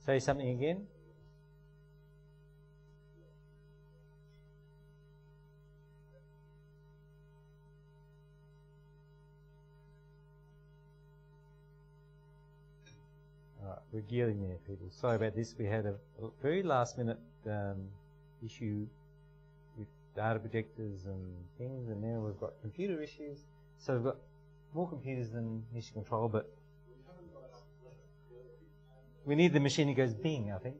Say something again. Alright, we're gearing there, people. Sorry about this. We had a very last minute issue with data projectors and things, and now we've got computer issues. So we've got more computers than mission control, but we need the machine that goes bing, I think.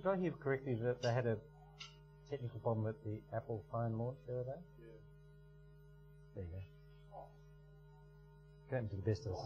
Did I hear correctly that they had a technical problem at the Apple phone launch the other day? Yeah. There you go. Going to the best of us.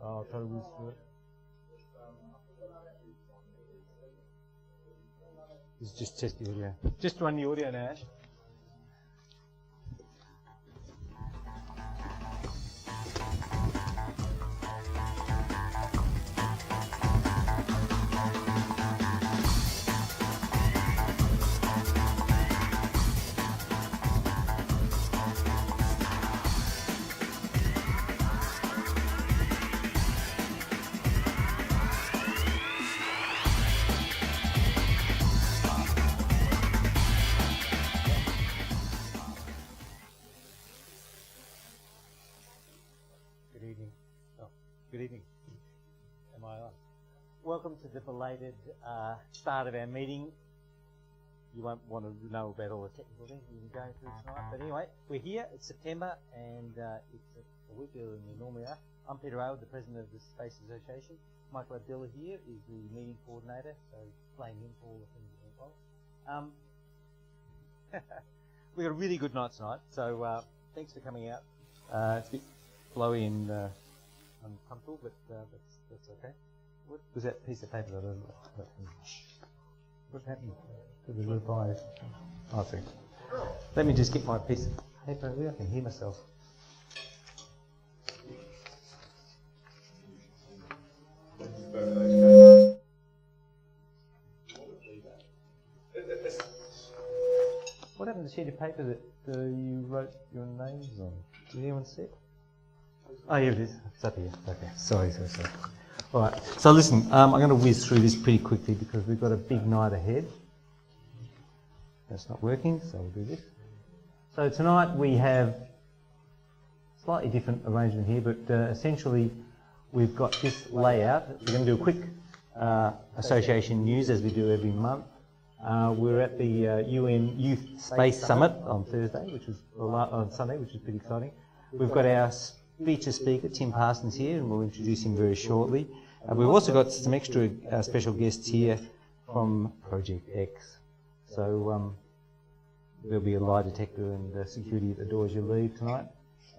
I'll try to whiz through it. This is just test the audio. Just run the audio now, Ash. Good evening. Am I on? Welcome to the belated start of our meeting. You won't want to know about all the technical things we've been going through tonight. But anyway, we're here. It's September, and it's a week earlier than we normally are. I'm Peter Aylward, the President of the Space Association. Michael Abdullah here is the meeting coordinator, so blame him for all the things that went wrong. We got a really good night tonight, so thanks for coming out. It's a bit blowy and uncomfortable, but that's okay. What was that piece of paper that I left? What happened to the replies? Oh, sorry. Let me just get my piece of paper over there. I can hear myself. What happened to the sheet of paper that you wrote your names on? Did anyone see it? Oh, here it is. It's up here. Okay. Sorry. All right. So listen, I'm going to whiz through this pretty quickly because we've got a big night ahead. That's not working, so we'll do this. So tonight we have a slightly different arrangement here, but essentially we've got this layout. We're going to do a quick association news as we do every month. We're at the UN Youth Space Summit on Thursday, on Sunday, which is pretty exciting. We've got our feature speaker, Tim Parsons, here, and we'll introduce him very shortly. We've also got some extra special guests here from Project X. So there'll be a lie detector and security at the door as you leave tonight.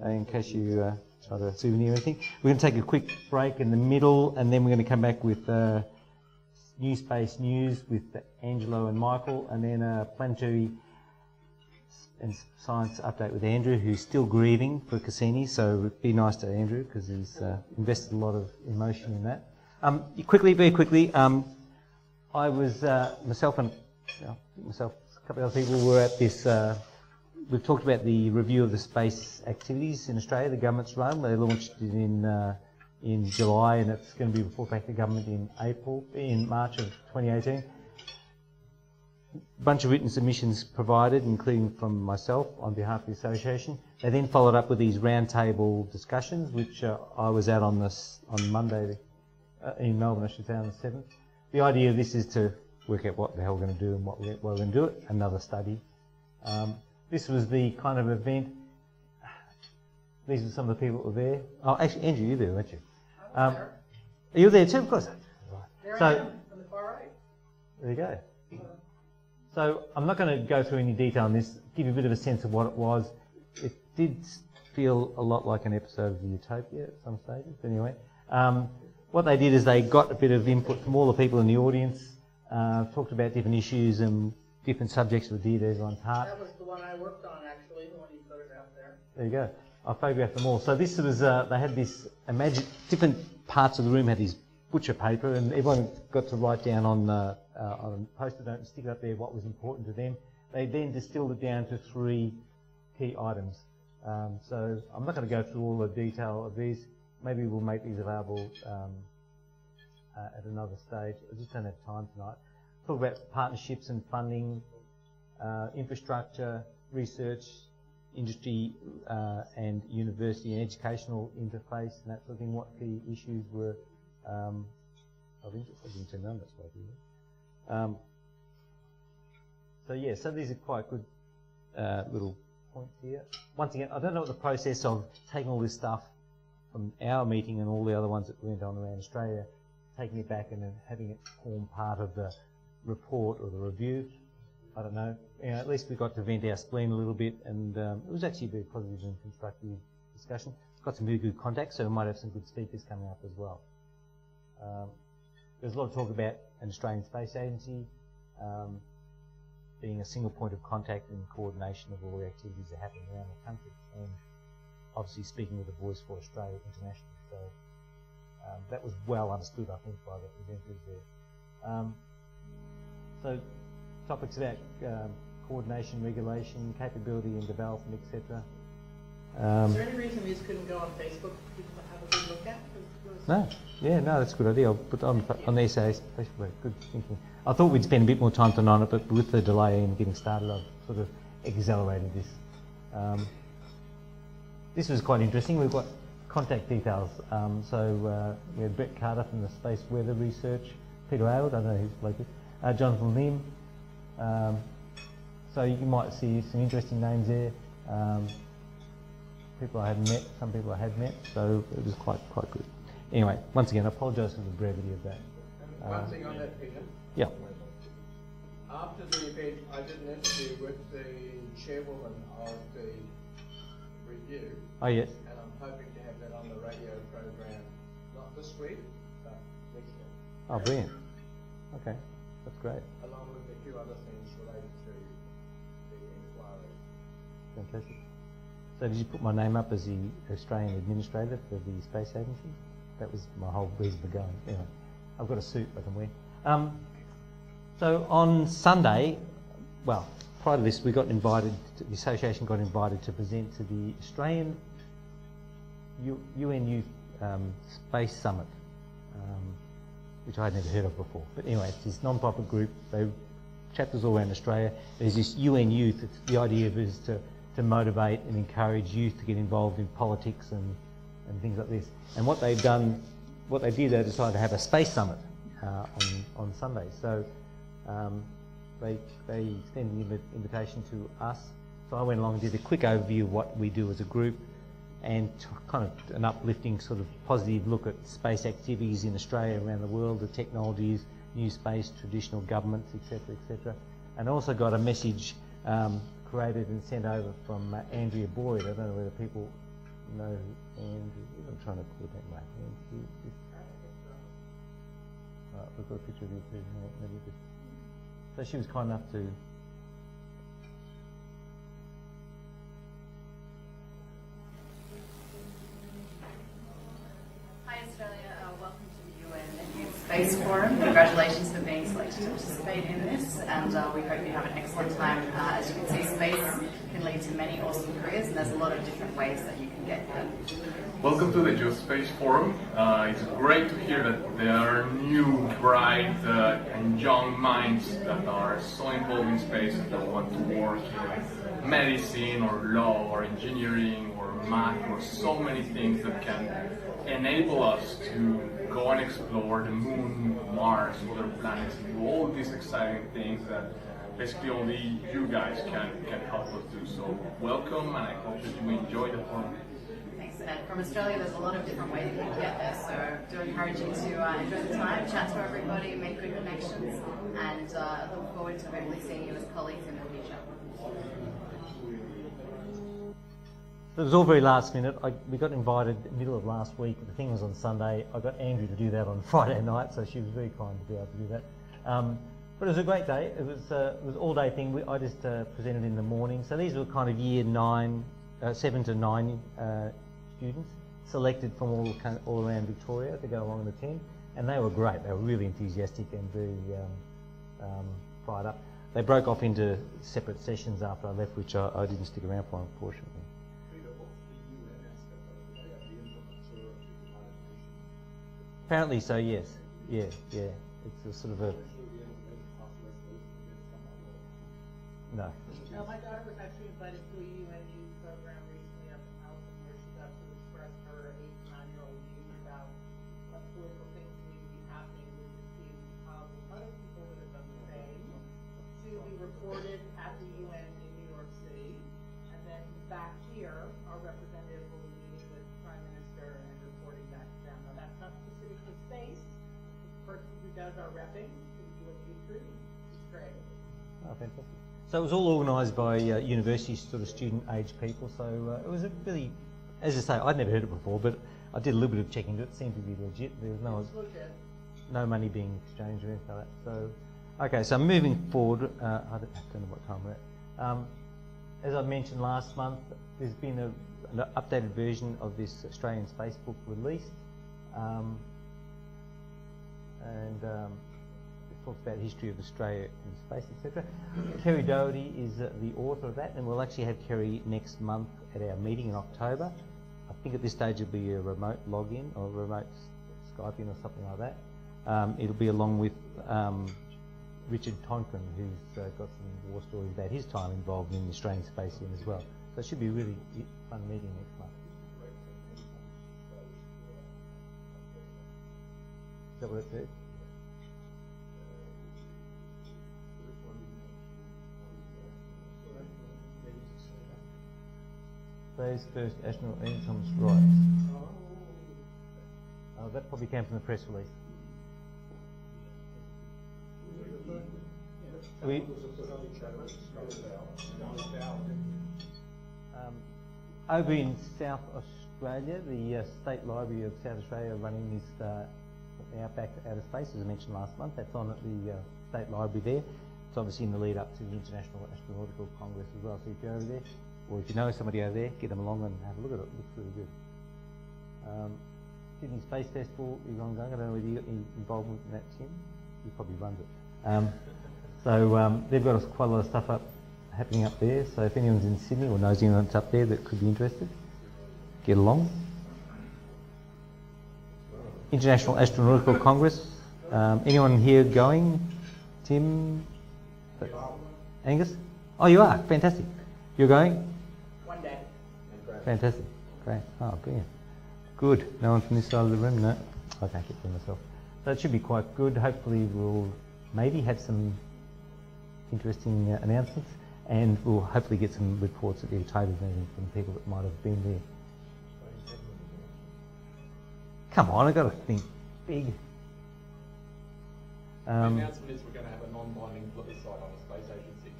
in case you try to souvenir anything. We're going to take a quick break in the middle, and then we're going to come back with New Space News with Angelo and Michael, and then a planetary and science update with Andrew, who's still grieving for Cassini, so be nice to Andrew because he's invested a lot of emotion in that. Very quickly, I was, myself and a couple of other people were at this, we've talked about the review of the space activities in Australia, the government's run. They launched it in July, and it's going to be reported back to government in March of 2018. A bunch of written submissions provided, including from myself on behalf of the association. They then followed up with these roundtable discussions, which I was at on Monday in Melbourne, I should say, on the 7th. The idea of this is to work out what the hell we're going to do and what we're going to do it, another study. This was the kind of event. These are some of the people that were there. Oh, actually, Andrew, you're there, weren't you? Are you there too? Of course. There I am, on the far right. There you go. So I'm not going to go through any detail on this, give you a bit of a sense of what it was. It did feel a lot like an episode of Utopia at some stages, but anyway. What they did is they got a bit of input from all the people in the audience, talked about different issues and different subjects that were dear to everyone's heart. That was the one I worked on, actually, the one you photographed there. There you go. I photographed them all. So this was, they had this, imagine, different parts of the room had this butcher paper, and everyone got to write down on a post-it note and stick it up there what was important to them. They then distilled it down to 3 key items. So I'm not going to go through all the detail of these. Maybe we'll make these available at another stage. I just don't have time tonight. Talk about partnerships and funding, infrastructure, research, industry and university and educational interface and that sort of thing. What key issues were of interest? I didn't turn on that slide. So yeah, so these are quite good little points here. Once again, I don't know what the process of taking all this stuff from our meeting and all the other ones that went on around Australia, taking it back and then having it form part of the report or the review. I don't know. You know, at least we got to vent our spleen a little bit, and it was actually a very positive and constructive discussion. Got some very good contacts, so we might have some good speakers coming up as well. There's a lot of talk about an Australian Space Agency being a single point of contact and coordination of all the activities that happen around the country, and obviously speaking with a voice for Australia internationally. So that was well understood, I think, by the presenters there. So topics about coordination, regulation, capability and development, etc. Is there any reason these couldn't go on Facebook for people to have a good look at? No, that's a good idea. I'll put it on the SAA Facebook. Good thinking. I thought we'd spend a bit more time tonight on it, but with the delay in getting started, I've sort of accelerated this. This was quite interesting. We've got contact details. We had Brett Carter from the Space Weather Research, Peter Aylward, I don't know who's local, Jonathan Lim. So you might see some interesting names there. People I haven't met, some people I had met, so it was quite good. Anyway, once again, I apologise for the brevity of that. One thing on that, Peter. Yeah. After the event, I did an interview with the chairwoman of the review. Oh, yes. And I'm hoping to have that on the radio program, not this week, but next week. Oh, brilliant. Okay, that's great. Along with a few other things related to the inquiry. Fantastic. So did you put my name up as the Australian Administrator for the Space Agency? That was my whole reason for going. Anyway, I've got a suit I can wear. So on Sunday, well, prior to this, we got invited, the association got invited to present to the Australian UN Youth Space Summit, which I'd never heard of before. But anyway, it's this non-profit group, they chapters all around Australia. There's this UN Youth, the idea of it is to motivate and encourage youth to get involved in politics and things like this. And what they've done, what they did, they decided to have a space summit on Sunday. So they extended the invitation to us. So I went along and did a quick overview of what we do as a group and kind of an uplifting sort of positive look at space activities in Australia, around the world, the technologies, new space, traditional governments, etc., etc. And also got a message created and sent over from Andrea Boyd. I don't know whether people know Andrew. I'm trying to coordinate my hands here. We've got a picture of you too. Maybe just. So she was kind enough to. Hi Australia, welcome to the UN Youth Space Forum. Congratulations for being selected to participate in this, and we hope you have an excellent time. As you can see, space can lead to many awesome careers, and there's a lot of different ways that you can get there. Welcome to the Youth Space Forum. It's great to hear that there are new, bright and young minds that are so involved in space and that want to work in medicine or law or engineering or math or so many things that can enable us to go and explore the moon, Mars, other planets, and do all these exciting things that basically only you guys can help us do. So welcome, and I hope that you enjoy the forum. Thanks. And from Australia, there's a lot of different ways you can get there, so do encourage you to enjoy the time, chat to everybody, make good connections, and look forward to hopefully seeing you as colleagues in the future. It was all very last minute. We got invited middle of last week. The thing was on Sunday. I got Andrew to do that on Friday night, so she was very kind to be able to do that. But it was a great day. It was all day thing. I just presented in the morning. So these were kind of year 7 to 9 students selected from all around Victoria to go along in the team, and they were great. They were really enthusiastic and very fired up. They broke off into separate sessions after I left, which I didn't stick around for, unfortunately. Apparently so, yes. Yeah. It's a sort of a... No. No, my daughter was actually invited to a UN youth program recently up in Melbourne where she got to express her 8 to 9-year-old views about what political things need to be happening. We received other people that have done the same to be reported at the UN in New York City. And then back here, our representative will be meeting with the Prime Minister and reporting back to them. Now, that's not specific to space. The person who does our repping to the UN youth group is great. Oh, fantastic. So it was all organised by university sort of student-age people. So it was a really, as I say, I'd never heard it before, but I did a little bit of checking into it. It seemed to be legit. There was no money being exchanged or anything like that. So, okay, so moving forward, I don't know what time we're at. As I mentioned last month, there's been an updated version of this Australian Space Book released, and it talks about the history of Australia in space, etc. Kerry Doherty is the author of that, and we'll actually have Kerry next month at our meeting in October. I think at this stage it'll be a remote login or remote Skyping or something like that. It'll be along with Richard Tonkin, who's got some war stories about his time involved in the Australian Space Inn as well. So it should be a really fun meeting next month. Is that what it says? Space first astronaut incomes rights. That probably came from the press release. Over in South Australia, the State Library of South Australia are running this Outback Outer Space, as I mentioned last month. That's on at the State Library there. It's obviously in the lead up to the International Astronautical Congress as well. So if you're over there, or if you know somebody over there, get them along and have a look at it. It looks really good. Sydney Space Festival is ongoing. I don't know whether you got any involvement in that, Tim. He probably runs it. So they've got quite a lot of stuff happening up there. So if anyone's in Sydney or knows anyone that's up there that could be interested, get along. International Astronautical Congress. Anyone here going? Tim? Angus? Oh, you are? Fantastic. You're going? One day. Fantastic. Great. Oh, brilliant. Good. No one from this side of the room? No? I can't get through myself. So it should be quite good. Hopefully we'll maybe have some interesting announcements, and we'll hopefully get some reports at the October meeting from people that might have been there. Come on, I've got to think big. The announcement is we're going to have a non-binding plebiscite on the space agency.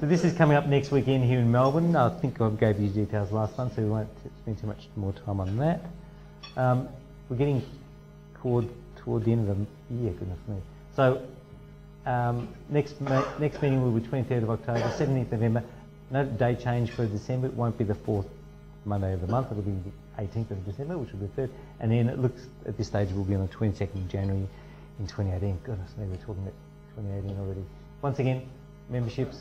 So this is coming up next weekend here in Melbourne. I think I gave you details last month, so we won't spend too much more time on that. We're getting toward the end of the year, goodness me. So next meeting will be 23rd of October, 17th November. No date change for December. It won't be the 4th Monday of the month. It'll be the 18th of December, which will be the 3rd. And then it looks, at this stage, will be on the 22nd of January in 2018. Goodness me, we're talking about 2018 already. Once again, memberships,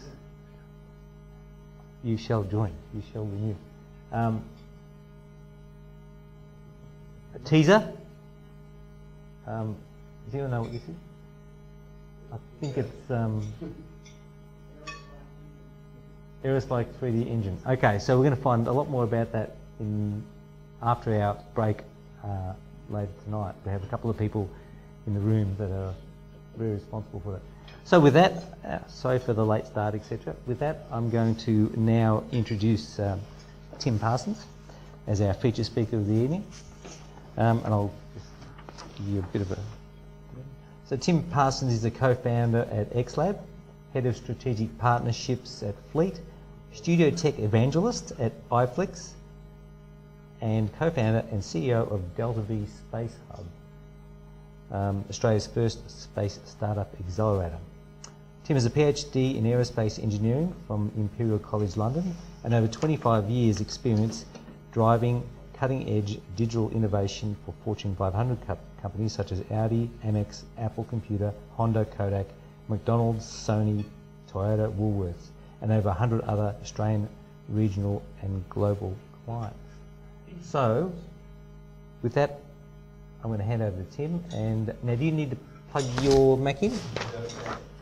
you shall join, you shall renew. A teaser. Does anyone know what this is? I think it's Aerospace 3D engine. Okay, so we're going to find a lot more about that after our break later tonight. We have a couple of people in the room that are very responsible for that. So with that, sorry for the late start, etc. With that, I'm going to now introduce Tim Parsons as our feature speaker of the evening. And I'll just give you a bit of a... So Tim Parsons is a co-founder at XLab, head of strategic partnerships at Fleet, studio Tech Evangelist at iflix, and co-founder and CEO of Delta V Space Hub, Australia's first space startup accelerator. Tim has a PhD in Aerospace Engineering from Imperial College London and over 25 years experience driving cutting-edge digital innovation for Fortune 500 companies such as Audi, Amex, Apple Computer, Honda, Kodak, McDonalds, Sony, Toyota, Woolworths, and over 100 other Australian, regional and global clients. So, with that, I'm going to hand over to Tim. And now, do you need to plug your Mac in?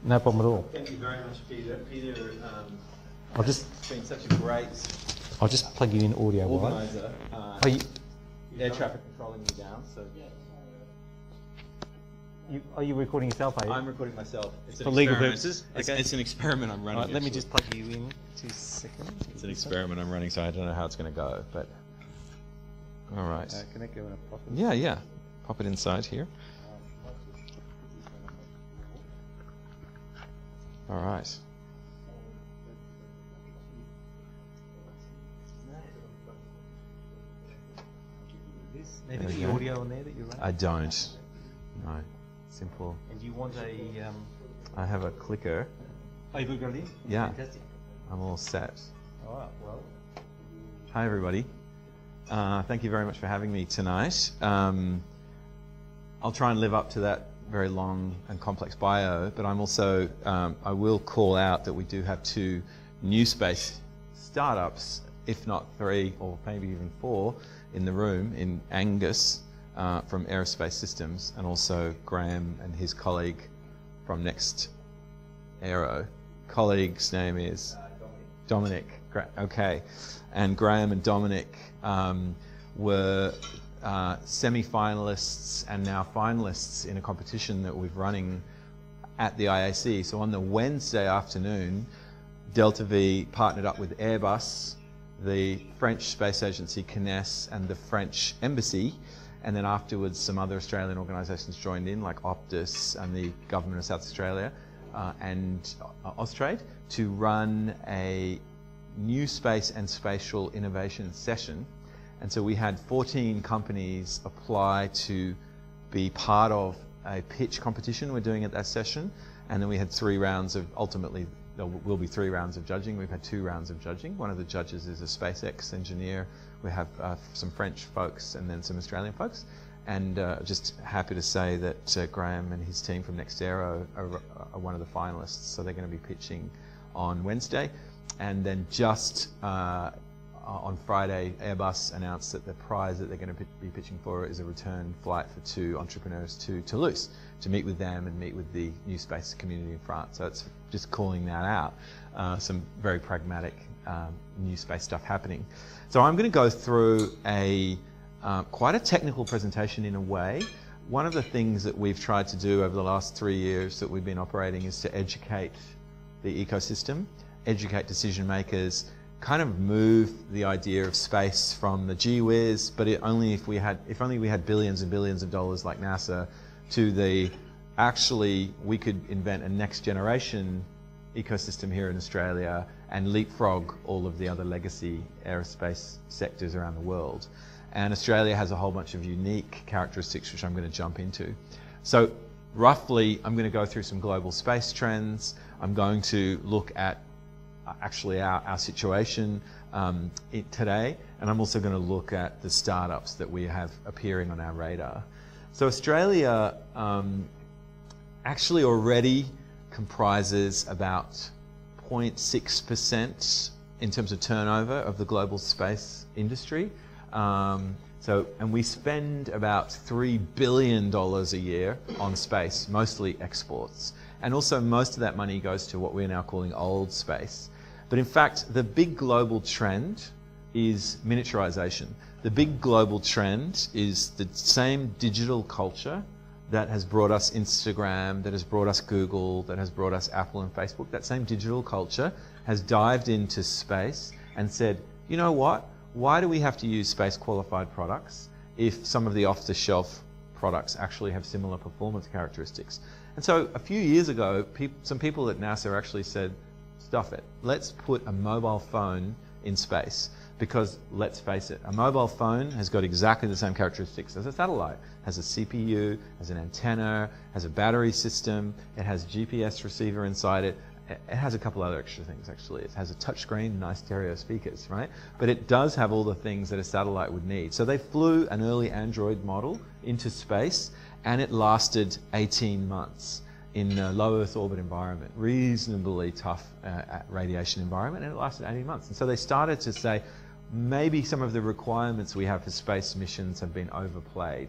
No problem at all. Thank you very much, Peter. Peter, It's been such a great I'll just plug you in audio wise. organiser. Air traffic controlling me down, so Are you recording yourself, are you? I'm recording myself. It's For an legal experiment. purposes? It's, Okay. it's an experiment I'm running. Right, let me actually. just plug you in 2 seconds. It's an experiment I'm running, so I don't know how it's going to go, but all right. Can that go in a profit? Yeah. Pop it inside here. All right. Maybe There the we go. audio on there that you're running? I don't. No. Simple. And do you want a... I have a clicker. Oh, you've got it in? Yeah. Fantastic. I'm all set. All right, well... Hi, everybody. Thank you very much for having me tonight. I'll try and live up to that very long and complex bio, but I'm also, I will call out that we do have 2 new space startups, if not 3 or maybe even 4 in the room, in Angus from Aerospace Systems, and also Graham and his colleague from Next Aero. Colleague's name is? Dominic. Okay. And Graham and Dominic were semi-finalists and now finalists in a competition that we're running at the IAC. So on the Wednesday afternoon, Delta V partnered up with Airbus, the French space agency CNES, and the French embassy. And then afterwards, some other Australian organisations joined in, like Optus and the Government of South Australia and Austrade, to run a new space and spatial innovation session. And so we had 14 companies apply to be part of a pitch competition we're doing at that session. And then we had 3 rounds of, ultimately, there will be 3 rounds of judging. We've had 2 rounds of judging. One of the judges is a SpaceX engineer. We have some French folks and then some Australian folks. And just happy to say that Graham and his team from Next Aero are one of the finalists. So they're going to be pitching on Wednesday. And then just on Friday, Airbus announced that the prize that they're going to be pitching for is a return flight for 2 entrepreneurs to Toulouse to meet with them and meet with the new space community in France. So it's just calling that out. Some very pragmatic new space stuff happening. So I'm going to go through quite a technical presentation in a way. One of the things that we've tried to do over the last 3 years that we've been operating is to educate the ecosystem, educate decision makers, kind of move the idea of space from the gee whiz, but only if we had billions and billions of dollars like NASA, to the actually we could invent a next generation ecosystem here in Australia and leapfrog all of the other legacy aerospace sectors around the world. And Australia has a whole bunch of unique characteristics which I'm going to jump into. So roughly, I'm going to go through some global space trends. I'm going to look at actually our situation today, and I'm also going to look at the startups that we have appearing on our radar. So Australia actually already comprises about 0.6% in terms of turnover of the global space industry. And we spend about $3 billion a year on space, mostly exports. And also most of that money goes to what we're now calling old space. But in fact, the big global trend is miniaturization. The big global trend is the same digital culture that has brought us Instagram, that has brought us Google, that has brought us Apple and Facebook. That same digital culture has dived into space and said, you know what? Why do we have to use space qualified products if some of the off-the-shelf products actually have similar performance characteristics? And so a few years ago, some people at NASA actually said, stuff it. Let's put a mobile phone in space, because let's face it, a mobile phone has got exactly the same characteristics as a satellite. It has a CPU, has an antenna, has a battery system, it has a GPS receiver inside it. It has a couple other extra things actually. It has a touchscreen, nice stereo speakers, right? But it does have all the things that a satellite would need. So they flew an early Android model into space, and it lasted 18 months in a low Earth orbit environment, reasonably tough radiation environment, and it lasted 18 months. And so they started to say, maybe some of the requirements we have for space missions have been overplayed.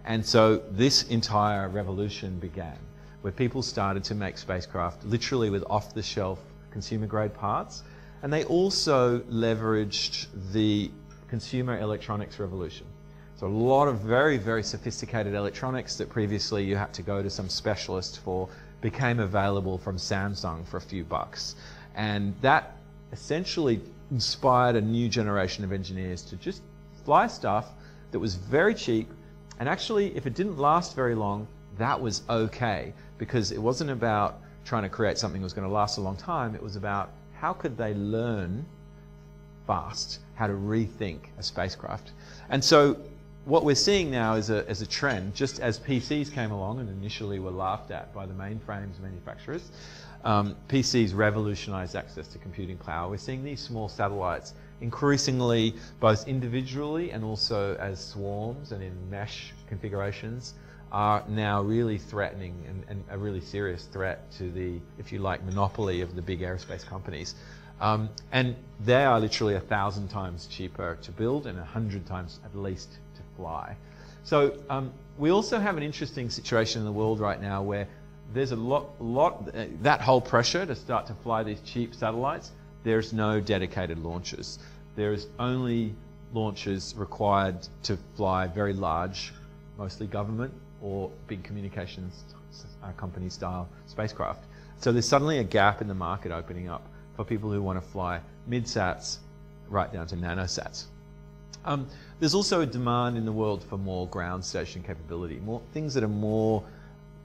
And so this entire revolution began, where people started to make spacecraft literally with off-the-shelf consumer-grade parts. And they also leveraged the consumer electronics revolution. So a lot of very, very sophisticated electronics that previously you had to go to some specialist for became available from Samsung for a few bucks. And that essentially inspired a new generation of engineers to just fly stuff that was very cheap. And actually, if it didn't last very long, that was okay, because it wasn't about trying to create something that was going to last a long time. It was about how could they learn fast how to rethink a spacecraft. And so what we're seeing now is a trend, just as PCs came along and initially were laughed at by the mainframes manufacturers. PCs revolutionized access to computing power. We're seeing these small satellites increasingly, both individually and also as swarms and in mesh configurations, are now really threatening and a really serious threat to the, if you like, monopoly of the big aerospace companies. And they are literally 1,000 times cheaper to build and 100 times at least to fly. So we also have an interesting situation in the world right now where there's a lot, that whole pressure to start to fly these cheap satellites, there's no dedicated launchers. There's only launchers required to fly very large, mostly government or big communications company style spacecraft. So there's suddenly a gap in the market opening up for people who want to fly mid-sats right down to nanosats. There's also a demand in the world for more ground station capability, more things that are more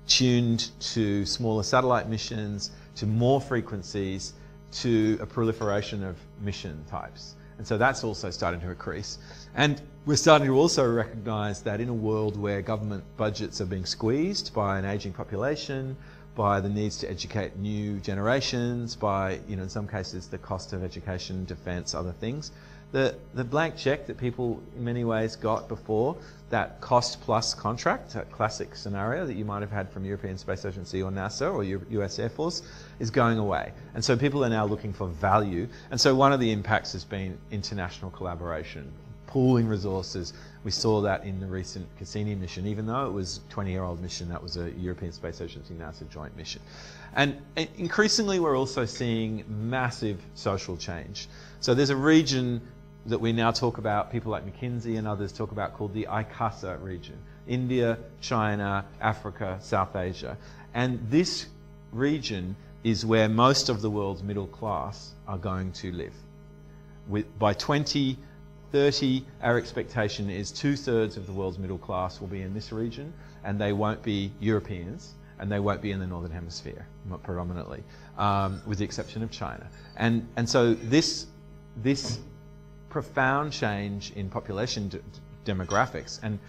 tuned to smaller satellite missions, to more frequencies, to a proliferation of mission types. And so that's also starting to increase. And we're starting to also recognize that in a world where government budgets are being squeezed by an aging population, by the needs to educate new generations, by, in some cases, the cost of education, defense, other things, the blank check that people in many ways got before, that cost plus contract, that classic scenario that you might have had from European Space Agency or NASA or US Air Force, is going away. And so people are now looking for value. And so one of the impacts has been international collaboration, pooling resources. We saw that in the recent Cassini mission, even though it was a 20-year-old mission, that was a European Space Agency NASA joint mission. And increasingly we're also seeing massive social change. So there's a region that we now talk about, people like McKinsey and others talk about, called the ICASA region. India, China, Africa, South Asia. And this region is where most of the world's middle class are going to live. By 2030, our expectation is 2/3 of the world's middle class will be in this region, and they won't be Europeans, and they won't be in the Northern Hemisphere, not predominantly, with the exception of China. And so this profound change in population demographics, and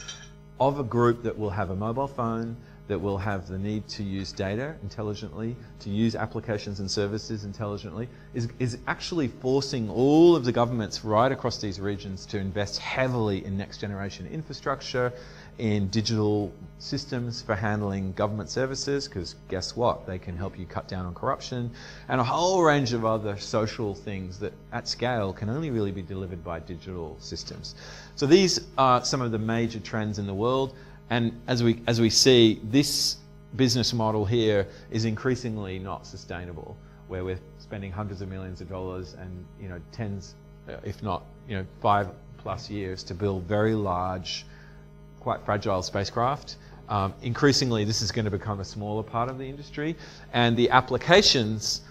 of a group that will have a mobile phone, that will have the need to use data intelligently, to use applications and services intelligently, is actually forcing all of the governments right across these regions to invest heavily in next generation infrastructure, in digital systems for handling government services, because guess what? They can help you cut down on corruption, and a whole range of other social things that at scale can only really be delivered by digital systems. So these are some of the major trends in the world. And as we see, this business model here is increasingly not sustainable, where we're spending hundreds of millions of dollars and tens, if not 5+ years to build very large, quite fragile spacecraft. Increasingly, this is going to become a smaller part of the industry, and the applications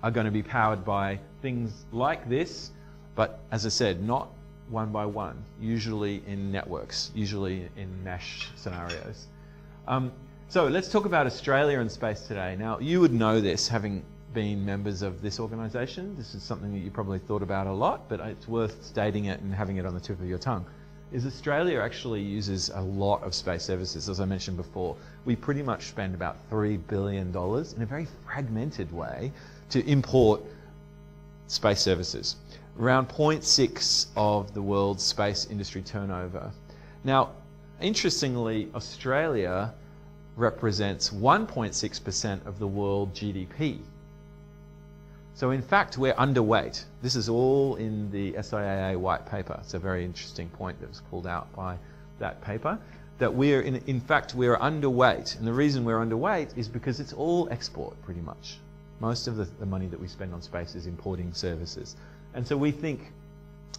are going to be powered by things like this, but as I said, not one by one, usually in networks, usually in mesh scenarios. So let's talk about Australia and space today. Now, you would know this, having been members of this organisation. This is something that you probably thought about a lot, but it's worth stating it and having it on the tip of your tongue. Is Australia actually uses a lot of space services, as I mentioned before. We pretty much spend about $3 billion in a very fragmented way to import space services. Around 0.6 of the world's space industry turnover. Now, interestingly, Australia represents 1.6% of the world GDP. So in fact, we're underweight. This is all in the SAA white paper. It's a very interesting point that was pulled out by that paper, that we're in fact, we're underweight. And the reason we're underweight is because it's all export, pretty much. Most of the money that we spend on space is importing services. And so we think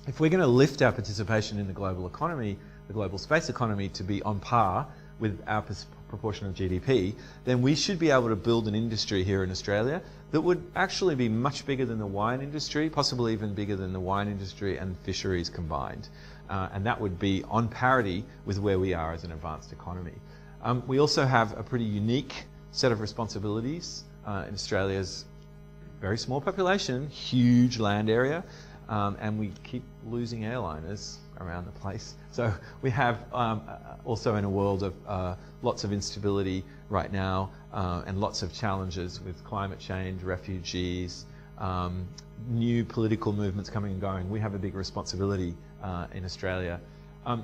if we're going to lift our participation in the global economy, the global space economy, to be on par with our proportion of GDP, then we should be able to build an industry here in Australia that would actually be much bigger than the wine industry, possibly even bigger than the wine industry and fisheries combined. And that would be on parity with where we are as an advanced economy. We also have a pretty unique set of responsibilities in Australia's very small population, huge land area, and we keep losing airliners around the place. So we have also in a world of lots of instability right now and lots of challenges with climate change, refugees, new political movements coming and going. We have a big responsibility in Australia.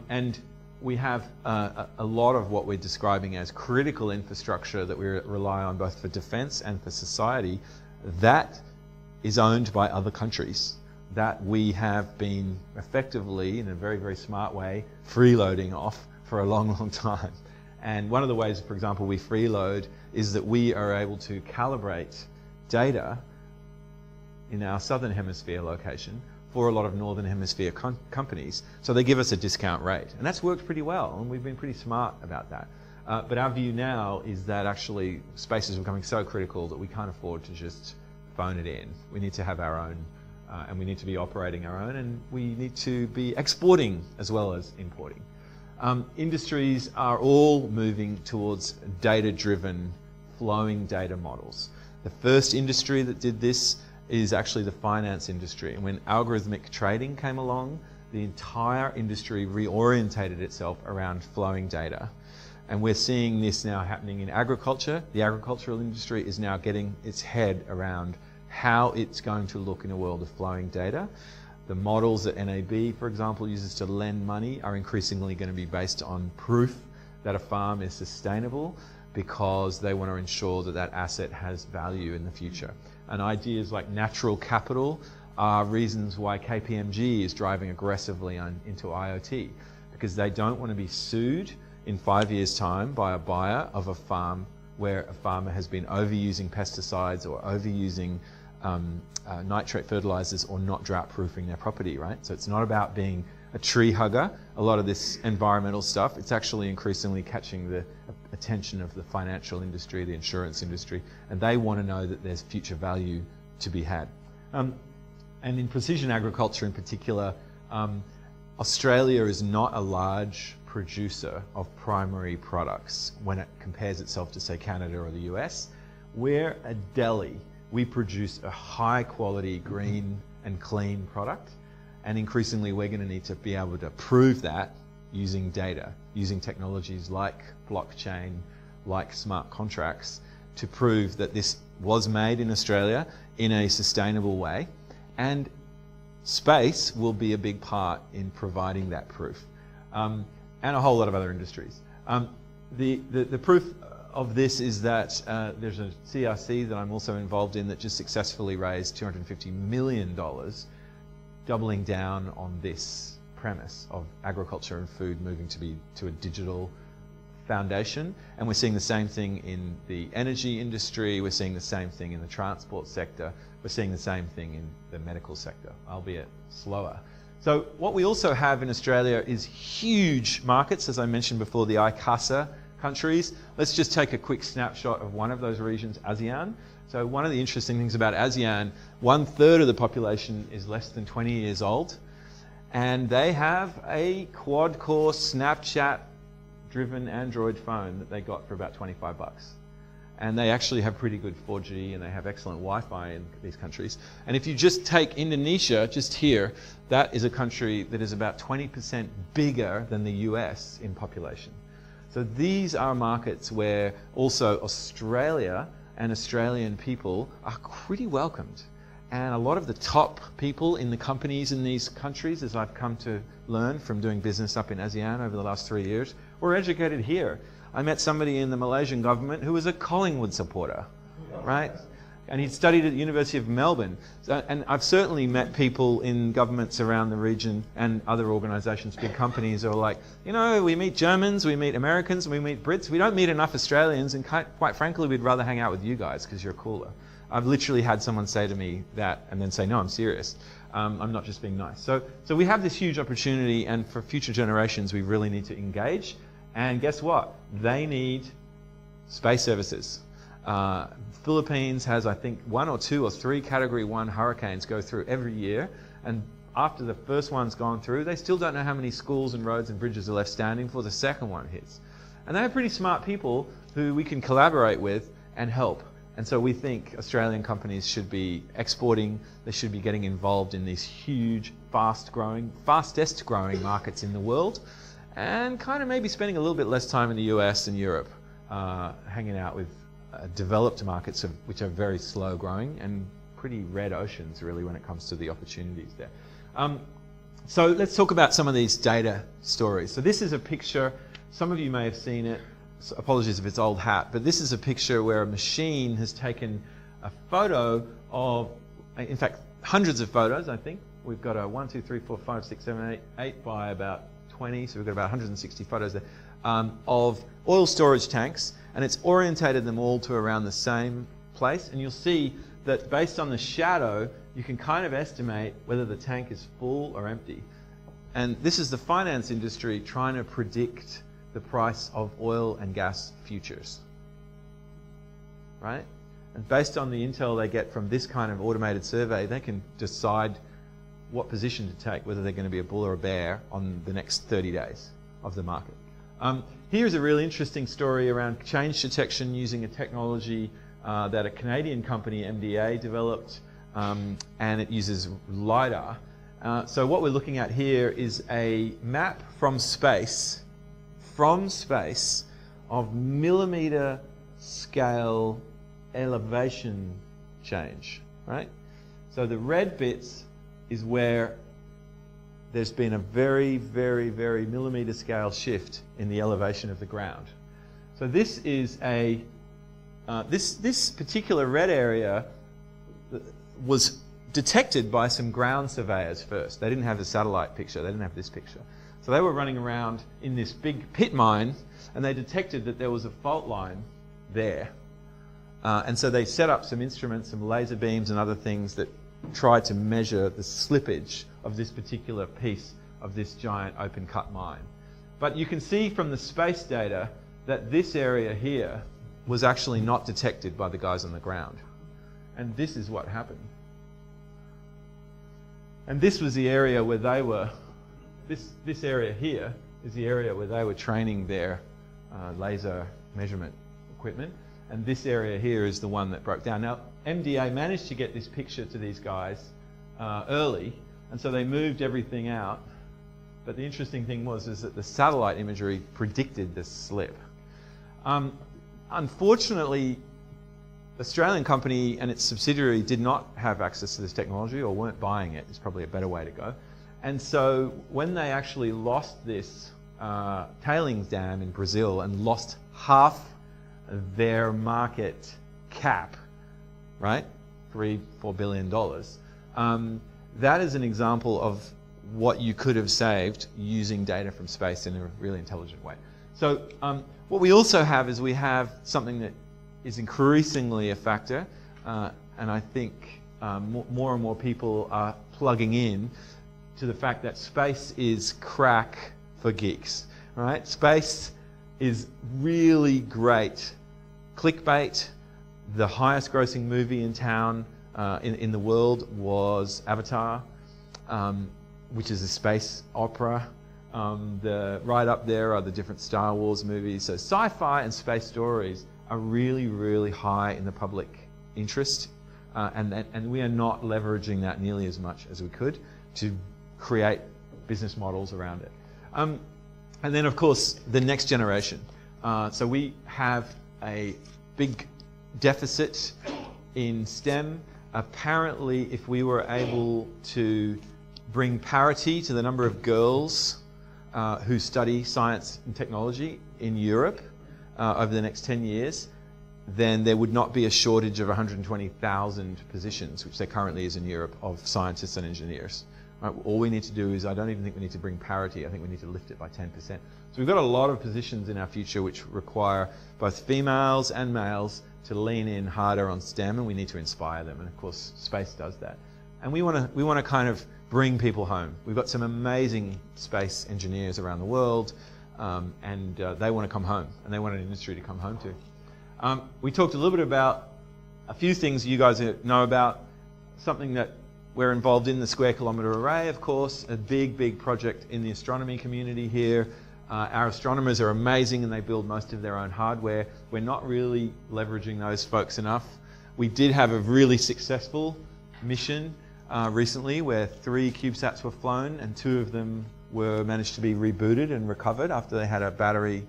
And we have a lot of what we're describing as critical infrastructure that we rely on both for defence and for society that is owned by other countries, that we have been effectively, in a very, very smart way, freeloading off for a long, long time. And one of the ways, for example, we freeload is that we are able to calibrate data in our southern hemisphere location for a lot of northern hemisphere companies. So they give us a discount rate. And that's worked pretty well, and we've been pretty smart about that. But our view now is that actually space is becoming so critical that we can't afford to just phone it in. We need to have our own, and we need to be operating our own, and we need to be exporting as well as importing. Industries are all moving towards data-driven, flowing data models. The first industry that did this is actually the finance industry. And when algorithmic trading came along, the entire industry reorientated itself around flowing data. And we're seeing this now happening in agriculture. The agricultural industry is now getting its head around how it's going to look in a world of flowing data. The models that NAB, for example, uses to lend money are increasingly going to be based on proof that a farm is sustainable because they want to ensure that that asset has value in the future. And ideas like natural capital are reasons why KPMG is driving aggressively into IoT, because they don't want to be sued in 5 years' time by a buyer of a farm where a farmer has been overusing pesticides or overusing nitrate fertilizers or not drought-proofing their property, right? So it's not about being a tree hugger. A lot of this environmental stuff, it's actually increasingly catching the attention of the financial industry, the insurance industry, and they want to know that there's future value to be had. And in precision agriculture in particular, Australia is not a large producer of primary products when it compares itself to, say, Canada or the US. We're a deli. We produce a high quality green and clean product, and increasingly we're going to need to be able to prove that using data, using technologies like blockchain, like smart contracts, to prove that this was made in Australia in a sustainable way. And space will be a big part in providing that proof, and a whole lot of other industries. The proof of this is that there's a CRC that I'm also involved in that just successfully raised $250 million, doubling down on this premise of agriculture and food moving to a digital foundation. And we're seeing the same thing in the energy industry, we're seeing the same thing in the transport sector, we're seeing the same thing in the medical sector, albeit slower. So what we also have in Australia is huge markets, as I mentioned before, the ICASA countries. Let's just take a quick snapshot of one of those regions, ASEAN. So one of the interesting things about ASEAN, 1/3 of the population is less than 20 years old, and they have a quad-core Snapchat-driven Android phone that they got for about 25 bucks. And they actually have pretty good 4G, and they have excellent Wi-Fi in these countries. And if you just take Indonesia, just here, that is a country that is about 20% bigger than the US in population. So these are markets where also Australia and Australian people are pretty welcomed. And a lot of the top people in the companies in these countries, as I've come to learn from doing business up in ASEAN over the last 3 years, were educated here. I met somebody in the Malaysian government who was a Collingwood supporter, right? And he'd studied at the University of Melbourne. So, and I've certainly met people in governments around the region and other organisations, big companies, who are like, you know, we meet Germans, we meet Americans, we meet Brits, we don't meet enough Australians, and quite frankly, we'd rather hang out with you guys because you're cooler. I've literally had someone say to me that and then say, no, I'm serious. I'm not just being nice. So we have this huge opportunity, and for future generations, we really need to engage. And guess what? They need space services. Philippines has, I think, 1 or 2 or 3 Category 1 hurricanes go through every year, and after the first one's gone through, they still don't know how many schools and roads and bridges are left standing before the second one hits. And they are pretty smart people who we can collaborate with and help. And so we think Australian companies should be exporting, they should be getting involved in these huge, fastest growing markets in the world, and kind of maybe spending a little bit less time in the US and Europe, hanging out with developed markets which are very slow growing and pretty red oceans really when it comes to the opportunities there. So let's talk about some of these data stories. So this is a picture, some of you may have seen it, so apologies if it's old hat, but this is a picture where a machine has taken a photo of, in fact, hundreds of photos, I think. We've got a 1, 2, 3, 4, 5, 6, 7, 8 by about 20, so we've got about 160 photos there, of oil storage tanks, and it's orientated them all to around the same place. And you'll see that based on the shadow, you can kind of estimate whether the tank is full or empty. And this is the finance industry trying to predict the price of oil and gas futures, right? And based on the intel they get from this kind of automated survey, they can decide what position to take, whether they're going to be a bull or a bear on the next 30 days of the market. Here's a really interesting story around change detection using a technology that a Canadian company, MDA, developed, and it uses LiDAR. So what we're looking at here is a map from space of millimeter scale elevation change, right? So the red bits is where there's been a very, very, very millimeter scale shift in the elevation of the ground. So this is a, this particular red area was detected by some ground surveyors first. They didn't have the satellite picture, they didn't have this picture. So they were running around in this big pit mine, and they detected that there was a fault line there. And so they set up some instruments, some laser beams and other things that tried to measure the slippage of this particular piece of this giant open cut mine. But you can see from the space data that this area here was actually not detected by the guys on the ground. And this is what happened. And this was the area where they were, this area here is the area where they were training their laser measurement equipment. And this area here is the one that broke down. Now, MDA managed to get this picture to these guys early, and so they moved everything out. But the interesting thing is that the satellite imagery predicted this slip. Unfortunately, the Australian company and its subsidiary did not have access to this technology, or weren't buying it, is probably a better way to go. And so when they actually lost this tailings dam in Brazil and lost half their market cap, right, $3-4 billion, that is an example of what you could have saved using data from space in a really intelligent way. So what we also have is we have something that is increasingly a factor, and I think more and more people are plugging in to the fact that space is crack for geeks, right? Space is really great. Clickbait, the highest grossing movie in town, in the world, was Avatar, which is a space opera. Right up there are the different Star Wars movies. So sci-fi and space stories are really, really high in the public interest, and we are not leveraging that nearly as much as we could to create business models around it. And then, of course, the next generation. So we have a big deficit in STEM. Apparently, if we were able to bring parity to the number of girls who study science and technology in Europe over the next 10 years, then there would not be a shortage of 120,000 positions, which there currently is in Europe, of scientists and engineers. Right? All we need to do is, I don't even think we need to bring parity, I think we need to lift it by 10%. So we've got a lot of positions in our future which require both females and males to lean in harder on STEM, and we need to inspire them, and of course space does that. And we want to kind of bring people home. We've got some amazing space engineers around the world, and they want to come home, and they want an industry to come home to. We talked a little bit about a few things you guys know about, something that we're involved in, the Square Kilometre Array, of course, a big, big project in the astronomy community here. Our astronomers are amazing and they build most of their own hardware. We're not really leveraging those folks enough. We did have a really successful mission recently where 3 CubeSats were flown and 2 of them were managed to be rebooted and recovered after they had a battery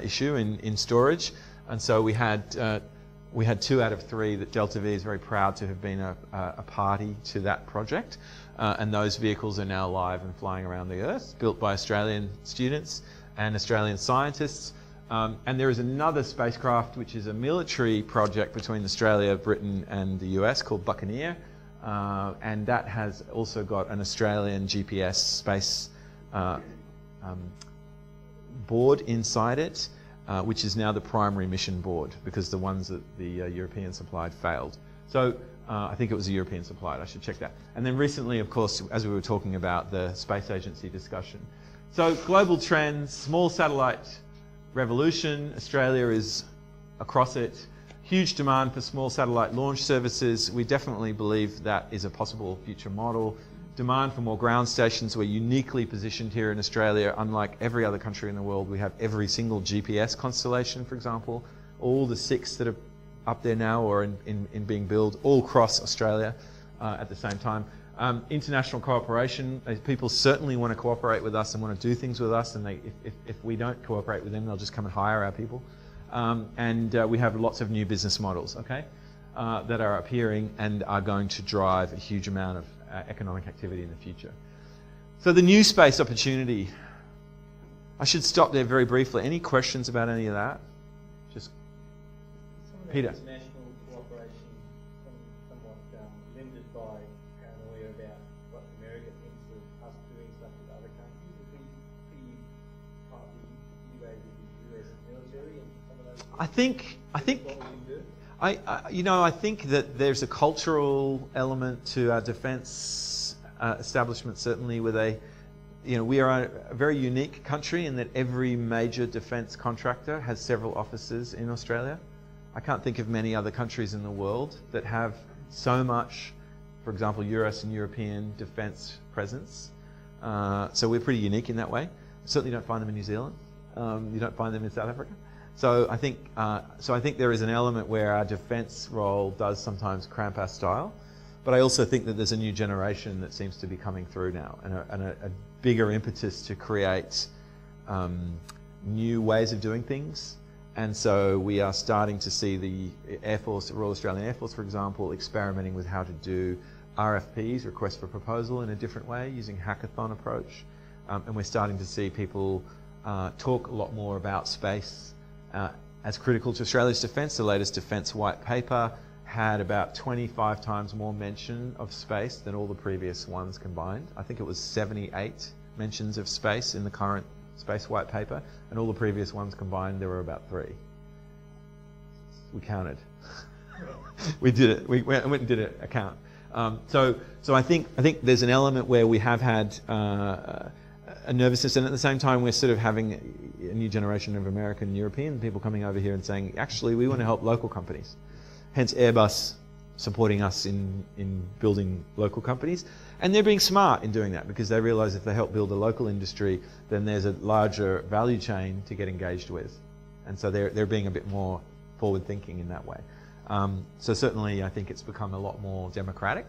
issue in storage. And so we had 2 out of 3 that Delta V is very proud to have been a party to that project. And those vehicles are now live and flying around the Earth, built by Australian students and Australian scientists. And there is another spacecraft which is a military project between Australia, Britain and the US called Buccaneer. And that has also got an Australian GPS space board inside it, which is now the primary mission board because the ones that the Europeans supplied failed. So I think it was a European supplied, I should check that. And then recently, of course, as we were talking about the space agency discussion. So global trends, small satellite revolution, Australia is across it. Huge demand for small satellite launch services. We definitely believe that is a possible future model. Demand for more ground stations. We're uniquely positioned here in Australia. Unlike every other country in the world, we have every single GPS constellation, for example. All the 6 that are up there now or in being built all across Australia at the same time. International cooperation. People certainly want to cooperate with us and want to do things with us, and if we don't cooperate with them, they'll just come and hire our people. And we have lots of new business models, okay, that are appearing and are going to drive a huge amount of economic activity in the future. So the new space opportunity. I should stop there very briefly. Any questions about any of that? Just Peter. International cooperation somewhat limited by paranoia about what America thinks of us doing stuff with other countries. Is we partly integrated with the US military and some of those things? I think what we do? I think that there's a cultural element to our defence establishment, certainly with we are a very unique country in that every major defence contractor has several offices in Australia. I can't think of many other countries in the world that have so much, for example, US and European defence presence. So we're pretty unique in that way. certainly don't find them in New Zealand. You don't find them in South Africa. So I think there is an element where our defence role does sometimes cramp our style, but I also think that there's a new generation that seems to be coming through now, and a bigger impetus to create new ways of doing things. And so we are starting to see the Air Force, Royal Australian Air Force, for example, experimenting with how to do RFPs, requests for proposal, in a different way, using hackathon approach. And we're starting to see people talk a lot more about space as critical to Australia's defence. The latest defence white paper had about 25 times more mention of space than all the previous ones combined. I think it was 78 mentions of space in the current space white paper, and all the previous ones combined, there were about 3. We counted. We did it. We went and did a count. So I think there's an element where we have had a nervousness, and at the same time we're sort of having a new generation of American and European people coming over here and saying, actually, we want to help local companies. Hence Airbus supporting us in building local companies. And they're being smart in doing that, because they realise if they help build a local industry, then there's a larger value chain to get engaged with. And so they're being a bit more forward thinking in that way. So certainly I think it's become a lot more democratic.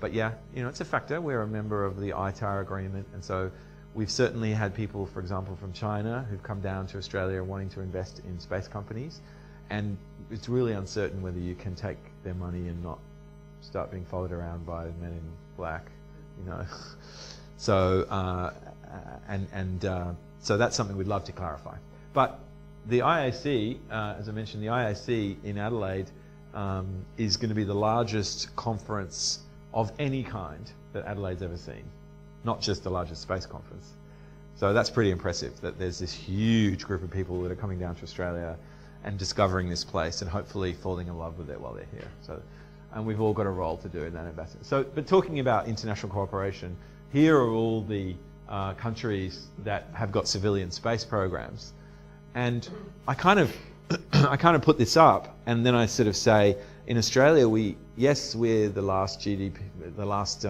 But yeah, it's a factor. We're a member of the ITAR agreement, and so we've certainly had people, for example, from China who've come down to Australia wanting to invest in space companies, and it's really uncertain whether you can take their money and not start being followed around by men in black, So so that's something we'd love to clarify. But the IAC, as I mentioned, the IAC in Adelaide is going to be the largest conference of any kind that Adelaide's ever seen, not just the largest space conference. So that's pretty impressive, that there's this huge group of people that are coming down to Australia and discovering this place and hopefully falling in love with it while they're here. So, and we've all got a role to do in that investment. So, but talking about international cooperation, here are all the countries that have got civilian space programs. And I kind of put this up, and then I sort of say, in Australia, we're the last GDP, the last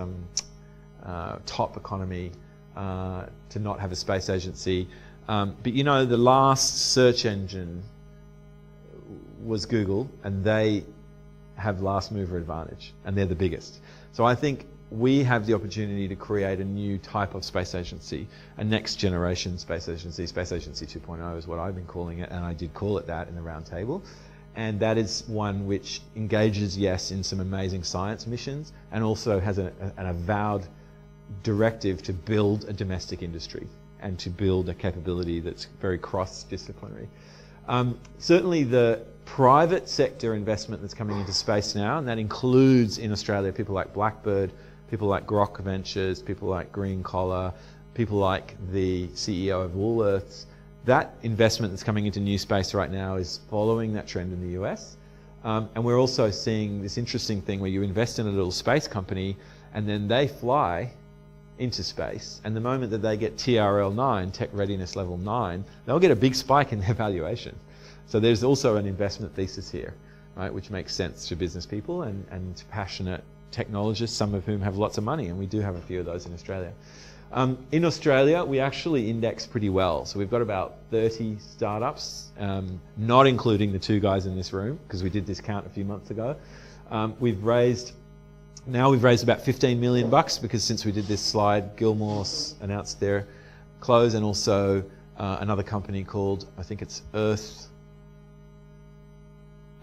top economy to not have a space agency. But the last search engine was Google, and they have last mover advantage, and they're the biggest. So I think we have the opportunity to create a new type of space agency, a next generation space agency. Space Agency 2.0 is what I've been calling it, and I did call it that in the roundtable. And that is one which engages, yes, in some amazing science missions, and also has an avowed directive to build a domestic industry and to build a capability that's very cross-disciplinary. Certainly the private sector investment that's coming into space now, and that includes in Australia people like Blackbird, people like Grok Ventures, people like Green Collar, people like the CEO of Woolworths. That investment that's coming into new space right now is following that trend in the US. And we're also seeing this interesting thing where you invest in a little space company and then they fly into space, and the moment that they get TRL 9, Tech Readiness Level 9, they'll get a big spike in their valuation. So there's also an investment thesis here, right, which makes sense to business people and passionate technologists, some of whom have lots of money, and we do have a few of those in Australia. In Australia, we actually index pretty well. So we've got about 30 startups, not including the 2 guys in this room, because we did this count a few months ago. We've raised about $15 million, because since we did this slide, Gilmore's announced their close, and also another company called, I think it's Earth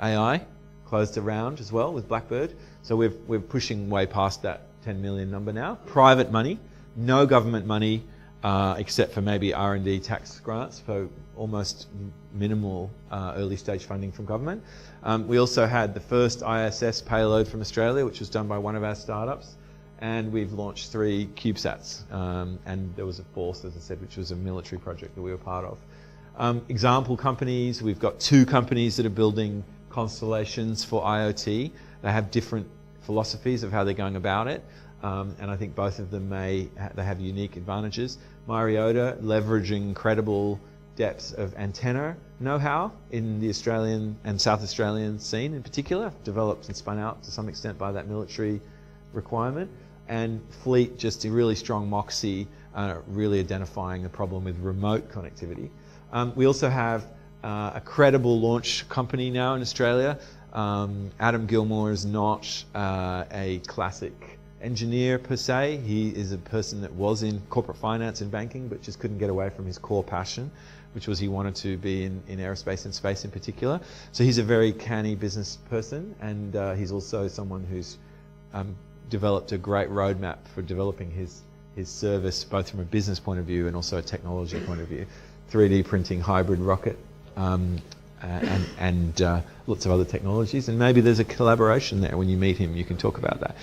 AI, closed a round as well with Blackbird. So we're pushing way past that 10 million number now. Private money, no government money, except for maybe R&D tax grants, for almost minimal early stage funding from government. We also had the first ISS payload from Australia, which was done by one of our startups, and we've launched 3 CubeSats, and there was a 4th, as I said, which was a military project that we were part of. Example companies, we've got 2 companies that are building constellations for IoT. They have different philosophies of how they're going about it, and I think both of them they have unique advantages. Mariota, leveraging incredible depths of antenna know-how in the Australian and South Australian scene in particular, developed and spun out to some extent by that military requirement. And Fleet, just a really strong moxie really identifying the problem with remote connectivity. We also have a credible launch company now in Australia. Adam Gilmore is not a classic engineer per se. He is a person that was in corporate finance and banking, but just couldn't get away from his core passion, which was he wanted to be in aerospace and space in particular. So he's a very canny business person, and he's also someone who's developed a great roadmap for developing his service, both from a business point of view and also a technology point of view. 3D printing, hybrid rocket, and lots of other technologies. And maybe there's a collaboration there. When you meet him, you can talk about that.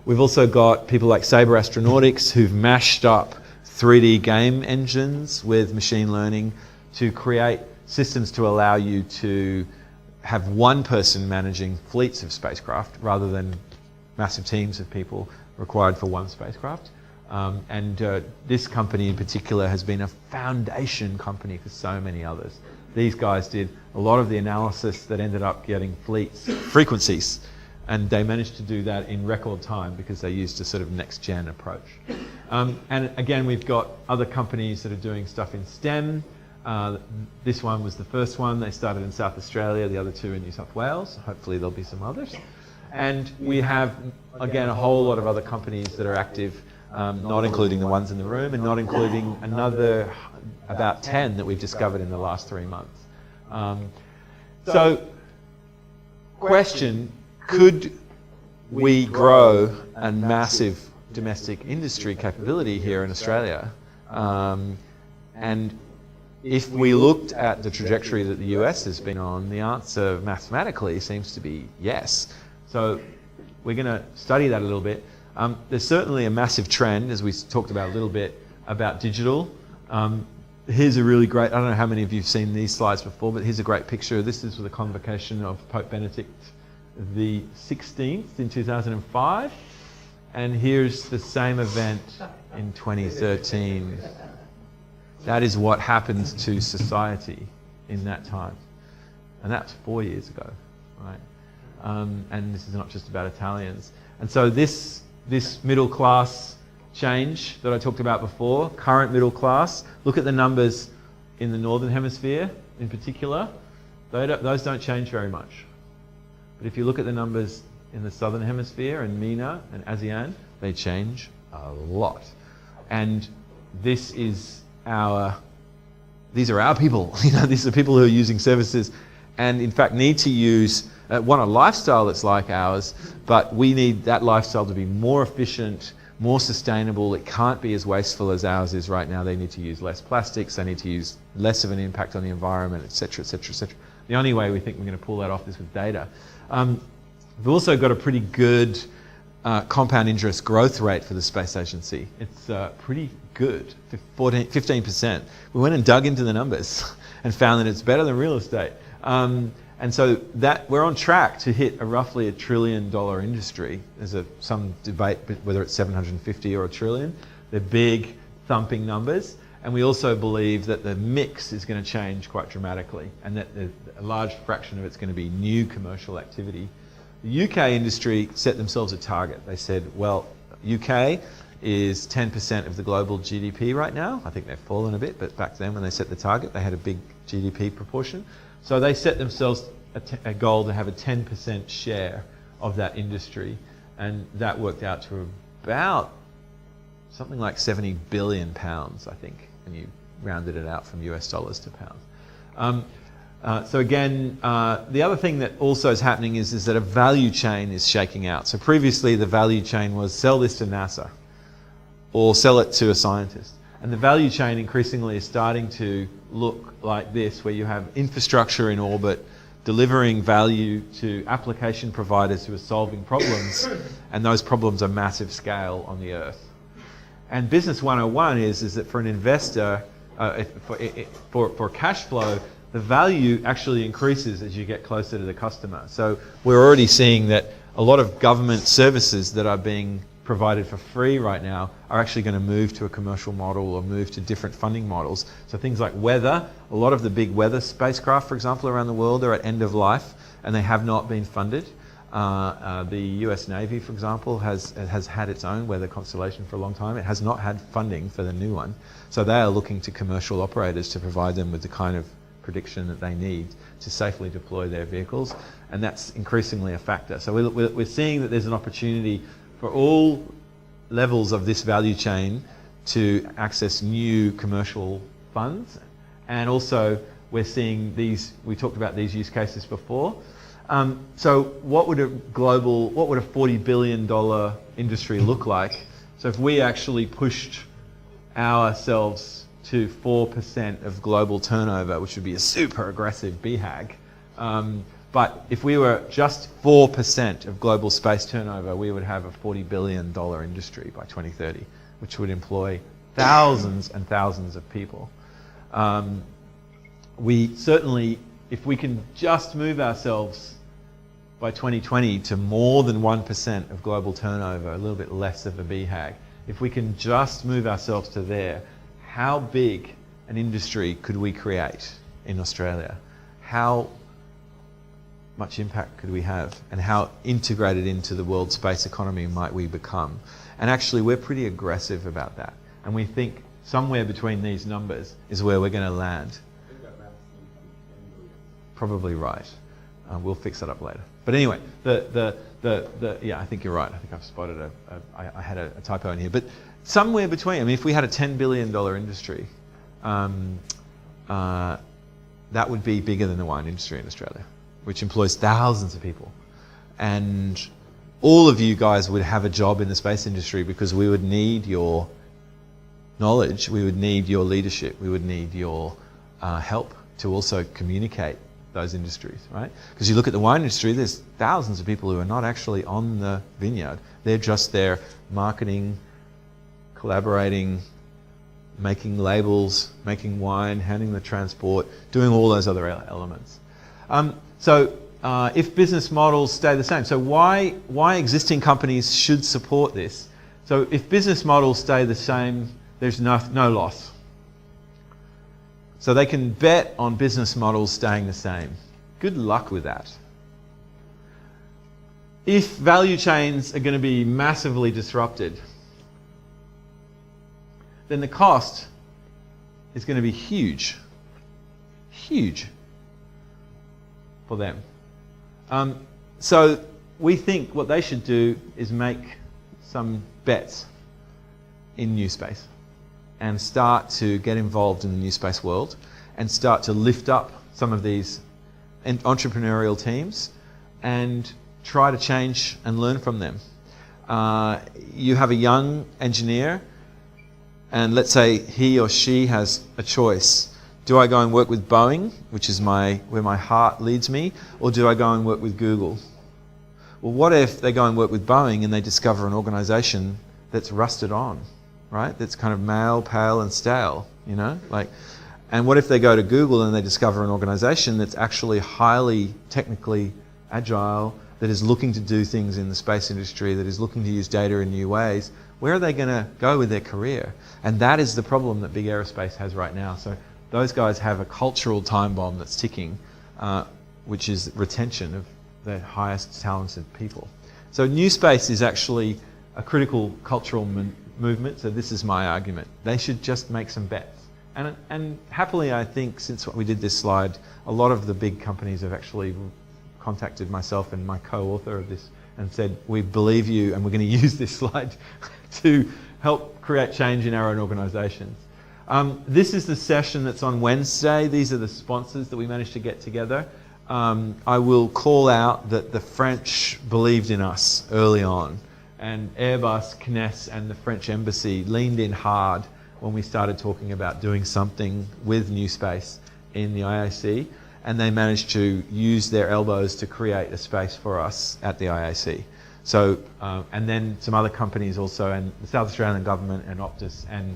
We've also got people like Sabre Astronautics who've mashed up 3D game engines with machine learning to create systems to allow you to have one person managing fleets of spacecraft rather than massive teams of people required for one spacecraft. This company in particular has been a foundation company for so many others. These guys did a lot of the analysis that ended up getting fleets frequencies, and they managed to do that in record time because they used a sort of next-gen approach. And again, we've got other companies that are doing stuff in STEM. This one was the first one. They started in South Australia, the other two in New South Wales. Hopefully there'll be some others. And we have, again, a whole lot of other companies that are active, not including the ones in the room, and not including another about 10 that we've discovered in the last 3 months. So, question, could we grow a massive domestic industry capability here in Australia? And if we looked at the trajectory that the US has been on, the answer mathematically seems to be yes. So we're going to study that a little bit. There's certainly a massive trend, as we talked about a little bit, about digital. Here's a really great, I don't know how many of you have seen these slides before, but here's a great picture. This is the convocation of Pope Benedict the 16th in 2005. And here's the same event in 2013. That is what happened to society in that time. And that's 4 years ago, right? And this is not just about Italians. And so this middle class change that I talked about before, current middle class, look at the numbers in the Northern Hemisphere in particular. Those don't change very much. But if you look at the numbers in the Southern Hemisphere and MENA and ASEAN, they change a lot. And these are our people. These are people who are using services and in fact need to want a lifestyle that's like ours, but we need that lifestyle to be more efficient, more sustainable. It can't be as wasteful as ours is right now. They need to use less plastics, they need to use less of an impact on the environment, etc., etc., etc. The only way we think we're going to pull that off is with data. We've also got a pretty good compound interest growth rate for the Space Agency. It's pretty good, 15%. We went and dug into the numbers and found that it's better than real estate. And so that we're on track to hit roughly $1 trillion industry. There's some debate whether it's 750 or $1 trillion. They're big, thumping numbers. And we also believe that the mix is going to change quite dramatically, and that a large fraction of it's going to be new commercial activity. The UK industry set themselves a target. They said, well, UK is 10% of the global GDP right now. I think they've fallen a bit, but back then when they set the target, they had a big GDP proportion. So they set themselves a goal to have a 10% share of that industry, and that worked out to about something like £70 billion, I think, when you rounded it out from US dollars to pounds. So again, the other thing that also is happening is that a value chain is shaking out. So previously the value chain was sell this to NASA or sell it to a scientist. And the value chain increasingly is starting to look like this, where you have infrastructure in orbit delivering value to application providers who are solving problems, and those problems are massive scale on the Earth. And Business 101 is that for an investor, for cash flow, the value actually increases as you get closer to the customer. So we're already seeing that a lot of government services that are being provided for free right now are actually going to move to a commercial model or move to different funding models. So things like weather, a lot of the big weather spacecraft, for example, around the world are at end of life and they have not been funded. The US Navy, for example, has had its own weather constellation for a long time. It has not had funding for the new one. So they are looking to commercial operators to provide them with the kind of prediction that they need to safely deploy their vehicles. And that's increasingly a factor. So we're seeing that there's an opportunity for all levels of this value chain to access new commercial funds. And also we're seeing these, we talked about these use cases before. So what would a $40 billion industry look like? So if we actually pushed ourselves to 4% of global turnover, which would be a super aggressive BHAG, but if we were just 4% of global space turnover, we would have a $40 billion industry by 2030, which would employ thousands and thousands of people. We certainly, if we can just move ourselves by 2020 to more than 1% of global turnover, a little bit less of a BHAG, if we can just move ourselves to there, how big an industry could we create in Australia? How much impact could we have? And how integrated into the world space economy might we become? And actually, we're pretty aggressive about that. And we think somewhere between these numbers is where we're going to land. Probably right. We'll fix that up later. But anyway, yeah, I think you're right. I think I've spotted I had a typo in here. But somewhere between, I mean, if we had a $10 billion industry, that would be bigger than the wine industry in Australia, which employs thousands of people. And all of you guys would have a job in the space industry because we would need your knowledge, we would need your leadership, we would need your help to also communicate those industries, right? Because you look at the wine industry, there's thousands of people who are not actually on the vineyard. They're just there marketing, collaborating, making labels, making wine, handling the transport, doing all those other elements. If business models stay the same, so why existing companies should support this? So if business models stay the same, there's no loss. So they can bet on business models staying the same. Good luck with that. If value chains are going to be massively disrupted, then the cost is going to be huge. Huge for them. So we think what they should do is make some bets in new space and start to get involved in the new space world and start to lift up some of these entrepreneurial teams and try to change and learn from them. You have a young engineer and let's say he or she has a choice. Do I go and work with Boeing, which is where my heart leads me, or do I go and work with Google? Well, what if they go and work with Boeing and they discover an organization that's rusted on, right? That's kind of male, pale, and stale, you know? And what if they go to Google and they discover an organization that's actually highly technically agile, that is looking to do things in the space industry, that is looking to use data in new ways? Where are they going to go with their career? And that is the problem that big aerospace has right now. So those guys have a cultural time bomb that's ticking, which is retention of the highest talented people. So new space is actually a critical cultural movement. So this is my argument. They should just make some bets. And happily, I think, since we did this slide, a lot of the big companies have actually contacted myself and my co-author of this and said, we believe you and we're going to use this slide to help create change in our own organizations. This is the session that's on Wednesday. These are the sponsors that we managed to get together. I will call out that the French believed in us early on, and Airbus, CNES and the French embassy leaned in hard when we started talking about doing something with new space in the IAC, and they managed to use their elbows to create a space for us at the IAC. So, and then some other companies also, and the South Australian government and Optus and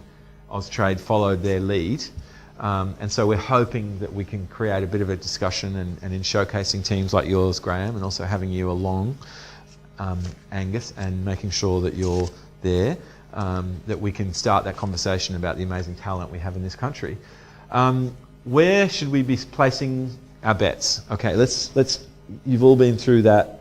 Austrade followed their lead. And so we're hoping that we can create a bit of a discussion and in showcasing teams like yours, Graham, and also having you along, Angus, and making sure that you're there, that we can start that conversation about the amazing talent we have in this country. Where should we be placing our bets? Okay, let's you've all been through that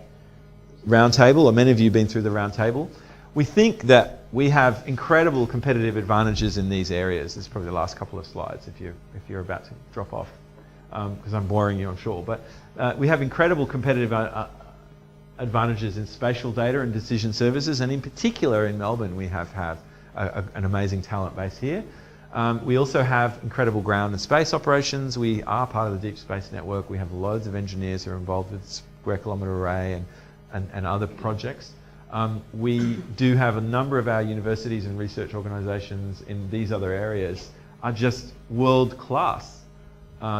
roundtable, or many of you have been through the roundtable. We think that we have incredible competitive advantages in these areas. This is probably the last couple of slides if you're about to drop off, because I'm boring you, I'm sure. But we have incredible competitive advantages in spatial data and decision services, and in particular in Melbourne we have an amazing talent base here. We also have incredible ground and space operations. We are part of the Deep Space Network. We have loads of engineers who are involved with Square Kilometre Array and other projects. We do have a number of our universities and research organisations in these other areas are just world class,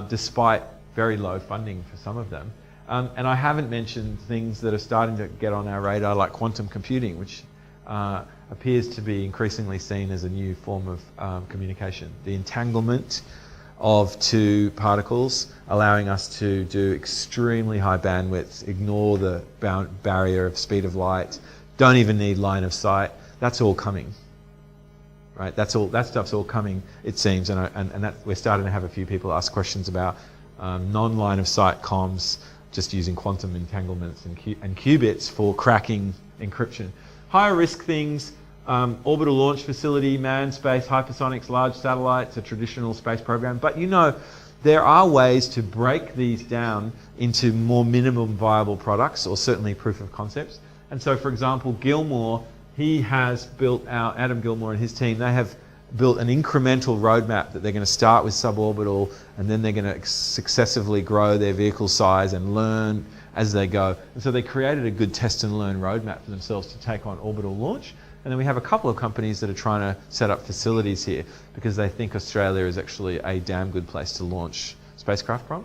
despite very low funding for some of them. And I haven't mentioned things that are starting to get on our radar, like quantum computing, which appears to be increasingly seen as a new form of communication. The entanglement of two particles, allowing us to do extremely high bandwidths, ignore the barrier of speed of light, don't even need line of sight. That's all coming, right? That stuff's all coming, it seems, and that we're starting to have a few people ask questions about non-line of sight comms, just using quantum entanglements and qubits for cracking encryption. Higher risk things, orbital launch facility, manned space, hypersonics, large satellites, a traditional space program. But you know, there are ways to break these down into more minimum viable products, or certainly proof of concepts. And so, for example, Gilmore, Adam Gilmore and his team, they have built an incremental roadmap that they're going to start with suborbital, and then they're going to successively grow their vehicle size and learn as they go. And so they created a good test and learn roadmap for themselves to take on orbital launch. And then we have a couple of companies that are trying to set up facilities here because they think Australia is actually a damn good place to launch spacecraft from.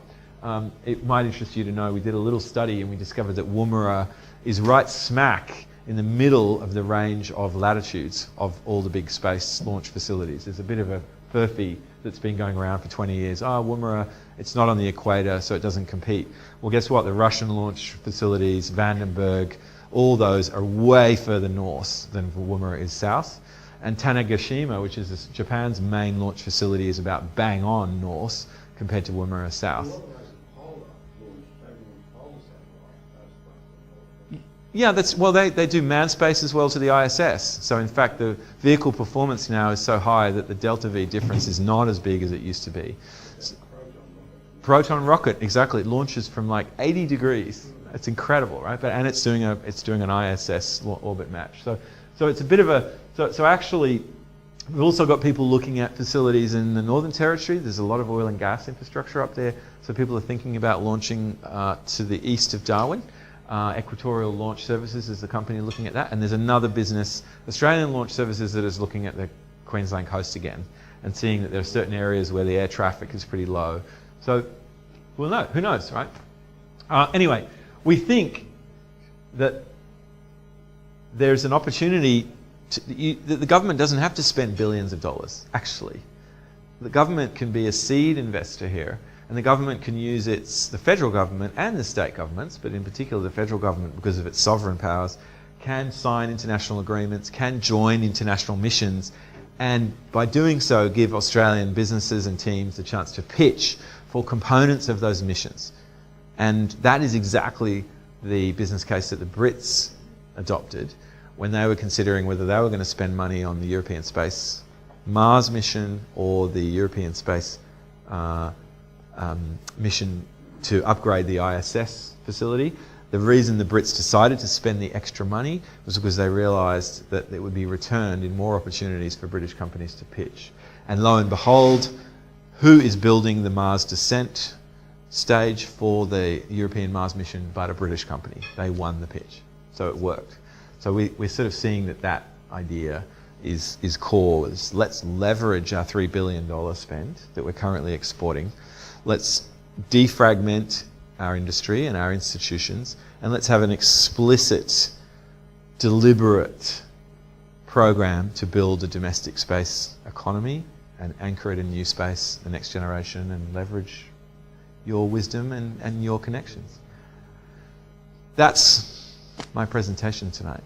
It might interest you to know we did a little study and we discovered that Woomera is right smack in the middle of the range of latitudes of all the big space launch facilities. There's a bit of a furphy that's been going around for 20 years. Oh, Woomera, it's not on the equator, so it doesn't compete. Well, guess what? The Russian launch facilities, Vandenberg, all those are way further north than Woomera is south. And Tanegashima, which is Japan's main launch facility, is about bang on north compared to Woomera south. Yeah, they do manned space as well to the ISS. So in fact, the vehicle performance now is so high that the delta V difference is not as big as it used to be. Proton rocket, exactly. It launches from like 80 degrees. It's incredible, right? And it's doing an ISS orbit match. So it's a bit of a so actually we've also got people looking at facilities in the Northern Territory. There's a lot of oil and gas infrastructure up there. So people are thinking about launching to the east of Darwin. Equatorial Launch Services is the company looking at that, and there's another business, Australian Launch Services, that is looking at the Queensland coast again and seeing that there are certain areas where the air traffic is pretty low. So we'll know. Who knows, right? Anyway, we think that there's an opportunity that the government doesn't have to spend billions of dollars, actually. The government can be a seed investor here, and the government can use the federal government and the state governments, but in particular the federal government, because of its sovereign powers, can sign international agreements, can join international missions, and by doing so give Australian businesses and teams the chance to pitch for components of those missions. And that is exactly the business case that the Brits adopted when they were considering whether they were going to spend money on the European Space Mars mission or the European Space mission to upgrade the ISS facility. The reason the Brits decided to spend the extra money was because they realised that it would be returned in more opportunities for British companies to pitch. And lo and behold, who is building the Mars descent stage for the European Mars mission but a British company? They won the pitch. So it worked. So we're sort of seeing that idea is core. Let's leverage our $3 billion spend that we're currently exporting. Let's defragment our industry and our institutions, and let's have an explicit, deliberate program to build a domestic space economy and anchor it in new space, the next generation, and leverage your wisdom and your connections. That's my presentation tonight.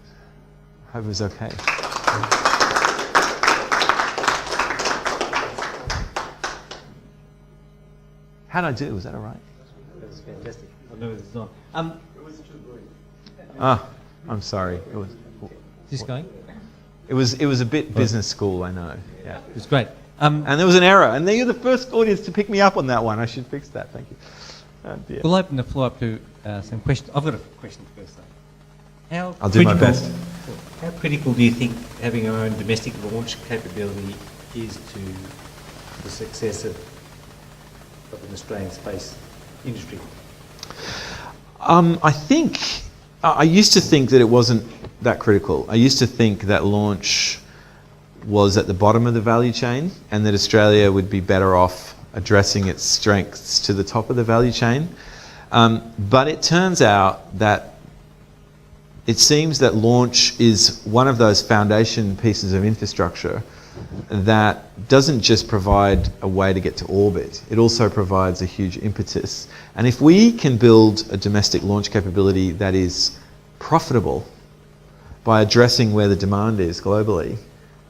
I hope it was okay. How'd I do? Was that all right? That was fantastic. I know it's not. It was too good. I'm sorry. It was. Is this going? It was a bit business school, I know. Yeah. It was great. And there was an error, and you're the first audience to pick me up on that one. I should fix that. Thank you. Oh dear. We'll open the floor up to some questions. I've got a question first, though. I'll do my best. How critical do you think having our own domestic launch capability is to the success of an Australian space industry? I think I used to think that it wasn't that critical. I used to think that launch was at the bottom of the value chain, and that Australia would be better off addressing its strengths to the top of the value chain. But it turns out that it seems that launch is one of those foundation pieces of infrastructure that doesn't just provide a way to get to orbit, it also provides a huge impetus. And if we can build a domestic launch capability that is profitable by addressing where the demand is globally,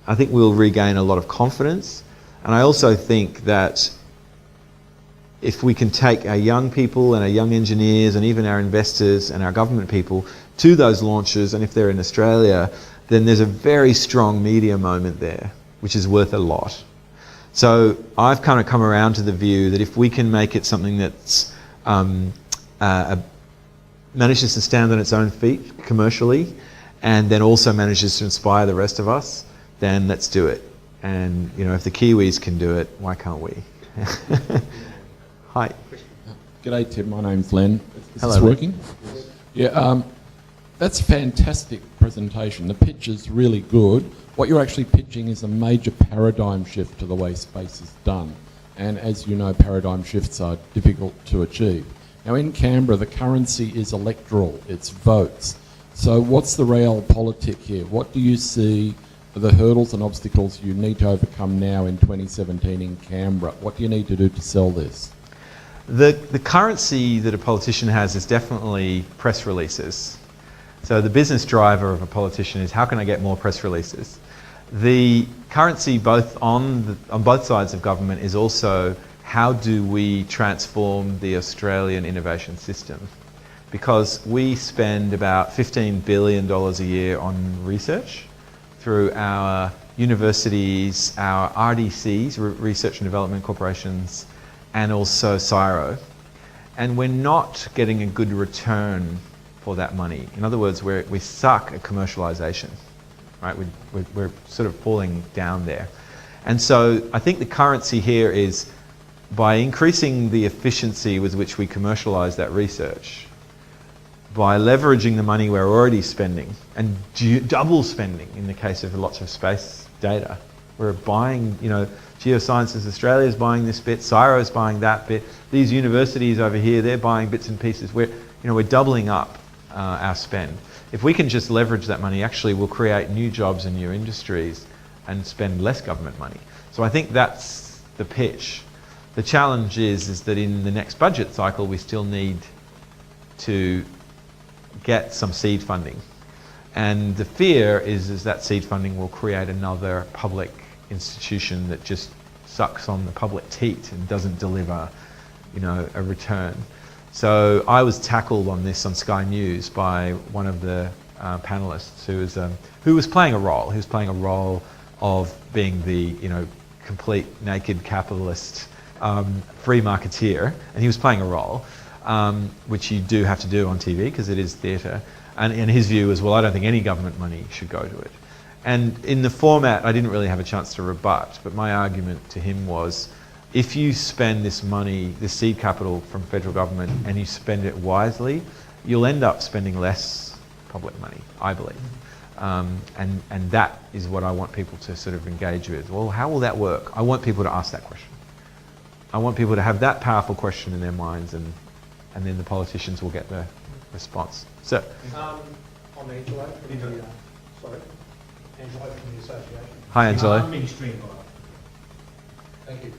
I think we'll regain a lot of confidence. And I also think that if we can take our young people and our young engineers and even our investors and our government people to those launches, and if they're in Australia, then there's a very strong media moment there, which is worth a lot. So I've kind of come around to the view that if we can make it something that's manages to stand on its own feet commercially, and then also manages to inspire the rest of us, then let's do it. And you know, if the Kiwis can do it, why can't we? Hi. G'day Tim, my name's Len. Is Hello, this Len. working? Yeah, that's a fantastic presentation. The pitch is really good. What you're actually pitching is a major paradigm shift to the way space is done. And as you know, paradigm shifts are difficult to achieve. Now in Canberra, the currency is electoral, it's votes. So what's the real politic here? What do you see are the hurdles and obstacles you need to overcome now in 2017 in Canberra? What do you need to do to sell this? The currency that a politician has is definitely press releases. So the business driver of a politician is, how can I get more press releases? The currency both on both sides of government is also, how do we transform the Australian innovation system? Because we spend about $15 billion a year on research through our universities, our RDCs, Research and Development Corporations, and also CSIRO. And we're not getting a good return for that money. In other words, we suck at commercialization, right? We're sort of falling down there. And so I think the currency here is, by increasing the efficiency with which we commercialize that research, by leveraging the money we're already spending, and double spending in the case of lots of space data. We're buying, you know, Geosciences Australia is buying this bit, CSIRO is buying that bit. These universities over here, they're buying bits and pieces. We're doubling up our spend. If we can just leverage that money, actually we'll create new jobs and new industries and spend less government money. So I think that's the pitch. The challenge is that in the next budget cycle, we still need to get some seed funding. And the fear is that seed funding will create another public institution that just sucks on the public teat and doesn't deliver, you know, a return. So I was tackled on this on Sky News by one of the panelists who was playing a role. He was playing a role of being the, you know, complete naked capitalist free marketeer, and he was playing a role which you do have to do on TV because it is theatre. And his view was, well, I don't think any government money should go to it. And in the format, I didn't really have a chance to rebut, but my argument to him was, if you spend this money, this seed capital from federal government, and you spend it wisely, you'll end up spending less public money, I believe. And that is what I want people to sort of engage with. Well, how will that work? I want people to ask that question. I want people to have that powerful question in their minds, and then the politicians will get the response. So, I'm Angelo from the, Angelo from the association. hi, Angelo. I'm extreme bias. Thank you.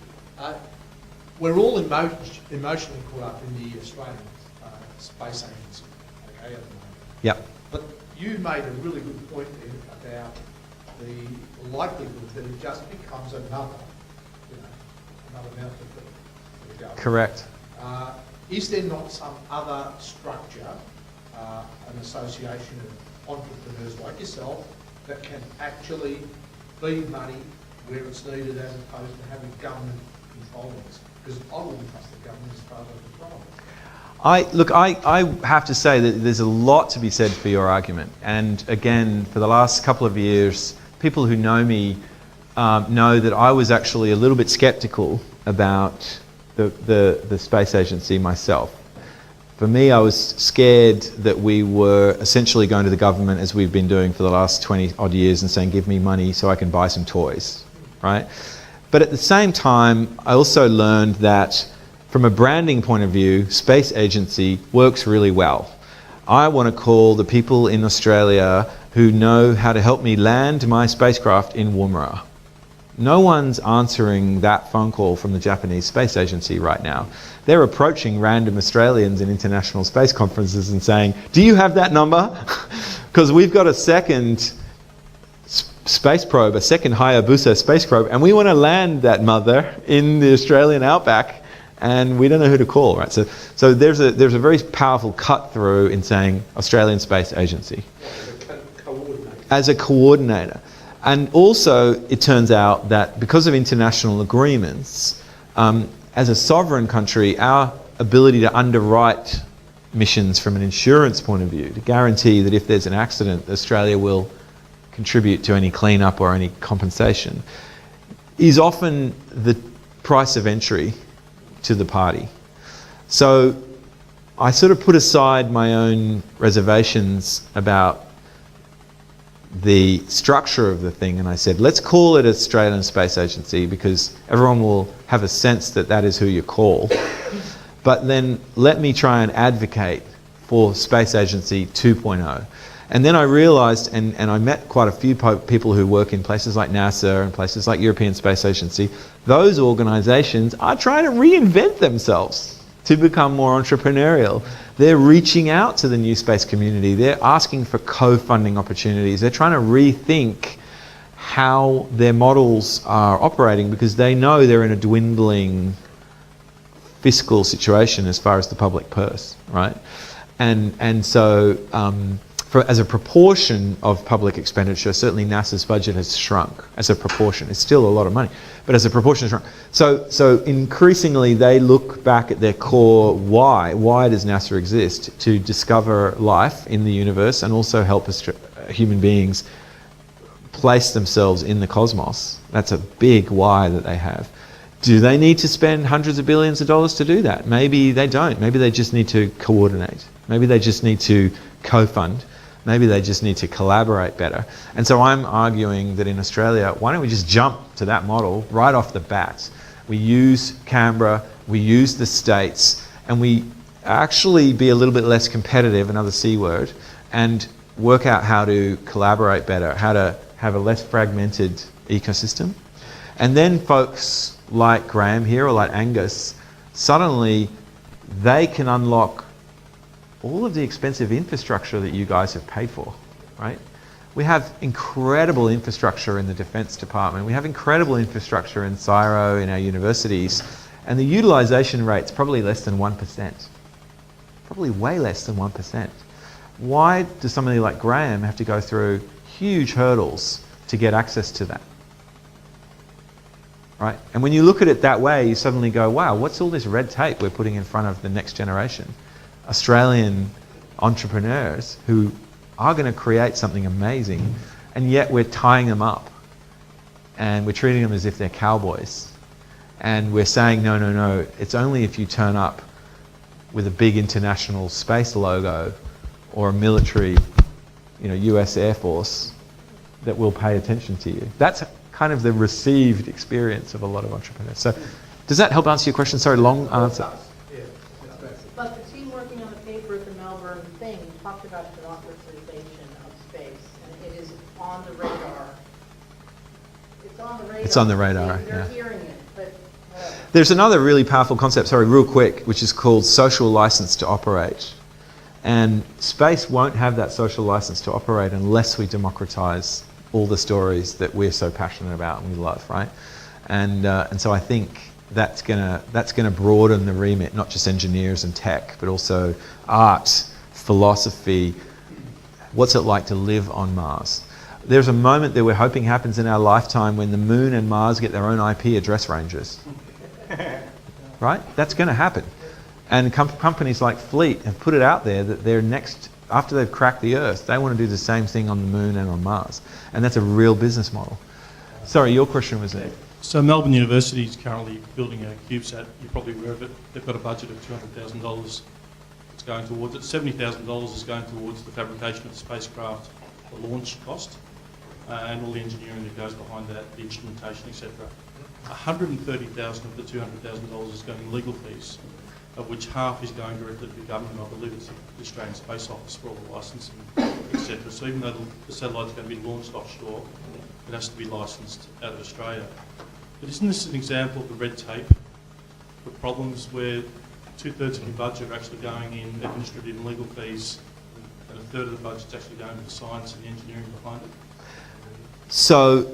We're all emotionally caught up in the Australian Space Agency, okay, at the moment. Yep. But you made a really good point there about the likelihood that it just becomes another mountain for the government. Correct. Is there not some other structure, an association of entrepreneurs like yourself that can actually feed money where it's needed as opposed to having government controlling it? Because I wouldn't trust the government as far as I control. I have to say that there's a lot to be said for your argument. And again, for the last couple of years, people who know me know that I was actually a little bit skeptical about the space agency myself. For me, I was scared that we were essentially going to the government, as we've been doing for the last 20 odd years, and saying, give me money so I can buy some toys, right? But at the same time, I also learned that from a branding point of view, space agency works really well. I want to call the people in Australia who know how to help me land my spacecraft in Woomera. No one's answering that phone call from the Japanese Space Agency right now. They're approaching random Australians in international space conferences and saying, do you have that number? Because we've got a second space probe, a second Hayabusa space probe, and we want to land that mother in the Australian outback, and we don't know who to call, right? So there's a very powerful cut through in saying Australian Space Agency. As a coordinator. And also, it turns out that because of international agreements, as a sovereign country, our ability to underwrite missions from an insurance point of view, to guarantee that if there's an accident, Australia will contribute to any cleanup or any compensation, is often the price of entry to the party. So I sort of put aside my own reservations about the structure of the thing, and I said, let's call it Australian Space Agency because everyone will have a sense that that is who you call. But then let me try and advocate for Space Agency 2.0. And then I realized, and I met quite a few people who work in places like NASA and places like European Space Agency, those organizations are trying to reinvent themselves to become more entrepreneurial. They're reaching out to the new space community. They're asking for co-funding opportunities. They're trying to rethink how their models are operating because they know they're in a dwindling fiscal situation as far as the public purse, right? And so as a proportion of public expenditure, certainly NASA's budget has shrunk as a proportion. It's still a lot of money, but as a proportion it's shrunk. So increasingly they look back at their core why does NASA exist? To discover life in the universe and also help human beings place themselves in the cosmos. That's a big why that they have. Do they need to spend hundreds of billions of dollars to do that? Maybe they don't. Maybe they just need to coordinate. Maybe they just need to co-fund. Maybe they just need to collaborate better. And so I'm arguing that in Australia, why don't we just jump to that model right off the bat? We use Canberra, we use the States, and we actually be a little bit less competitive, another C word, and work out how to collaborate better, how to have a less fragmented ecosystem. And then folks like Graham here or like Angus, suddenly they can unlock all of the expensive infrastructure that you guys have paid for, right? We have incredible infrastructure in the Defence Department. We have incredible infrastructure in CSIRO, in our universities, and the utilisation rate's probably less than 1%. Probably way less than 1%. Why does somebody like Graham have to go through huge hurdles to get access to that? Right? And when you look at it that way, you suddenly go, wow, what's all this red tape we're putting in front of the next generation? Australian entrepreneurs who are going to create something amazing, and yet we're tying them up and we're treating them as if they're cowboys, and we're saying no, it's only if you turn up with a big international space logo or a military, US Air Force that we'll pay attention to you. That's kind of the received experience of a lot of entrepreneurs. So does that help answer your question? Sorry, long answer. But the team working on the paper at the Melbourne thing talked about democratization of space, and it is on the radar. It's on the radar. It's on the radar, They're yeah. hearing it, but... There's another really powerful concept, sorry, real quick, which is called social license to operate. And space won't have that social license to operate unless we democratize all the stories that we're so passionate about and we love, right? And so I think that's gonna broaden the remit, not just engineers and tech, but also art, philosophy, What's it like to live on Mars? There's a moment that we're hoping happens in our lifetime when the Moon and Mars get their own IP address ranges. Right? That's going to happen. And companies like Fleet have put it out there that they're next, after they've cracked the Earth, they want to do the same thing on the Moon and on Mars. And that's a real business model. Sorry, your question was there. So Melbourne University is currently building a CubeSat. You're probably aware of it. They've got a budget of $200,000. It's going towards it. $70,000 is going towards the fabrication of the spacecraft, the launch cost, and all the engineering that goes behind that, the instrumentation, etc. $130,000 of the $200,000 is going in legal fees, of which half is going directly to the government. I believe it's the Australian Space Office for all the licensing, etc. So even though the satellite's going to be launched offshore, it has to be licensed out of Australia. But isn't this an example of the red tape, the problems where 2/3 of your budget are actually going in administrative and legal fees, and 1/3 of the budget's actually going to the science and the engineering behind it? So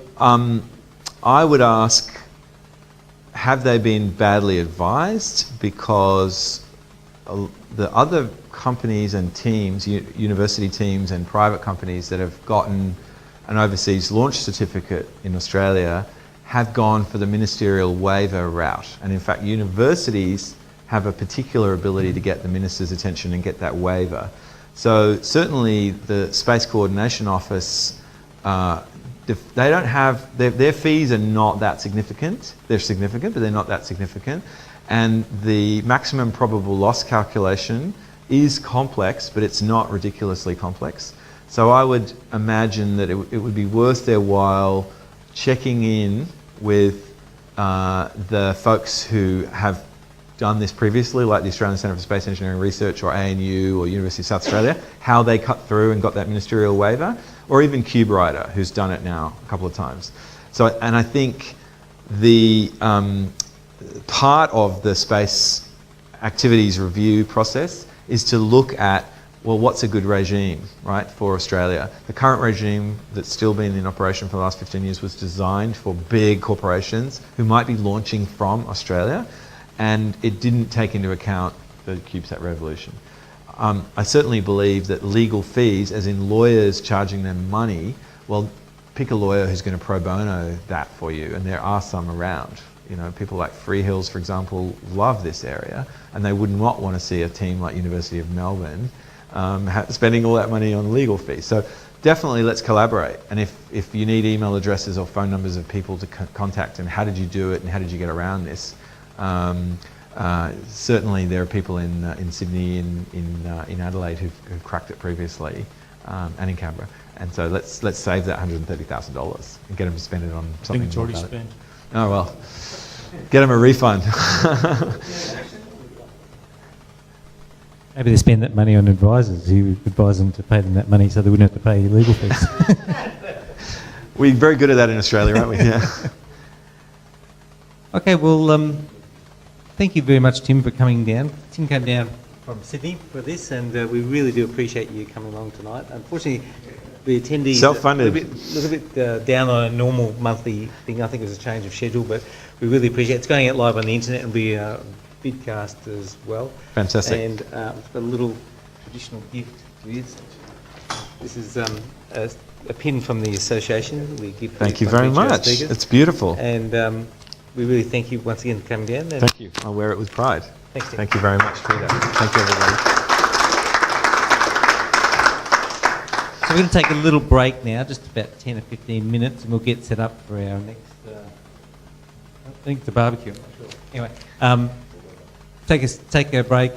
I would ask, have they been badly advised? Because the other companies and teams, university teams and private companies that have gotten an overseas launch certificate in Australia have gone for the ministerial waiver route. And in fact, universities have a particular ability to get the minister's attention and get that waiver. So certainly the Space Coordination Office, they don't have, their fees are not that significant. They're significant, but they're not that significant. And the maximum probable loss calculation is complex, but it's not ridiculously complex. So I would imagine that it would be worth their while checking in with the folks who have done this previously, like the Australian Centre for Space Engineering Research or ANU or University of South Australia, how they cut through and got that ministerial waiver, or even CubeWriter, who's done it now a couple of times. So, and I think the part of the space activities review process is to look at, well, what's a good regime, right, for Australia? The current regime that's still been in operation for the last 15 years was designed for big corporations who might be launching from Australia, and it didn't take into account the CubeSat revolution. I certainly believe that legal fees, as in lawyers charging them money, well, pick a lawyer who's going to pro bono that for you, and there are some around. You know, people like Freehills, for example, love this area, and they would not want to see a team like University of Melbourne spending all that money on legal fees. So definitely let's collaborate. And if you need email addresses or phone numbers of people to contact and how did you do it and how did you get around this, certainly there are people in Sydney, in Adelaide who've cracked it previously, and in Canberra. And so let's save that $130,000 and get them to spend it on something. I think it's already more spent. Oh well, get them a refund. Maybe they spend that money on advisors who advise them to pay them that money so they wouldn't have to pay legal fees. We're very good at that in Australia, aren't we? Yeah. Okay, well, thank you very much, Tim, for coming down. Tim came down from Sydney for this, and we really do appreciate you coming along tonight. Unfortunately, the attendees Self-funded. a little bit down on a normal monthly thing. I think it was a change of schedule, but we really appreciate it. It's going out live on the internet and be vidcast as well. Fantastic. And we've got a little traditional gift to you. This is a pin from the association. We give. Thank you very much. It's beautiful. And we really thank you once again for coming down. And Thank you. I'll wear it with pride. Thanks, Tim. Thank you very much, Peter. Thank you, everybody. So we're going to take a little break now, just about 10 or 15 minutes, and we'll get set up for our next, I think it's a barbecue, I'm not sure. Anyway, take a break,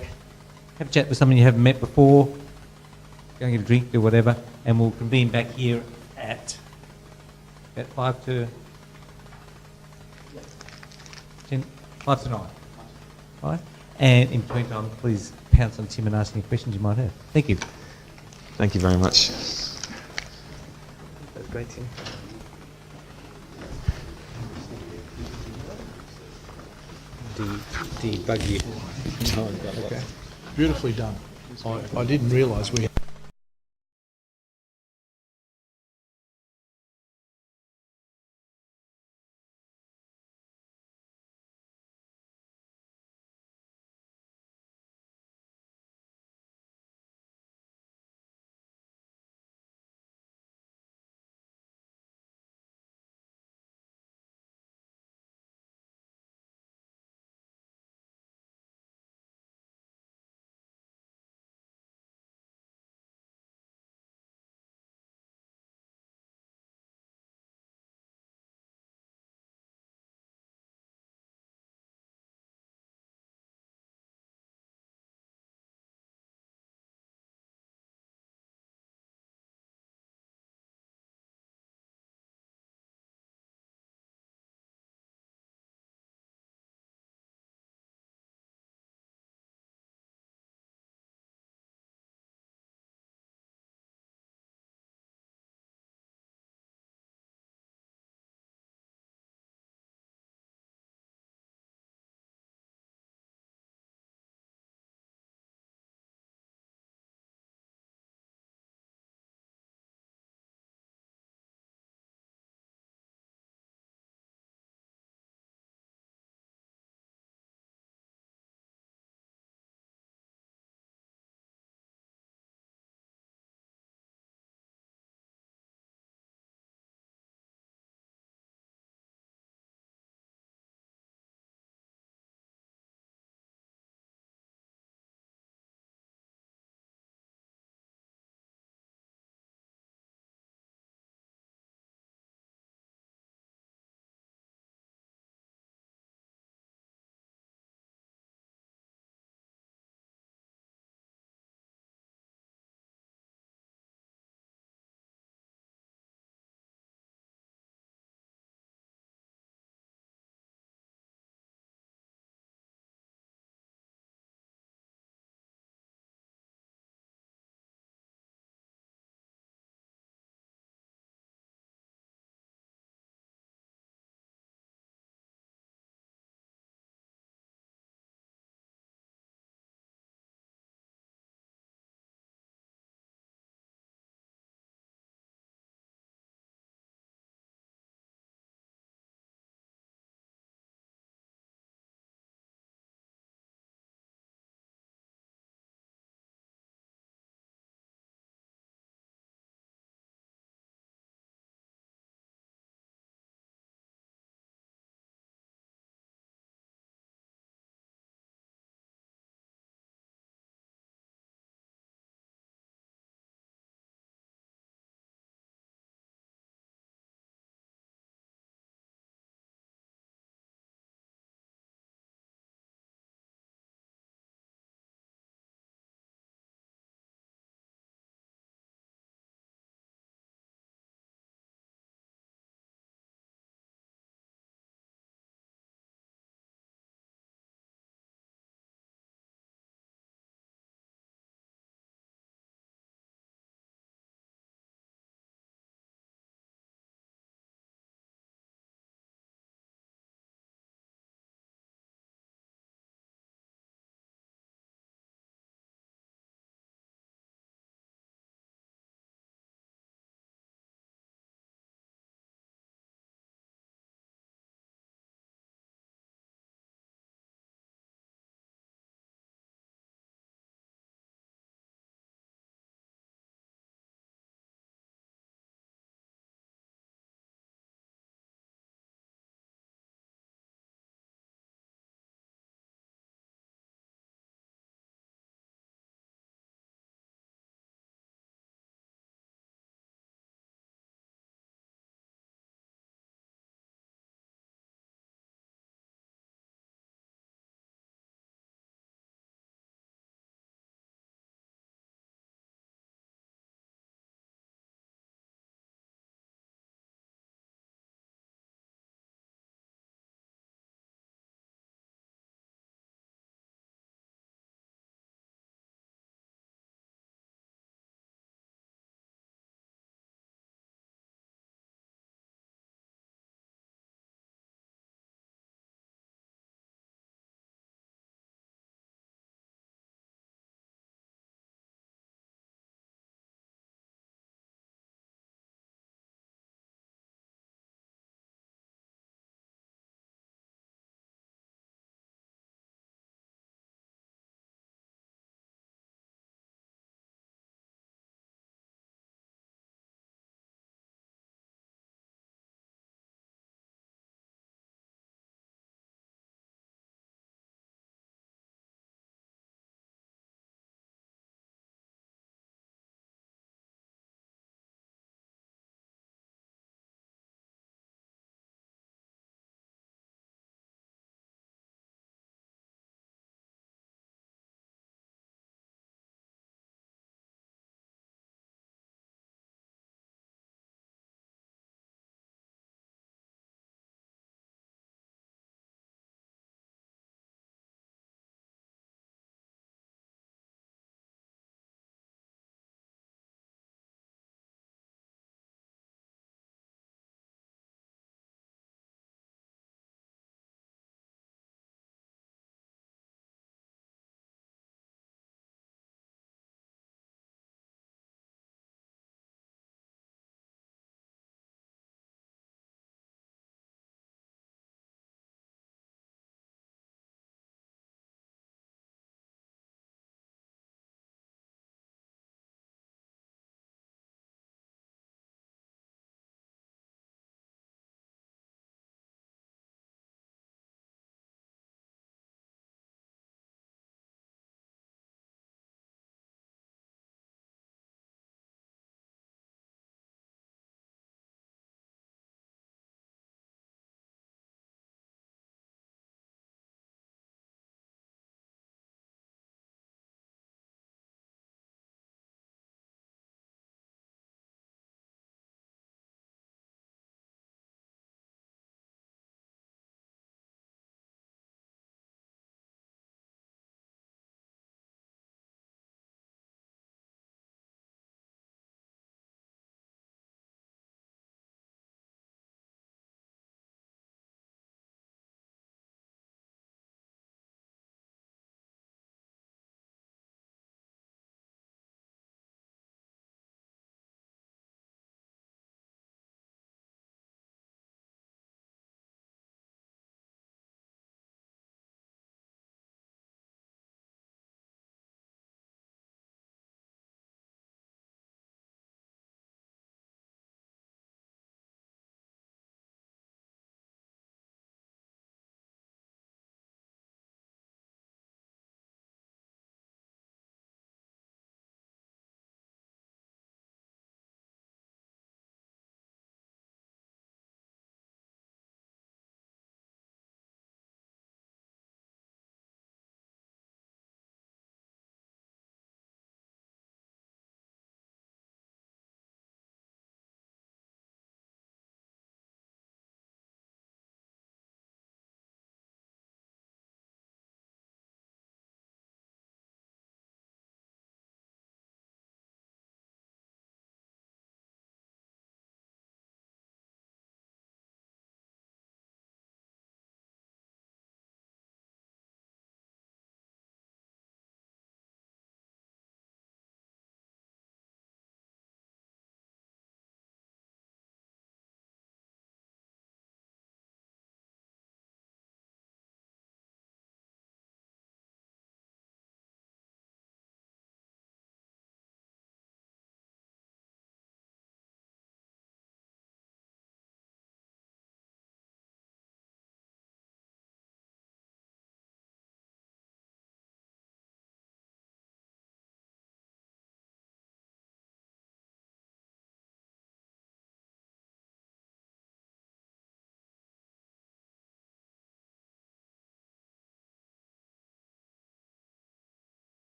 have a chat with someone you haven't met before, go and get a drink, do whatever, and we'll convene back here at 5 to 9. Right? And in between time, please pounce on Tim and ask any questions you might have. Thank you. Thank you very much. That's great, Tim. Debug you. Okay. Beautifully done. I didn't realise we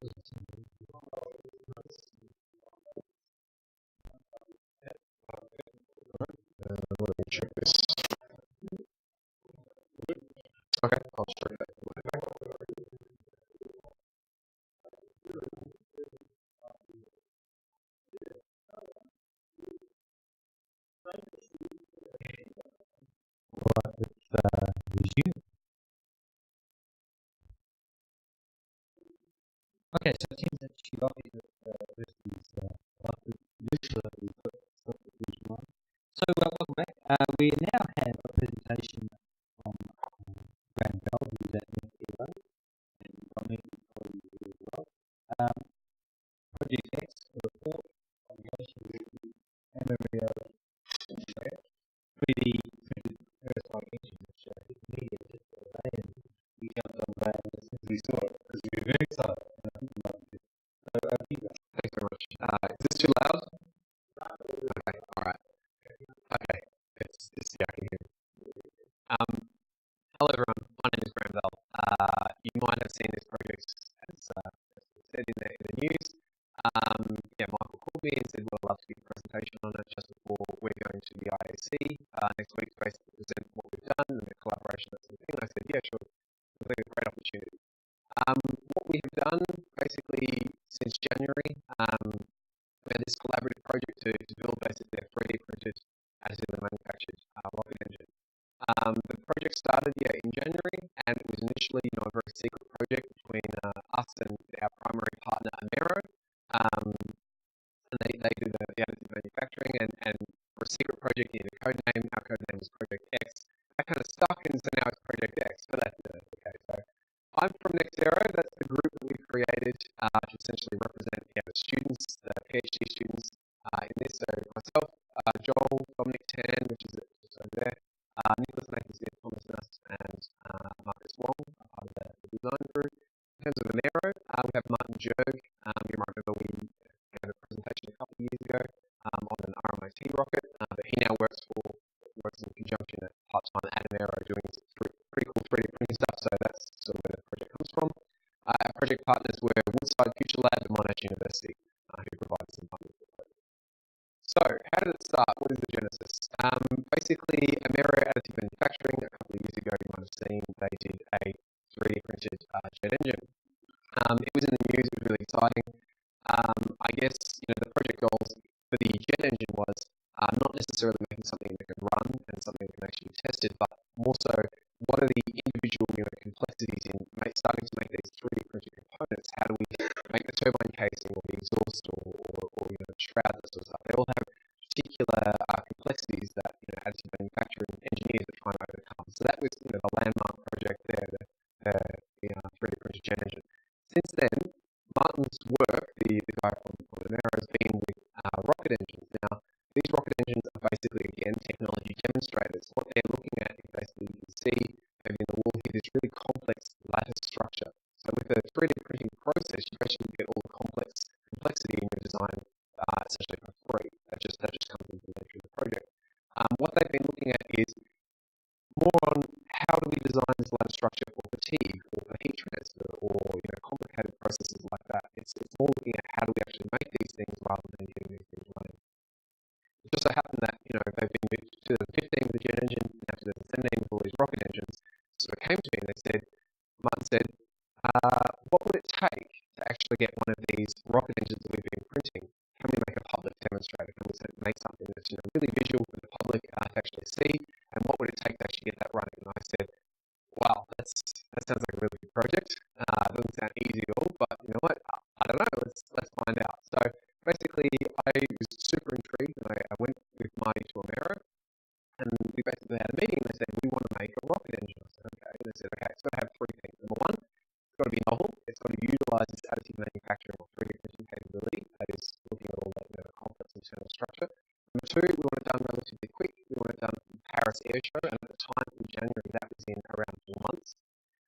Let me check this. Okay, I'll show you that. Right, let's resume. Okay, so it seems that she obviously this is literally put the vision on. So welcome back. We now have a presentation from Graham Bell, who's at Imperial, and from Imperial as well. Project X, a report, obligation review, Amarillo, 3D printed aerospace engine, which hit the media just the other day, and we jumped on that as soon as we saw it, because we were very excited, and I think we loved it. So, you guys. Thanks very much. Is this too loud? Okay, alright. Okay, it's yeah, I can hear you. Hello everyone, my name is Graham Bell. You might have seen this project as said in the news. Yeah, Michael called me and said, well, I'd love to give a presentation on it just before we're going to the IAC next week to basically present what we've done and the collaboration, that sort of thing. And I said, yeah, sure, I think it's a great opportunity. What we have done basically since January, we had this collaborative project to build basically a 3D printed additively manufactured rocket engine. The project started in January, and it was initially a very secret project between us and our primary partner Amero. And they do the additive manufacturing, and for a secret project you need a code name. Our code name was Project X. That kind of stuck, and so now it's Project X. But that's okay. So I'm from Nexero. That's the group that we created to essentially represent the students, the PhD students in this. So myself, Joel, Dominic Tan, which is just over there, Nicholas Nathan, Thomas Nuss, and Marcus Wong, are part of the design group. In terms of Amero, we have Martin Jerg. You might remember we gave a presentation a couple of years ago on an RMIT rocket, but he now works in conjunction at part-time at Amero doing pretty cool 3D printing stuff, so that's sort of where the project comes from. Our project partners were Woodside Future Lab and Monash University, who provided some funding for the project. So, how did it start? What is the genesis? Basically, Amero Additive Manufacturing, a couple of years ago, you might have seen, they did a 3D printed jet engine. It was in the news, it was really exciting. I guess, the project goals for the jet engine was not necessarily making something that can run and something that can actually be tested, but more so, what are the individual complexities in starting to make these 3D printed components? How do we make the turbine casing or the exhaust or shroud, that sort of stuff? They all have particular complexities that additive manufacturing engineers are trying to overcome. So that was the landmark project there, the 3D printed jet engine. Since then, Martin's work, the guy from Amero, has been with rocket engines. Now, these rocket engines are basically, again, technology demonstrators. What they're looking at is basically, you can see maybe in the wall here, this really complex lattice structure. So with the 3D printing process, you basically get all the complexity in your design essentially for free. That just comes into the nature of the project. What they've been looking at is more on how do we design this lattice structure for fatigue or for heat transfer or complicated processes like that. It's more looking at how do we actually make these things rather than getting these things running. It just so happened that they've been moved to 2015 with the jet engine, now 2017 with all these rocket engines. So it came to me and Martin said, what would it take to actually get one of these rocket engines that we've been printing? Can we make a public demonstrator? Can we make something that's really visual for the public to actually see? And what would it take to actually get that running? And I said, wow, that sounds like a really good project. It doesn't sound easy at all, but you know what? I don't know. Let's find out. So basically, I was super intrigued, and I went with Marty to Amero, and we basically had a meeting. And they said, we want to make a rocket engine. I said, okay. And they said, okay, it's got to have three things. Number one, it's got to be novel. It's got to utilize its additive manufacturing or 3D printing capability. That is looking at all that complex internal structure. Number two, we want it done relatively quick. We want it done from Paris Air Show, and at the time in January, that was in around 4 months.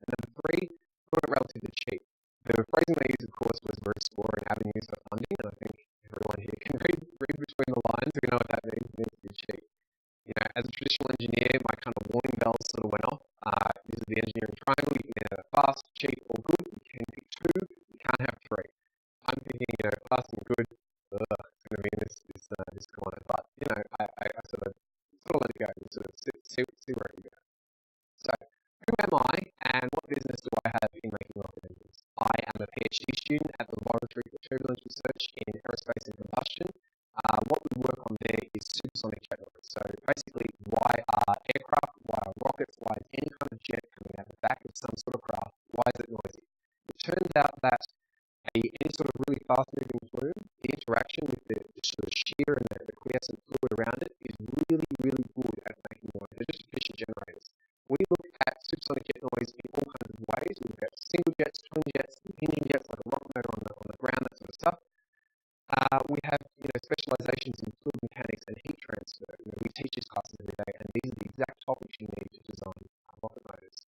And number three, we want it relatively cheap. The phrasing they used, of course, was we're exploring avenues for funding, and I think everyone here can read between the lines. We know what that means. It needs to be cheap. As a traditional engineer, my kind of warning bells sort of went off. This is the engineering triangle. You can either fast, cheap, or good. You can pick two. You can't have three. to be in this corner, but I sort of let it go and sort of see where it goes. So, who am I and what business do I have in making rocket engines? I am a PhD student at the Laboratory for Turbulence Research in Aerospace and Combustion. What we work on there is supersonic jet noise. So basically, why are aircraft, why are rockets, why is any kind of jet coming out the back of some sort of craft, why is it noisy? It turns out that any sort of really fast-moving flume, the interaction with the sort of shear and the quiescent fluid around it is really, really good at making noise. They're just efficient generators. We look at supersonic jet noise in all kinds of ways. We look at single jets, twin jets, pinion jets, like a rocket motor on the ground, that sort of stuff. We have specializations in fluid mechanics and heat transfer. We teach these classes every day, and these are the exact topics you need to design rocket motors.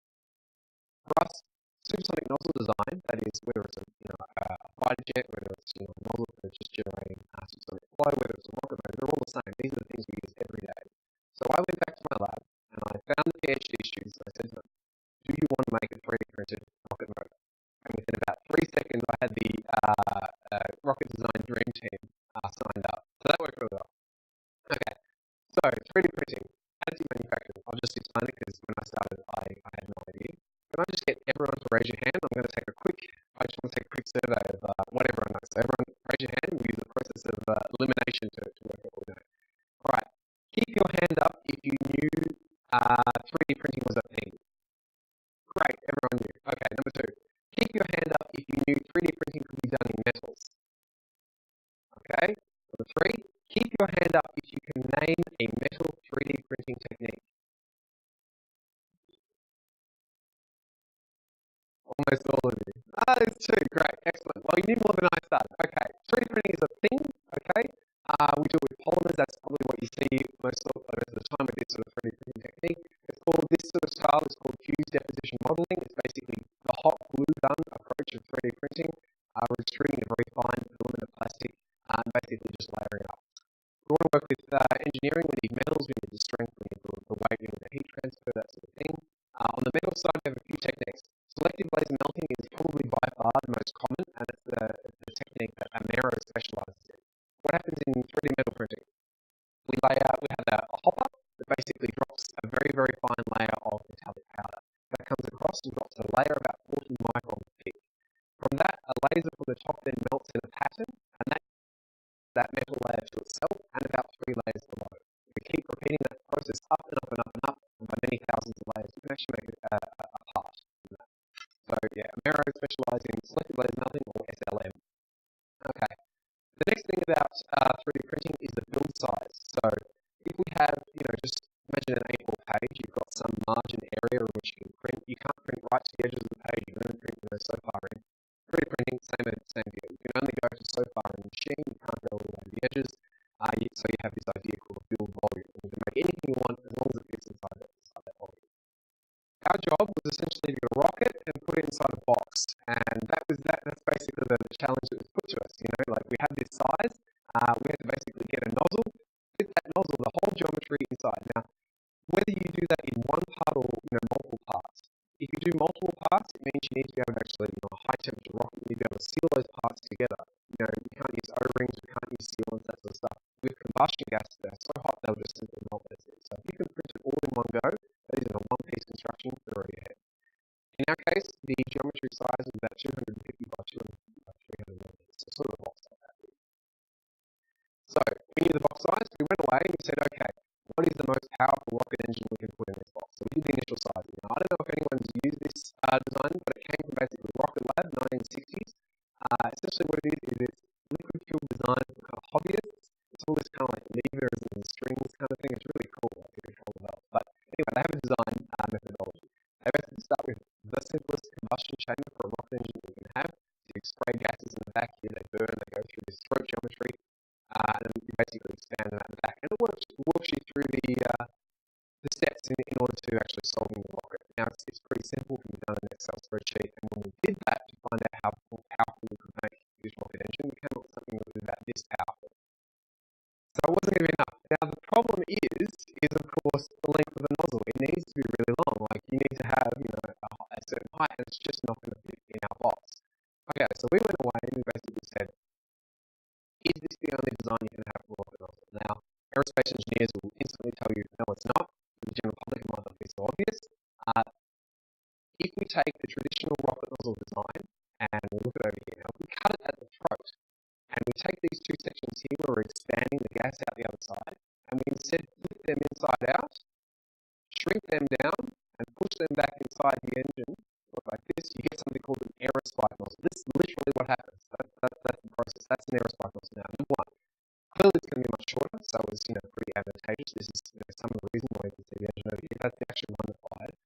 For us, supersonic nozzle design, that is whether it's a fighter jet, whether it's a nozzle for just generating supersonic flow, whether it's a rocket motor, they're all the same. These are the things we use every day. So I went back to my lab and I found the PhD students and I said to them, do you want to make a 3D printed rocket motor? And within about 3 seconds I had the rocket design dream team signed up. So that worked really well. Okay, so 3D printing, additive manufacturing. I'll just explain it because when I started I had no idea. Can I just get everyone to raise your hand? I just want to take a quick survey of what everyone knows. So everyone raise your hand and we'll use the process of elimination to work out what we know. Alright, keep your hand up if you knew 3D printing was a thing. Great, everyone knew. Okay, number 2. Keep your hand up if you knew 3D printing could be done in metals. Okay, number 3. Keep your hand up if you can name a metal 3D printing technique. Almost all of you. There's 2. Great, excellent. Well, you knew more than I started. Okay, 3D printing is a thing. Okay, we do it with polymers. That's probably what you see most of the time with this sort of 3D printing technique. It's called, this sort of style is called fused deposition modeling. It's basically the hot glue gun approach of 3D printing. We're extruding a very fine filament of plastic and basically just layering it up. We want to work with engineering. We need metals, we need the strength, we need the weight, we need the heat transfer, that sort of thing. On the metal side, we have a few techniques. Selective laser melting is probably by far the most common, and it's the technique that Amex specializes in. What happens in 3D metal printing? We have a hopper that basically drops a very, very fine layer of metallic powder. That comes across and drops a layer about 40 microns thick. From that, a laser from the top then melts in a pattern, and that metal layer to itself and about 3 layers below. We keep repeating that process up and up and up and up, and by many thousands of layers, we can actually make a part from that. So yeah, Amex specializes in selective laser melting, or SLM. Okay. The next thing about 3D printing is the build size. So if we have, just imagine an A4 page, you've got some margin area in which you can print. You can't print right to the edges of the page, you can only print so far in. 3D printing, same deal. You can only go to so far in the machine, you can't go all the way to the edges. So you have this idea called build volume. You can make anything you want as long as it fits inside that volume. Our job was essentially to get a rocket and put it inside a box, and that's basically the challenge that was put to us. Like we had this size, we had to basically get a nozzle, fit that nozzle, the whole geometry inside. Now, whether you do that in one part or multiple parts, if you do multiple parts, it means you need to be able to actually, a high temperature rocket, you need to be able to seal those parts together. You can't use O-rings, you can't use sealants, that sort of stuff. With combustion gases, they're so hot they'll just simply melt as is. So if you can print it all in one go, that is in a one-piece construction, you're already ahead. In our case, the geometry size is about 250 by 250 by 300 millimeters, so sort of a box like that. So, we knew the box size, we went away and we said, okay, what is the most powerful rocket engine we can put in this box? So we did the initial sizing. Now, I don't know if anyone's used this design, but it came from basically Rocket Lab, 1960s. Essentially what it is it's liquid fuel design for kind of hobbyists. It's all this kind of like levers and strings kind of thing. It's really cool, like to control the valve. But anyway, they have a design methodology. They basically start with the simplest combustion chamber for a rocket engine you can have. So you spray gases in the back here, they burn, they go through this throat geometry, and then you basically expand them out the back. And it walks you through the steps in order to actually solving the rocket. Now, it's pretty simple. It can be done in an Excel spreadsheet, and when we did that to find out how powerful we could make this rocket engine, we came up with something that was about this powerful. So it wasn't going to be enough. Now, the problem is of course the length of the nozzle. It needs to be really long. Like you need to have, a certain height, and it's just not going to fit in our box. Okay, so we went away and we basically said, is this the only design you can aerospace engineers will instantly tell you, no, it's not. For the general public, it might not be so obvious. If we take the traditional rocket nozzle design and we look at it over here now, we cut it at the throat, and we take these two sections here where we're expanding the gas out the other side, and we instead flip them inside out, shrink them down, and push them back inside the engine, look like this, you get something called an aerospike nozzle. This is literally what happens. That's the process. That's an aerospike nozzle now. Number one, clearly it's going to be much shorter, so it's pretty advantageous. This is some of the reason why you can see the engine over here. That's the actual one that fired,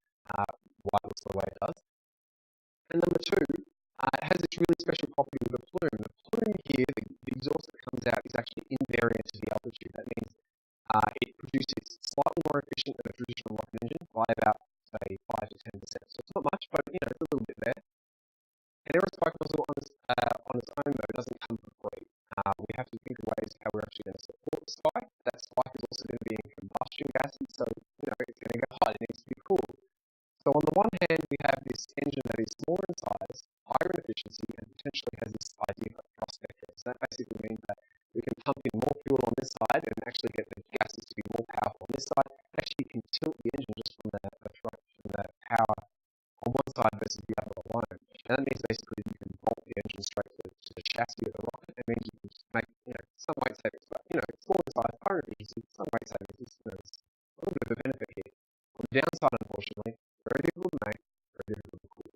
why it looks the way it does. And number two, it has this really special property with the plume. The plume here, the exhaust that comes out is actually invariant to the altitude. That means it produces slightly more efficient than a traditional rocket engine by about, say, 5 to 10%. So it's not much, but it's a little bit there. An aerospike nozzle on its own, though, doesn't come for free. We have to think of ways how we're actually going to support the spike. That spike is also going to be in combustion gases, so it's going to get hot. It needs to be cooled. So on the one hand, we have this engine that is smaller in size, higher in efficiency, and potentially has this idea of thrust vector. So that basically means that we can pump in more fuel on this side and actually get the gases to be more powerful on this side. Actually, you can tilt the engine just from the power on one side versus the other alone. And that means basically you can bolt the engine straight to the chassis of the rocket. It means you can just make some weight savings, but small in size, higher efficiency, some weight savings. It's a little bit of a benefit here. On the downside, unfortunately, very difficult to make, very difficult to cool.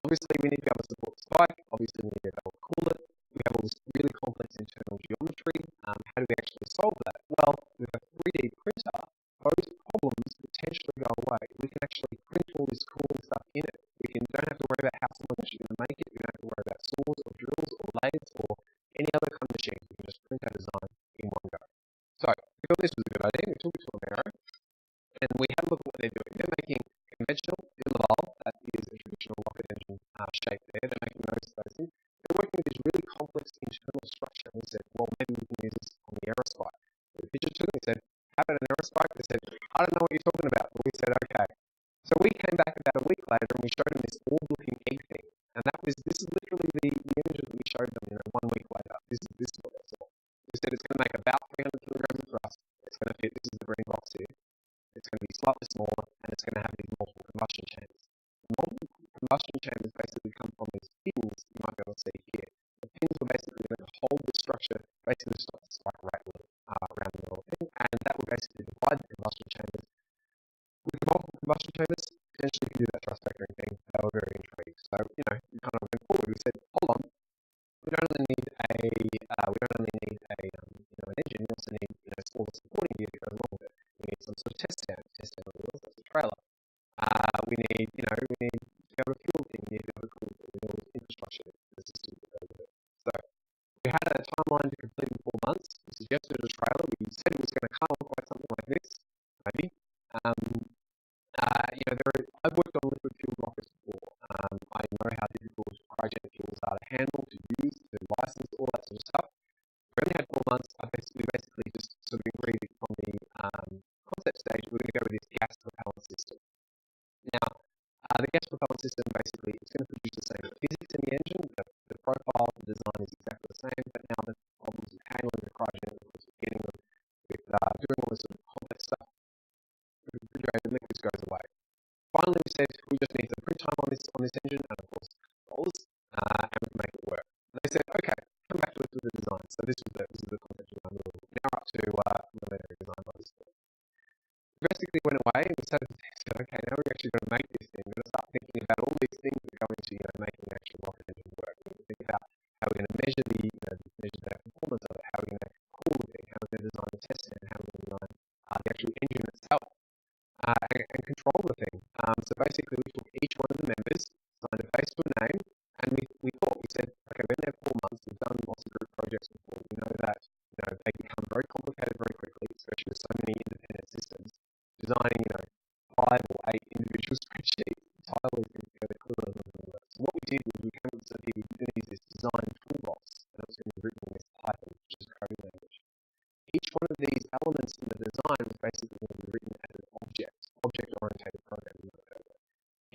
Obviously, we need to be able to support the spike. Obviously, we need to be able to cool it. We have all this really complex internal geometry. How do we actually solve that? Well, with a 3D printer, those problems potentially go away. We can actually print all this cooling stuff in it. We don't have to worry about how someone's actually going to make it. We don't have to worry about saws or drills or lathes or any other kind of machine. We can just print our design in one go. So, we thought this was a good idea. We took it to Amero, and we had a look at what they're doing. They're making conventional Laval, that is a traditional rocket engine shape there. They're making those things. They're working with this really complex internal structure. And we said, well, maybe we can use this on the aerospike. So we pitched it to them. We said, how about an aerospike? They said, I don't know what you're talking about. But we said, okay. So we came back about a week later and we showed them this orb-looking egg thing. And this is literally the image that we showed them 1 week later. This is what they saw. We said it's going to make about 300 kilograms of thrust. It's going to fit, this is the green box here. It's going to be slightly smaller, and it's going to have these multiple combustion chambers. The multiple combustion chambers basically come from these pins you might be able to see here. The pins were basically going to hold the structure, basically stop the spike rattling around the whole thing, and that would basically divide the combustion chambers. With the multiple combustion chambers, potentially you can do that thrust vectoring thing. They were very intrigued. So, we kind of went forward. We said, hold on, we don't only need an engine, we also need all the supporting gear that goes along with it. We need some sort of test stand on wheels, that's a trailer. We need to be able to fuel thing, we need to be able to cool it, we need all the infrastructure, the system that goes with it. So we had a timeline to complete in 4 months. We suggested a trailer. We said it was going to kind of look like something like this, maybe. I've worked on liquid fueled rockets before. I know how difficult cryogenic fuels are to handle, to use, to license, all that sort of stuff. We only had 4 months. I basically just sort of agreed from the concept stage we're going to go with this gas propellant system. Now, the gas propellant system basically is going to produce the same physics in the engine. The profile, the design is exactly the same, but now the problems with handling the cryogenic liquids, getting them, with doing all this sort of complex stuff, refrigerated liquids goes away. Finally, we said we just need the print time on this engine, and of course, dollars, and we can make it work. And they said, okay, come back to us with the design. So this is the concept design. We're now up to preliminary design by this point. We basically went away and we said, okay, now we're actually going to make this thing. We're going to start thinking about all these things that go into making actual rocket engine work. We're going to think about how we're going to measure the performance of it, how we're going to cool the thing, how we're going to design the test stand, how we're going to design the actual engine itself, and control the thing. So basically, we took each one of the members, signed a face to a name, and we said, okay, we're going to have 4 months. We've done lots of group projects before. We know that they become very complicated very quickly, especially with so many independent systems. Designing 5 or 8 individual spreadsheets entirely together clearly doesn't work. So what we did was we came up with something, we used this design toolbox, and it was going to be written in this Python, which is a coding language. Each one of these elements in the design was basically going to be written as an object-oriented programming.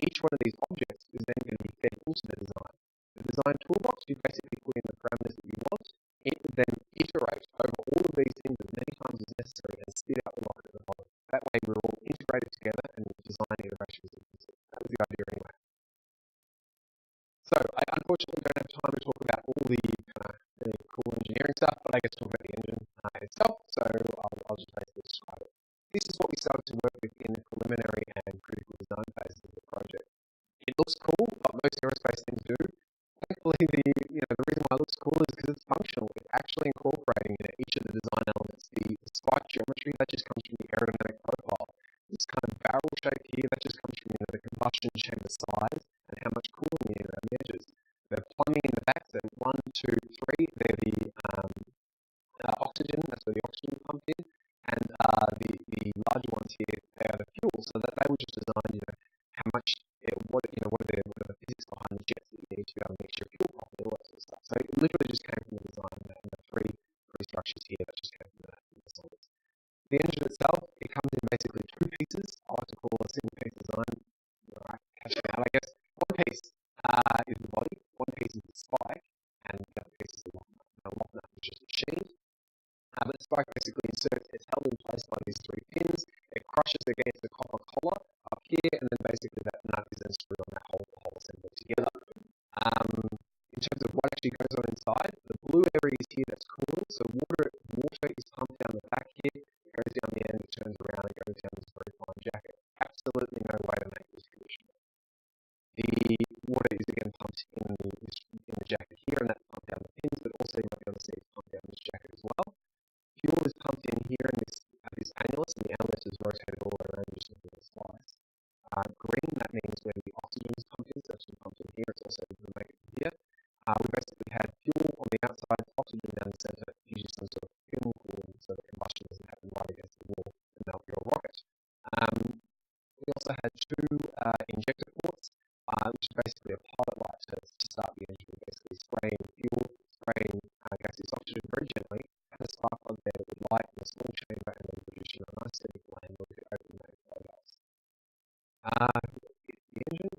Each one of these objects is then going to be fed into the design. The design toolbox, you basically put in the parameters that you want. It would then iterate over all of these cool engineering stuff, but I get to talk about the engine itself, so I'll just basically describe it. This is what we started to work with in the preliminary and critical design phases of the project. It looks cool, like most aerospace things do. Thankfully, the reason why it looks cool is because it's functional. It's actually incorporating each of the design elements. The spike geometry, that just comes from the aerodynamic profile. This kind of barrel shape here, that just comes from the combustion chamber size and how much cooling the air measures. The plumbing in the back, so 1, 2, 3, they're the oxygen, that's where the oxygen pumped in, and the larger ones here, they are the fuel, so that they were just designed, how much, what are the physics behind the jets that you need to be able to mix your fuel properly, all that sort of stuff. So it literally just came from the design, and the three structures here that just came from the solids. The engine itself, it comes in basically two pieces. I like to call it a single piece design. Alright, catch me out, I guess. One piece is the body, one piece is the spike, and the other piece is the lock nut. The lock nut is just machined. But the spike basically inserts, it's held in place by these three pins. It crushes against the copper collar up here, and then basically that nut is then screwed on that whole assembly together. In terms of what actually goes on inside, the blue area is here that's cooling, so water is pumped down the back here, it goes down the end, it turns around, it goes down this very fine jacket. Absolutely no way to make this conditional. The water is again pumped in the jacket here, and that's pumped down the pins, but also you might be able to see it's pumped down this jacket as well. Fuel is pumped in here in this annulus, and the annulus is rotated all the way around just looking at the slice. Green, that means where the oxygen is pumped in, so it's actually pumped in here, it's also the make it here. We basically had fuel on the outside, oxygen down the centre, usually some sort of film cooling, so the combustion doesn't happen right against the wall and melt your rocket. We also had two injector ports, which is basically a pilot light to start the engine, basically spraying fuel, spraying gaseous oxygen very gently, and a spark plug there that would light in a small chamber and then produce a nice steady flame with the open main photos. The engine.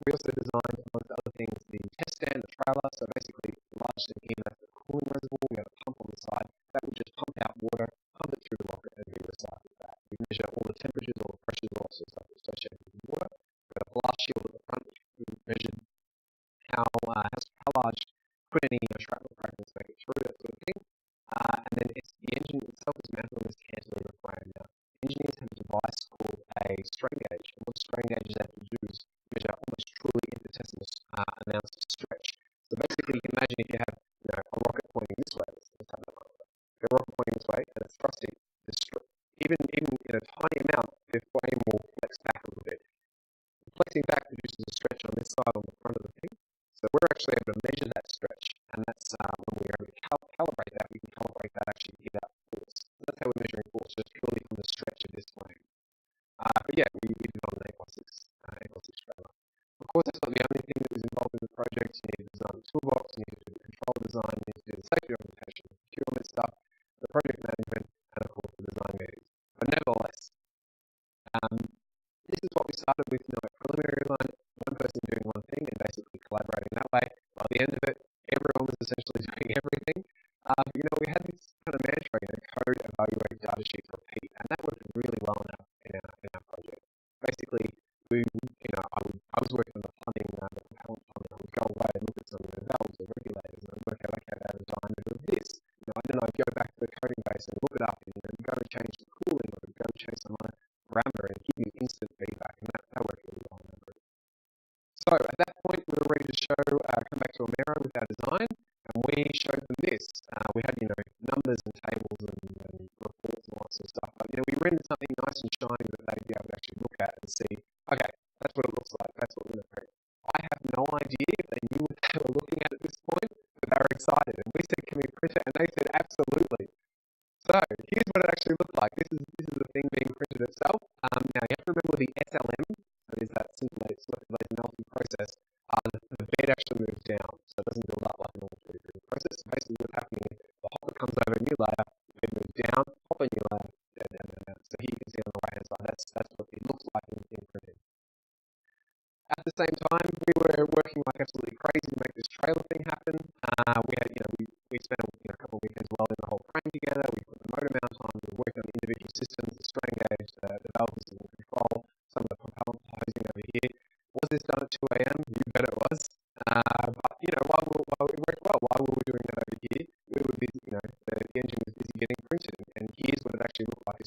We also designed, amongst other things, the test stand, the trailer, so basically the large thing here, that's the cooling reservoir. We had a pump on the side that would just pump out water, pump it through the rocket, and be recycled back. We measure all the temperatures, all the pressures, all sorts of stuff associated with the water. We had a blast shield at the front, which we measured how large could any shrapnel fragments make it through, that sort of thing. And then the engine itself is mounted on this cantilever frame. Now, engineers have a device called a strain gauge, and what a strain gauge is able to do is measure almost truly infinitesimal amounts of stretch. So basically, you can imagine if you have a rocket pointing this way. Let's have that one. The rocket pointing this way, and it's thrusting. Even in a tiny amount, the frame will flex back a little bit. The flexing back produces a stretch on this side on the front of the thing. So we're actually able to measure that stretch, and that's when we're able to calibrate that, we can calibrate that actually to get out force. So that's how we're measuring force, just purely from the stretch of this frame. But yeah, we did it on an 8x6 trailer. Of course, that's not the only thing that was involved in the project. You need to design the toolbox, you need to do the control design, you need to do the safety documentation, the procurement stuff, the project management, and of course the design meetings. But nevertheless, this is what we started with, a preliminary design, one person doing one thing and basically collaborating that way. By the end of it, everyone was essentially doing everything. We had this kind of mantra, code, evaluate, data sheets, repeat, and that worked really well in our project. Basically, I was working on the plumbing, the propellant plumbing. I would go away and look at some of the valves or regulators, and I'd work out, okay, that diameter of this. And then I'd go back to the coding base and look it up, and go and change the cooling, or go and change some other parameter, and give you instant feedback, and that worked really well in that group. So at that point, we were ready to come back to Amero with our design, and we showed them this. We had, numbers and tables and reports and all that sort of stuff. But, we rendered something nice and shiny that they'd be able to actually look at and see, okay, that's what it looks like, that's what we're going to print. I have no idea if they knew what they were looking at this point, but they were excited. And we said, can we print it? And they said, absolutely. So here's what it actually looked like. This is the thing being printed itself. Now you have to remember the SLM, that is that selective laser melting process. The bed actually moves down, so it doesn't build up like a normal 3D printing process. So basically what's happening is the hopper comes over a new layer, the bed moves down, hop a new layer, down. So here you can see on the right hand side, that's what it looks like in printing. At the same time, we were working like absolutely crazy to make this trailer thing happen. We spent a couple of weekends welding the whole frame together. We put the motor mount on. We were working on the individual systems, the strain gauge, the valve system and control, some of the propellant hosing over here. Was this done at 2 a.m? You bet it was. But while it worked well, while we were doing that over here, we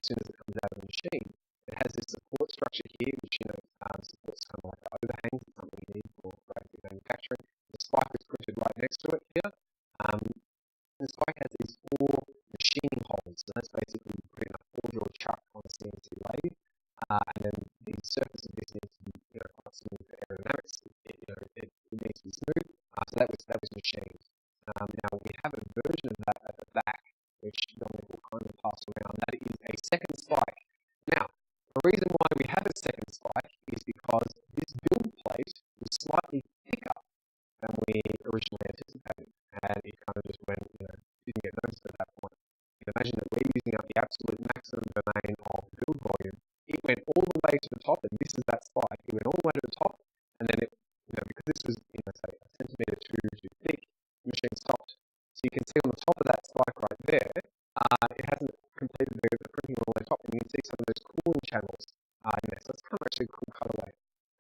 as soon as it comes out of the machine, it has this support structure here, which supports kind of like the overhangs, it's something you need for manufacturing. The spike is printed right next to it here. The spike has these 4 machining holes, so that's basically putting a 4-jaw chuck on a CNC lathe, and then the surface of this needs to be quite smooth for aerodynamics. It needs to be smooth, so that was machined. Now we have a version of that at the back, which Dominic will kind of pass around. That is a second spike. Now, the reason why we have a second spike is because this build plate was slightly thicker than we originally anticipated, and it kind of just went, didn't get noticed at that point. You can imagine that we're using up the absolute maximum domain of build volume. It went all the way to the top, and this is that spike. It went all the way to the top, and then it, because this was, say, a centimetre too thick, the machine stopped. So you can see on the top of that spike right there, it hasn't completed the printing all the way top, and you can see some of those cooling channels in there. So it's kind of actually a cool cutaway.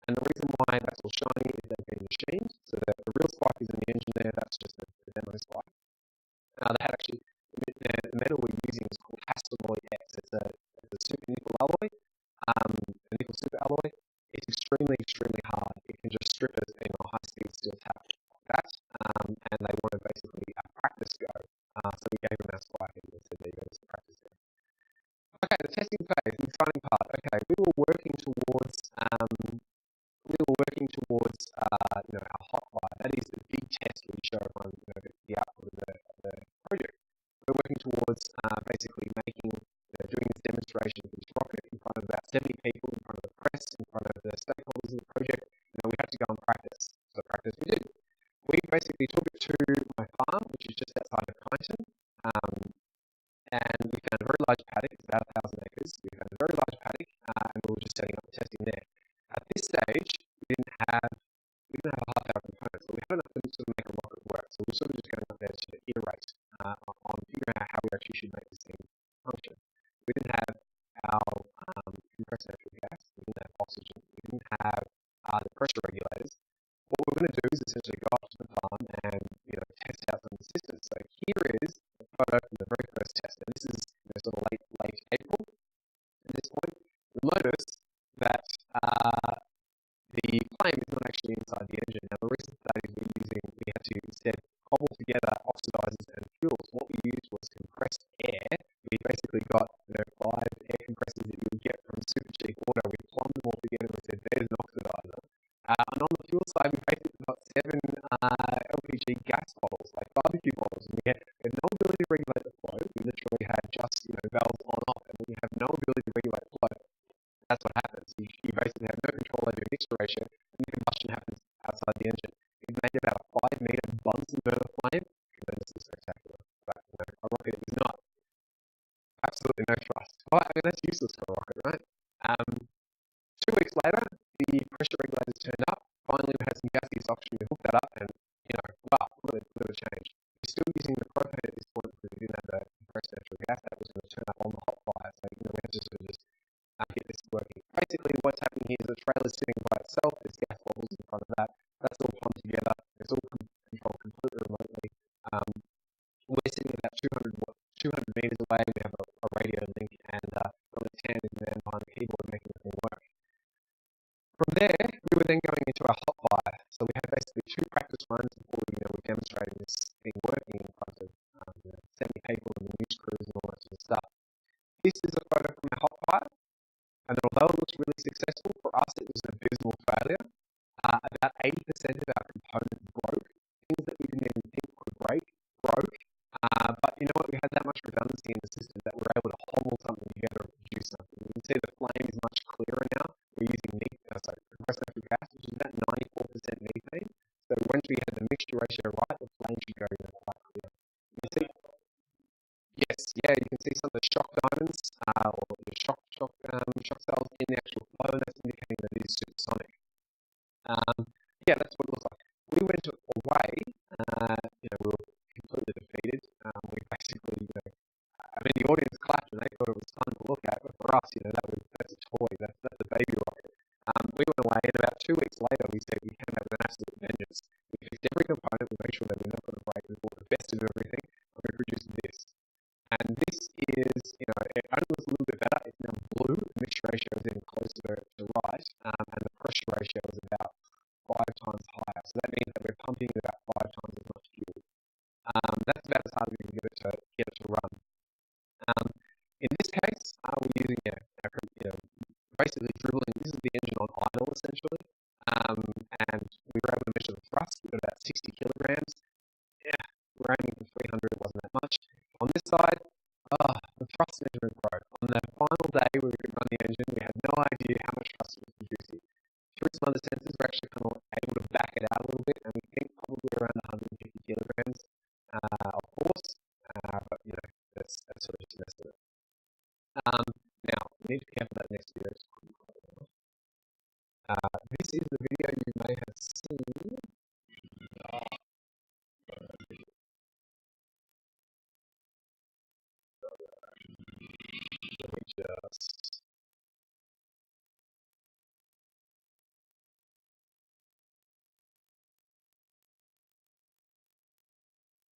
And the reason why that's all shiny is they've been machined, so that the real spike is in the engine there, that's just the demo spike. They had actually, the metal we're using is called alloy X. It's a super nickel alloy, a nickel super alloy. It's extremely, extremely hard. It can just strip it in a high-speed steel tap like that, and they want to basically practice go. So we gave them our spike and said, there you go, there's a practice go. Okay, the testing phase, the exciting part. Okay, we were working towards our hot fire. That is the big test we show everyone the output of the project. We're working towards basically doing this demonstration of this rocket in front of about 70 people, in front of the press, in front of the stakeholders of the project. We have to go and practice. So practice we did. We basically took it to my farm, which is just outside of Kyneton, and we found a very large paddock. It's about 1,000 acres. We found a very large paddock, and we were just setting up the testing there. At this stage, we didn't have a half hour components, but we had enough to sort of make a rocket work. So we were sort of just going up there to iterate on figuring out how we actually should make this thing function. We didn't have our compressed natural gas. We didn't have oxygen. We didn't have the pressure regulators. What we're going to do is essentially go up to the farm and test out some of the systems. So here is a photo from the very first test, and this is sort of late April. At this point, you'll notice that the flame is not actually inside the engine. Now, the reason for that is we had to instead cobble together oxidizers and fuels. What we used was compressed air. We basically got 5 air compressors that you would get from super cheap auto. We plumbed them all together and we said, there's an oxidizer. And on the fuel side, we basically got 7 LPG gas bottles, like barbecue bottles. And we had no ability to regulate the flow. We literally had just valves on off, and when you have no ability to regulate the flow, that's what happens. You basically have no control over your mixture ratio, and the combustion happens outside the engine. It made about a 5-meter Bunsen burner flame. Tremendously spectacular. But a rocket is not. Absolutely no trust. Well, that's useless for a rocket, right? 2 weeks later, the pressure regulators turned up. Finally, we had some gaseous oxygen. We hooked that up, and wow, what a change. We're still using the propane at this point because we didn't have the compressed natural gas. That was going to turn up on the hot fire. So we had to sort of just get this working. Basically, what's happening here is the trailer's sitting by itself. There's gas bottles in front of that. That's all plumbed together. It's all controlled completely remotely. We're sitting about 200 meters away. We have a radio link, and Dominic Tan is there behind the keyboard making the thing work. From there, we were then going into our hot fire. So we had basically 2 practice runs before we're demonstrating this thing working in front of 70 people and the news crews and all that sort of stuff. This is a photo from our hot fire. And although it looks really successful, for us it was an abysmal failure. About 80% of our components broke. Things that we didn't even think could break, broke. But you know what? We had that much redundancy in the system that we're able to hobble something together and produce something. You can see the flame is much clearer now. We're using compressed natural gas, which is about 94% methane. So once we had the mixture ratio right, the flame should go quite clear. You can see, yes, yeah, you can see some of the shock diamonds or the shock cells in the actual flow, and that's indicating that it is supersonic. Yeah, that's what it looks like. We went away, we were completely defeated. We basically, the audience clapped and they thought it was fun to look at, but for us, that's a toy, that's a baby rocket. We went away, and about 2 weeks later, we said we came out with an absolute vengeance. We fixed every component, we made sure that we're not going to break, we bought the best of everything, and we produced this. And this is, it only looks a little bit better using basically dribbling. This is the engine on idle essentially, and we were able to measure the thrust. We got about 60 kilograms. Yeah, we're aiming for 300. It wasn't that much. On this side, the thrust measurement probe. On the final day where we could run the engine, we had no idea how much thrust it was producing. Through some other sensors, we're actually kind of able to back it out a little bit, and we think probably around 150 kilograms of force. But that's sort of just an estimate. Now, we need to be careful that next video. This is the video you may have seen. Let me just.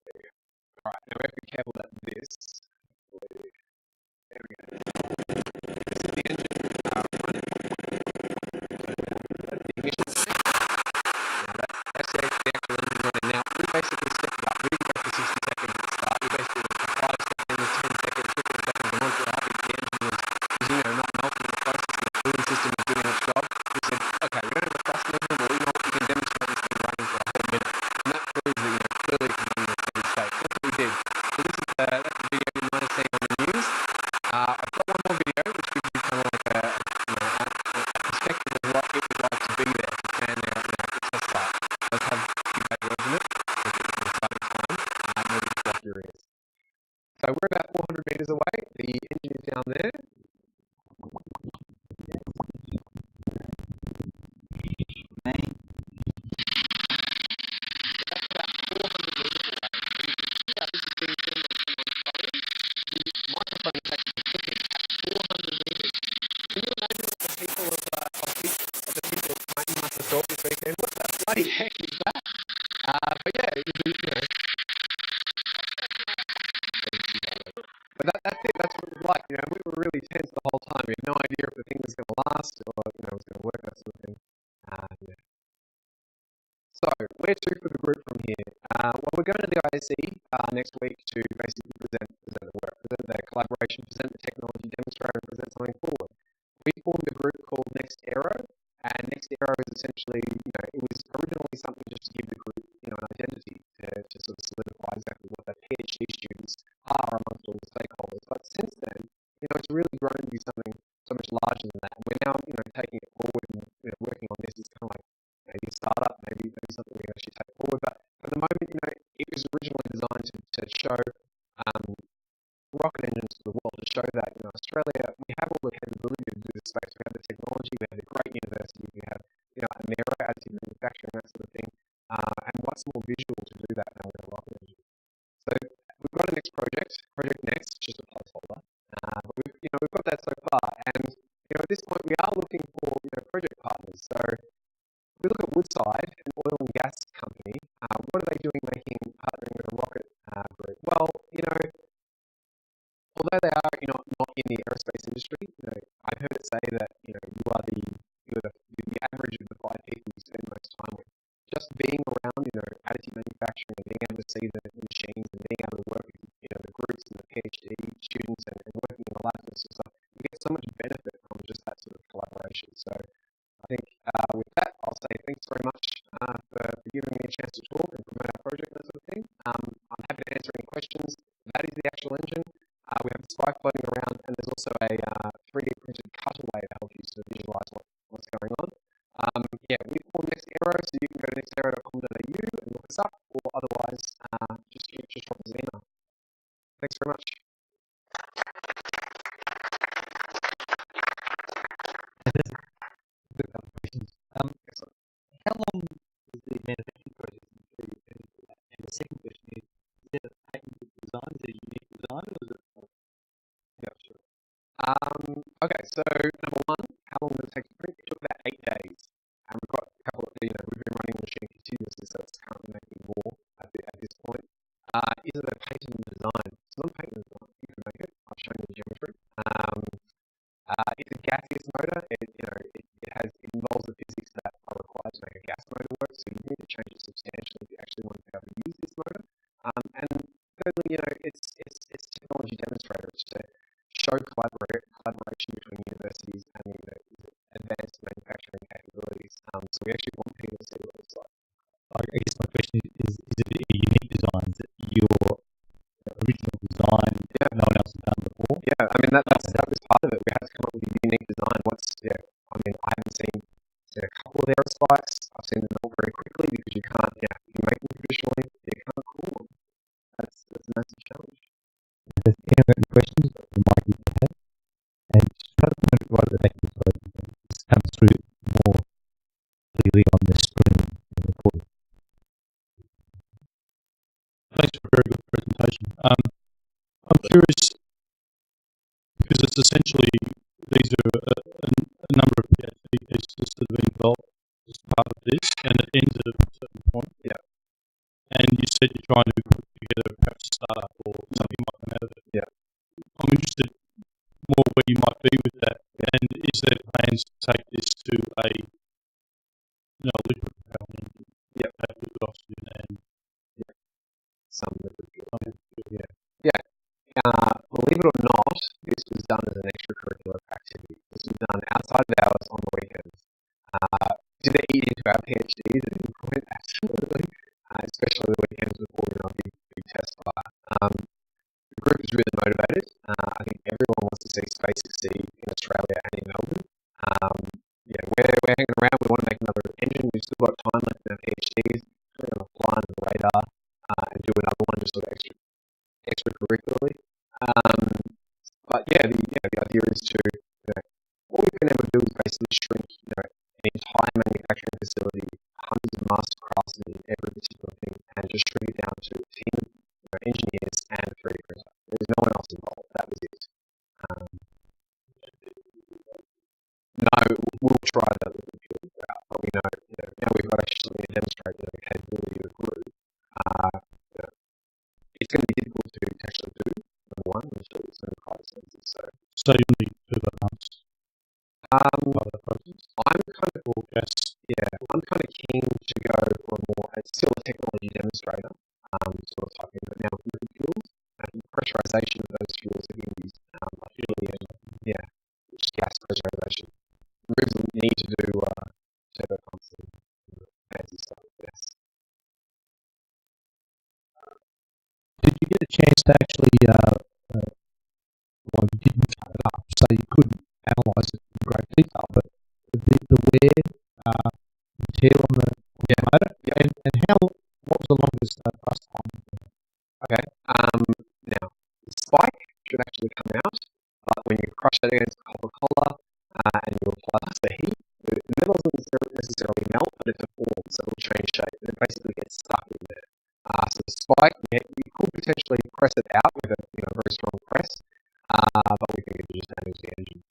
There we go. Alright, now we have to be careful that this. There we go. This is the engine running. That's the ignition state. Now that's the actual engine running. Now we basically stepped it up. We didn't go for 60 seconds at the start. We basically went for 5 seconds, 10 seconds, 15 seconds, and once we're happy the engine was not melting the process, the cooling system was doing its job. We said, okay, we don't have a thrust measurement, but we know we can demonstrate this thing running for a whole minute. And that proves that clearly it can run in a steady state. That's what we did. So this is that's the video you might have seen on the news. I've got one more video which gives you kind of like a perspective of what it was like to be there, to stand there at the test site. It does have feedback words in it, so it's an exciting time. Maybe just block your ears. So we're about 400 meters away. The engine is down there. What the bloody heck is that? But yeah, it was, but that's it. That's what it was like. We were really tense the whole time. We had no idea if the thing was going to last or it was going to work, that sort of thing. Yeah. So where to for the group from here? Well, we're going to the ISE next week to basically present the work, present the collaboration, present the technology, demonstrate and present something forward. We formed a group called Next Aero. And Next Aero is essentially, it was originally something just to give the group, an identity to sort of solidify exactly what their PhD students are amongst all the stakeholders. But since then, it's really grown to be something so much larger than that. And we're now, taking it forward and working on this. It's kind of like maybe a startup, maybe something we can actually take forward. But at the moment, it was originally designed to show rocket engines to the world, to show that Australia, we have all the capability to do this space. We have the technology, we have the great university, we have Aero, additive manufacturing, that sort of thing. And what's more visual to do that than with a rocket engine? So we've got a next project, Project Next, just a placeholder. But we've got that so far, and at this point we are looking for project partners. So if we look at Woodside, an oil and gas company, what are they doing partnering with a rocket group? Well, although they are not in the aerospace industry, I've heard it say that you are the average of the 5 people you spend most time with. Just being around additive manufacturing and being able to see the machines and being able to work with the groups and the PhD students and working in the labs and stuff, you get so much benefit from just that sort of collaboration. So I think with that, I'll say thanks very much for giving me a chance to talk and promote our project and that sort of thing. I'm happy to answer any questions. That is the actual engine. We have the spike floating around, and there's also a 3D printed cutaway to help you sort of visualize what's going on. We formed Next Aero, so you can go to nextaero.com.au and look us up, or otherwise just drop us an email. Thanks very much. Good questions. How long is the manufacturing process in 3D printing for that? And the second question is that a patented design? Is it a unique design, or is it? Yeah, sure. Okay, so number one, how long did it take to print? It took about 8 days. And we've got a couple of, we've been running the machine continuously, so it's currently making more at this point. Is it a patented design? It's not a patented design. You can make it. I've shown you the geometry. It's a gaseous motor. It involves the physics that are required to make a gas motor work, so you need to change it substantially if you actually want to be able to use this motor. And thirdly, it's technology demonstrator. It's to show collaboration Yeah. no one else has done before. Yeah, I mean, that was part of it. We had to come up with a unique design. I mean, I haven't seen a couple of aerospikes. I've seen them melt very quickly because you can't, you make them traditionally, you can't cool them. That's a massive challenge. If there's any questions, the mic is there. And just try to point it right at the back of the slide. This comes through more clearly on the screen and recording. Thanks for a very good presentation. I'm curious, because it's essentially, these are a number of PhD pieces that have been developed as part of this, and it ends at a certain point. Yeah. And you said you're trying to put together perhaps a startup or something might come out of it. Yeah. I'm interested more where you might be with that, and is there plans to take this to a liquid propellant engine? Yeah. With oxygen and some liquid fuel. Yeah. Believe it or not, this was done as an extracurricular activity. This was done outside of hours on the weekends. Did it eat into our PhDs at any point? Absolutely. Especially the weekends before big test fire. The group is really motivated. I think everyone wants to see space succeed in Australia and in Melbourne. We're hanging around. We want to make another engine. We've still got time left in our PhDs. We're going to fly under the radar and do another one just sort of extracurricularly. The idea is to, what we've been able to do is basically shrink, an entire manufacturing facility, hundreds of master crafts in every particular thing, and just shrink it down to a team of engineers and a 3D printer. There was no one else involved. That was it. No, we'll try that with the field route, but we know, now we've got actually to demonstrate the capability of the group. It's going to be difficult to actually do. Number one, it's going to be quite expensive. So you'll need turbo pumps. I'm kind of I'm kind of keen to go for more. It's still a technology demonstrator, sort of type thing, but now with liquid fuels and pressurization of those fuels are being used which is gas pressurization. Removes the need to do turbo pumps and fancy stuff. Yes. Did you get a chance to actually, you didn't cut it up, so you couldn't analyse it in great detail, but the wear, the tear on the motor, and what was the longest bust time? Okay. Now, the spike should actually come out, but when you crush it against copper collar and you apply the heat, the metal doesn't necessarily melt, but it deforms, so it'll change shape, and it basically gets stuck in there. So the spike, you could potentially press it out with a very strong press, but we think it will just damage the engine.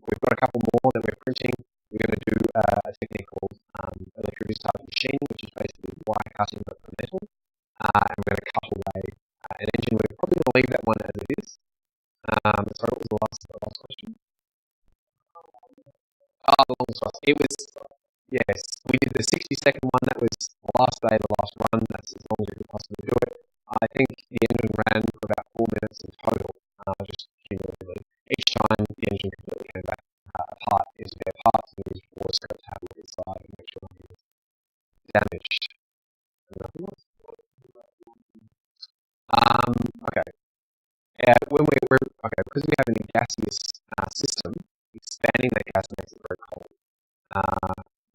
We've got a couple more that we're printing. We're going to do a technique called electrolytic type machining, which is basically wire cutting of the metal, and we're going to cut away an engine. We're probably going to leave that one as it is. Sorry, what was the last question? The longest one. It was, yes, we did the 60-second one. That was the last day, the last run. That's as long as we could possibly do it. I think the engine ran for about 4 minutes in total, just cumulatively. Each time the engine completely came back apart into their parts, and we used water scope to have a look inside and make sure nothing was damaged. Nothing else? Okay. Because we have a gaseous system, expanding that gas makes it very cold.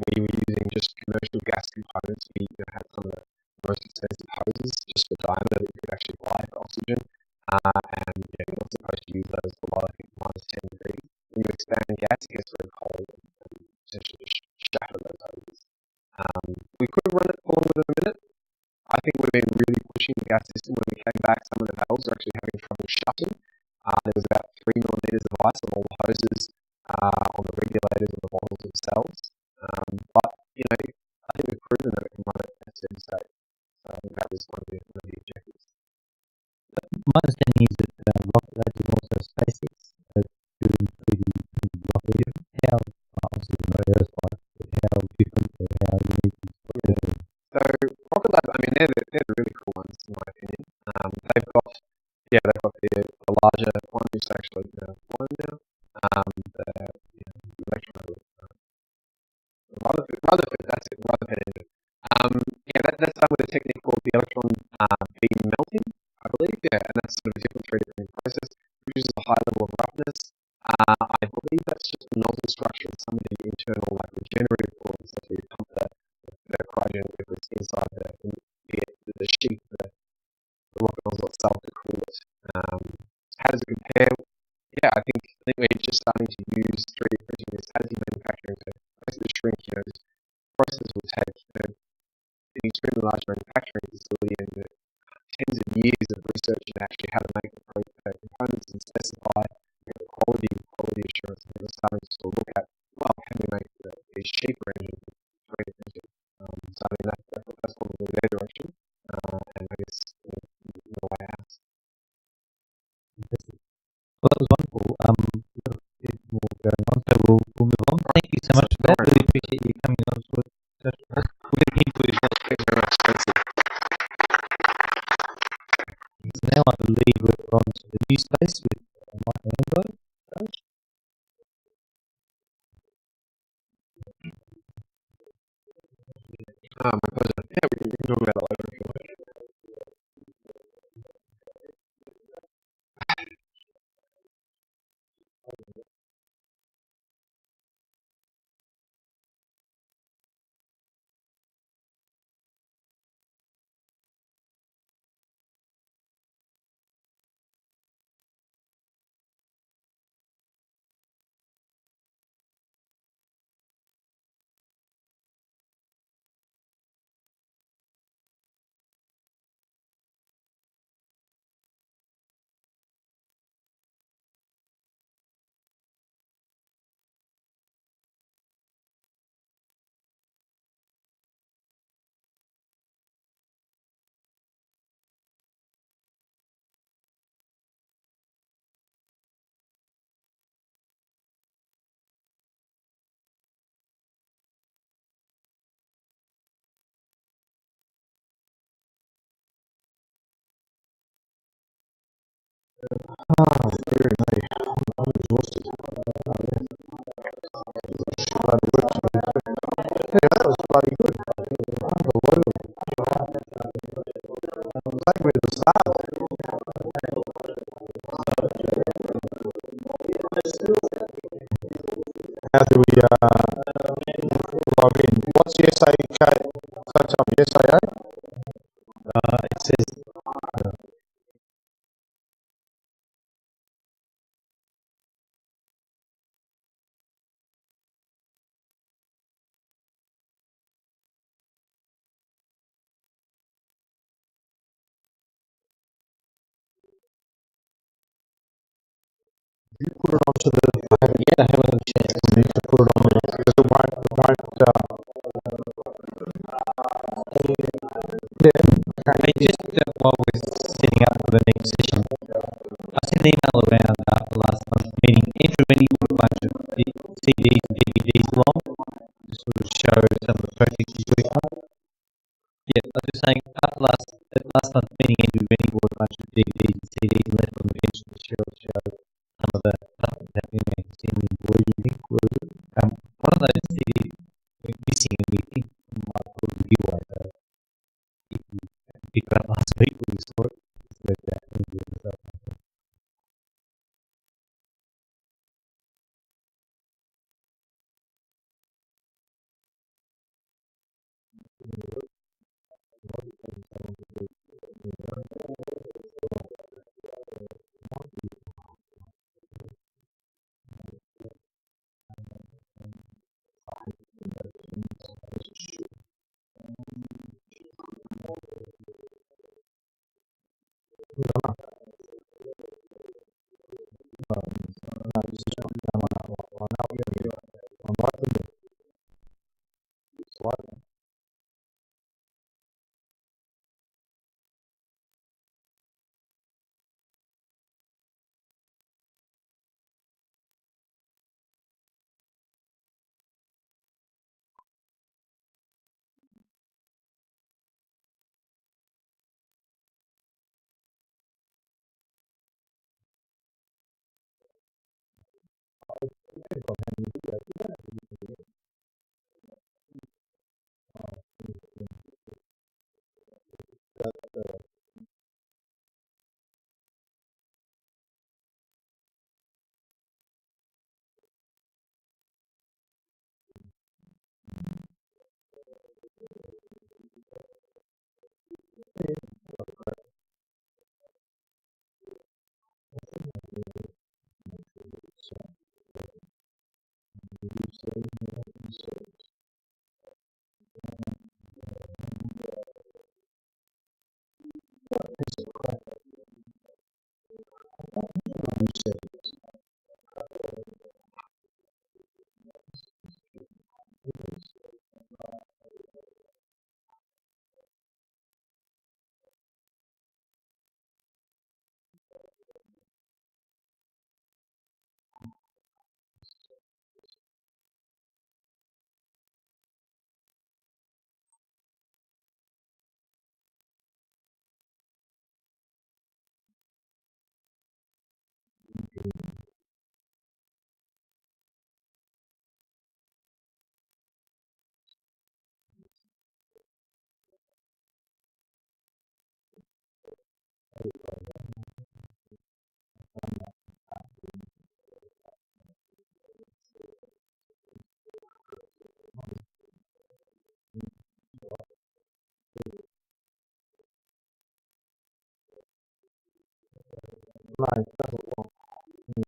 We were using just commercial gas components. We had some of the most expensive hoses just for diameter that you could actually buy for oxygen. And you're not supposed to use those below, I think, -10 degrees. When you expand gas, it gets very cold and essentially shatter those hoses. We could have run it for longer than a minute. I think we've been really pushing the gas system. When we came back, some of the valves are actually having trouble shutting. There was about 3 millimeters of ice on all the hoses, on the regulators, on the bottles themselves. But I think we've proven that it can run at a steady state. So I think that was one of the objectives. My understanding is that rocket labs and also SpaceX are doing 3D printed rocket. How, obviously, not aerospace, but how different or how unique is what they're doing? So Rocket Lab, I mean, they're the really cool ones in my opinion. They've got the larger one, which is actually one now. The electron Rutherford, that's it, Rutherford engine. That's done with a technique called the electron beam melting, I believe. Yeah, and that's sort of a different 3D printing furnace. I believe that's just the nozzle structure and some of the internal like regenerative forms that you pump the cryogenic liquids inside the sheath, the rocket nozzle itself to cool it. How does it compare? Yeah, I think we're just starting to use 3D printing as additive manufacturing to basically shrink. This process will take an extremely large manufacturing facility and tens of years of research in actually how to make the components and specify quality assurance. And we're starting to sort of look at, well, can we make these cheaper engines with 3D printing? So I mean, that's probably their direction, and I guess the way out. Well, that was wonderful. We've got a bit more going on, so we'll move on. Thank you so much for that. Really appreciate you coming on to us. We're going to keep with that. Thank you very much, Spencer. So now I believe we're on to the new space with Michael Aylward. My pleasure. Yeah, we can talk about that later if you like. Dear me, I'm exhausted. Yeah, that was bloody good. Unbelievable. Take me to the start. How do we log in? What's the SAA code? Don't tell me SAA? It says You put it onto the. I haven't had a chance. You need to put it on there because it won't. Yeah. Hey, just while we're setting up for the next session, I sent an email around after last month's meeting. Andrew, when he put a bunch of CDs and DVDs along to sort of show some of the projects he's working on. Yeah, I was just saying, at last month's meeting, Andrew Rennie bought a bunch of DVDs and CDs and left on the bench to show some of the stuff that's happening there. It's in the embroidery. One of those CDs went missing and we think we might put a giveaway. So if you picked it up last week when you saw it, it's worth that. Andrew and stuff. new settings. No, it doesn't want. No.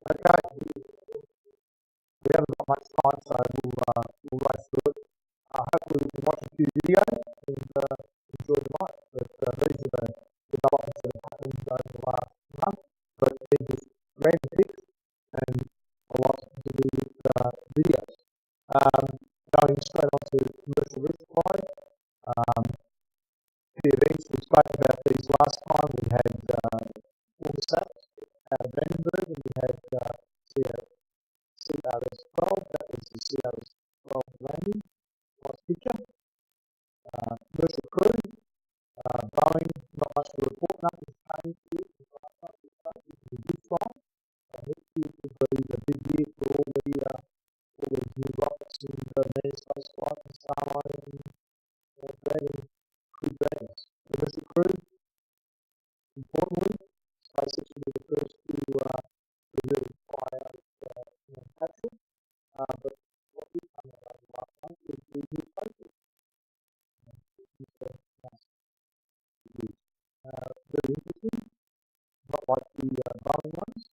Okay, we haven't got much time, so we'll race through it. Hopefully we can watch a few videos and enjoy the night. But these are the developments that have happened over the last month. But they're just random picks and a lot to do with videos. Going straight on to commercial resupply. PFX, we spoke about these last time. We had all the Sept out of Vandenberg, and we had CRS-12, that was the CRS-12 landing, nice picture. Commercial crew, Boeing, not much to report, nothing's changed here since last time we spoke, which is a good sign. Next year could be a big year for all these new rockets and manned space flight and Starline and Dragon crew dragons. Commercial crew, importantly, SpaceX will be the first to really fly out capsule. But what did come out over the last month was the new spaces. Very interesting, not like the Boeing ones.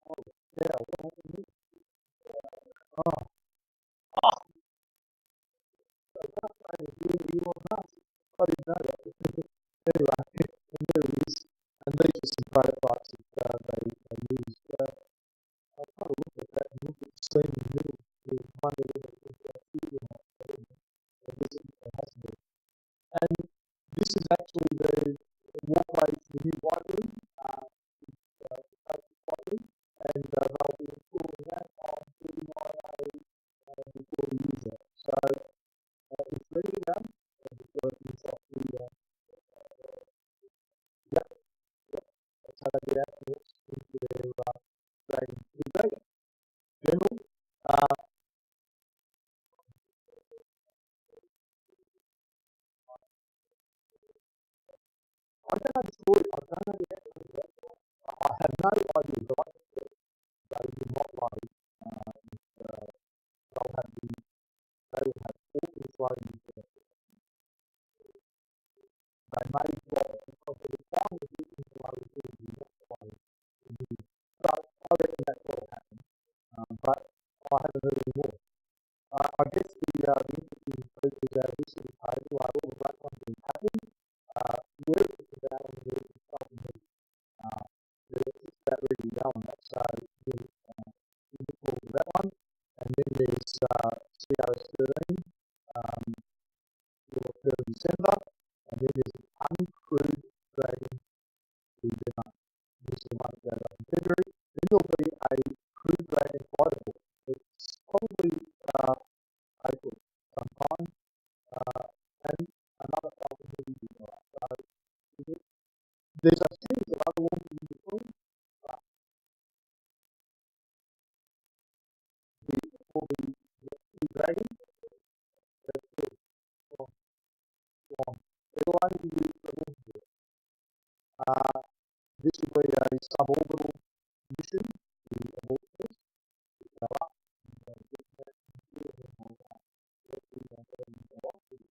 Oh, yeah, what happened here? Oh, so that plane is really Elon Musk. I didn't know that. Anyway, and there it is. And these are some prototypes that they used. I kind of look at that and look at the scene in the middle. There's one there that I think I guess it has to be. And this is actually the walkway to the new white room, white room, and they'll be installing that on 39A before we use it. So it's ready to go. Just got to finish off the that's how they get out into their Dragon. General, I don't know the story. I don't know the outcome of that. I have no idea, but I think that they will not load. They will have forkless loading. They may drop because of the time of looking to load it will be not load. But I reckon that's what will happen. But I haven't heard any more. I guess the interesting features out of this little table are all the great ones that have happened. Where it sits about on the consulting heat. They're just about ready to go on that, so we'll look forward to that one. And then there's CRS-13, will occur in December, and then there's an uncrewed Dragon to demo. This is the one that goes up in February. Then there'll be a crewed Dragon fighter book. It's probably April sometime, and another Falcon Heavy design. So there's a series of other launches in between, but for the Crew Dragon, that's it. It'll only be used for launches. This will be a suborbital mission to abort this. Go up, and get that here, and then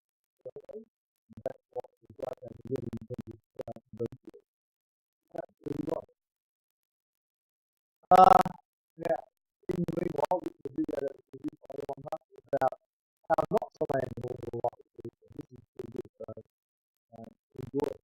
and that's what the great over here in terms of boost. That's pretty right. Now, in the meanwhile, this is a video that was produced by Elon Musk about how not to land an orbital rocket booster. This is pretty good, so enjoy it.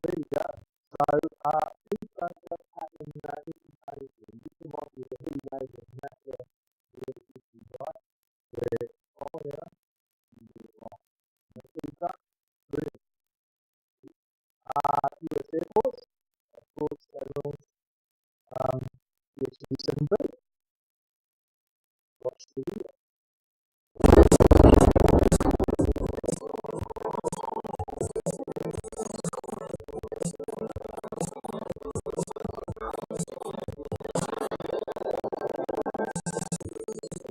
There you go. So, these don't just happen instantaneously. This reminds me of the heady days of NASA, the early 60s, right? Where, oh yeah, that's pretty tough. Brilliant. US Air Force, of course, they launched the X-37B. Watch the video.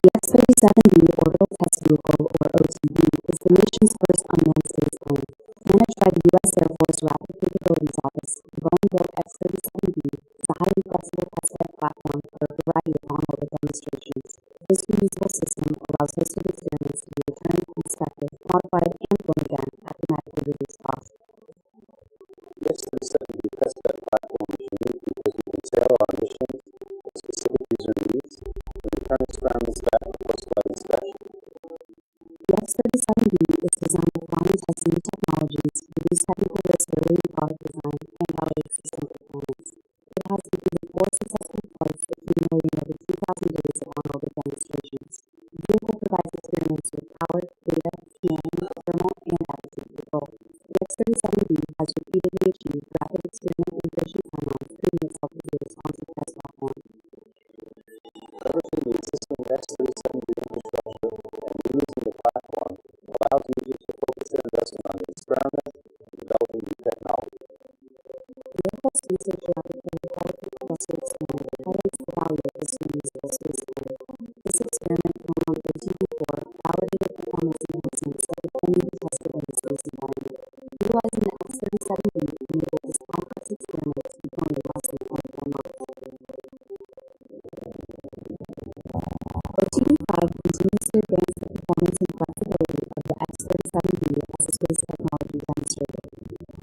The X-37B Orbital Test Vehicle, or OTV, is the nation's first unmanned spaceplane. Managed by the U.S. Air Force Rapid Capabilities Office, the Boeing-built X-37B is a highly flexible testbed platform for a variety of on-orbit demonstrations. This reusable system allows hosted experiments to be returned, inspected, modified, and flown again at dramatically reduced cost. The X-37B testbed platform is unique because we can tailor our missions to specific user needs and return experiments back for post-flight inspection. The X-37B is designed to find and test new technologies, reduce technical risk early in product design, and validate system performance. It has completed 4 successful flights, accumulating over 2,000 days of on-orbit demonstrations. The vehicle provides experiments with power, data, fueling, thermal, and attitude control. The X-37B has repeatedly achieved rapid experiment integration timelines, proving itself to be a responsive test platform. Leveraging the existing X-37B infrastructure and reusing the platform allows users to focus their investment on the experiment and developing new technology. The Air Force Research Rapid Protocol Compressor Experiment highlights the value of this reusable spaceport. This experiment, run on OTV-4, validated performance enhancements that could only be tested in the space environment. Utilizing the X-37B enabled this complex experiment to be performed in less than 24 months. OTV-5 continues to advance the performance and flexibility of the X-37B as a space technology demonstrator.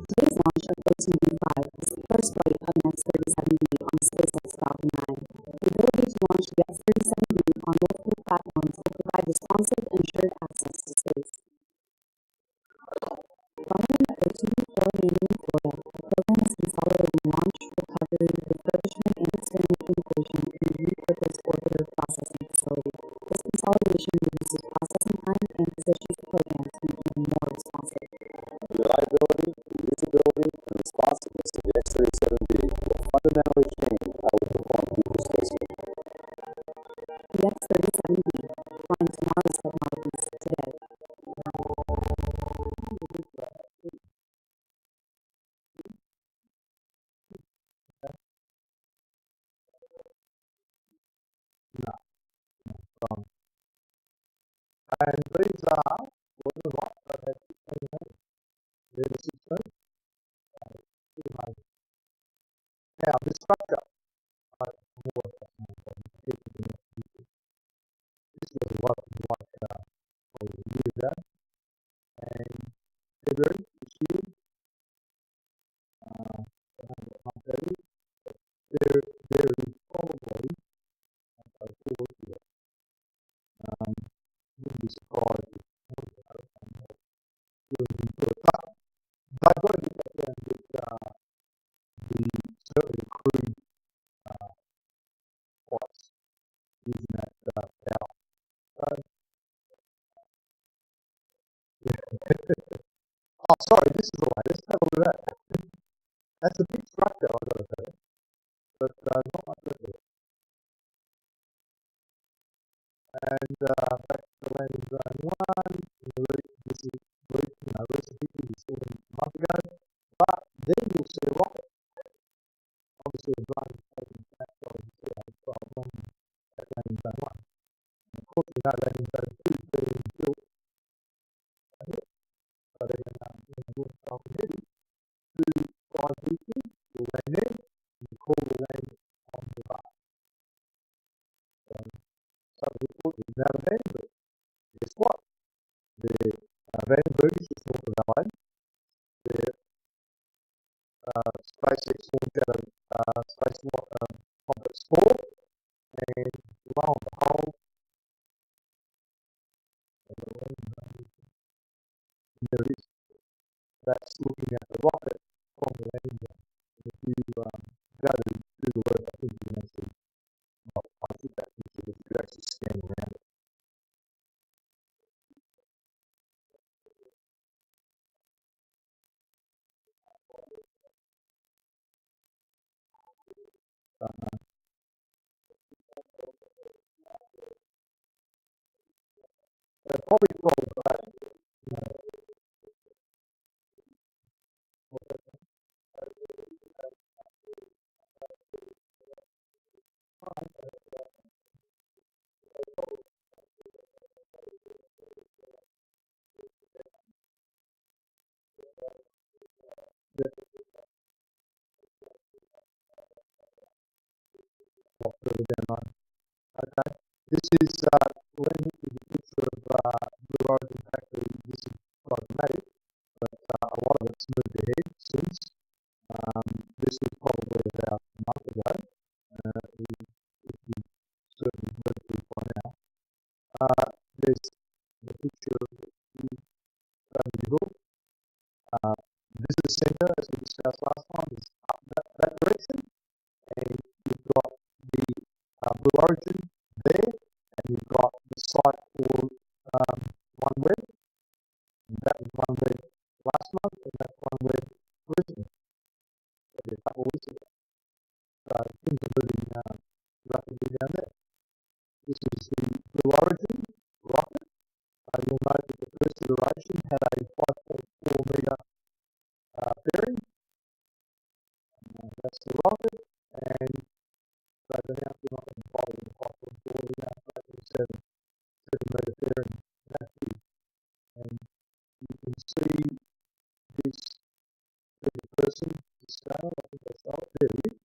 Today's launch of OTV-5 is the first flight of an X-37B on the SpaceX Falcon 9. The ability to launch the X-37B on multiple solution reduces processing time and positions the program to be even more responsive. Reliability, usability, and responsiveness of the X37B will fundamentally change how we perform future spacing. The X37B, flying tomorrow's technologies today. And these are, what the right, they've had 16 metres. They're the 16. Now, the structure, this was a lot like a year ago, and February this year, there is probably, wouldn't be surprised if they've got to get that down with certainly the crude flights using that power. So, oh, sorry, this is the latest. Have a look at that. That's a big structure, I've got to say, but not much of it. And back to landing zone 1, this is recent pictures you saw a month ago, but then you'll see a rocket. Obviously, the drone is taking a snapshot of the SAA 12 at landing zone 1. And of course, we know landing zone 2 is being built ahead. So they're going to do it already. 2 5 boosters will land there, and the core will land on the bar. So we put the amount of bandwidth. Guess what? The Vandenberg is just north of LA. The SpaceX launched out of Space Complex 4, and lo and behold, there it is. That's looking at the rocket from the landing zone. And if you go to Google Earth, I think you can actually, well, I think that picture, if you actually scan around it. Probably called further down the line. Okay, this is Len is a picture of Blue Origin factory. This is problematic, but a lot of it's moved ahead since. This was probably about a month ago. If you certainly heard it by now. There's the picture of the middle. Visitor centre, as we discussed last time, is up that direction, and you've got the Blue Origin there, and you've got the site for OneWeb, and that was OneWeb last month, and that's OneWeb recently, maybe a couple of weeks ago. So things are moving rapidly down there. This is the Blue Origin rocket. You'll note that the first iteration had a 5.4 metre fairing. That's the rocket, and they've announced they're not going to follow the 5.4, they're now taking 7 metre fairing. That's big. And you can see this 30-person scale. I think that's oh, there it is.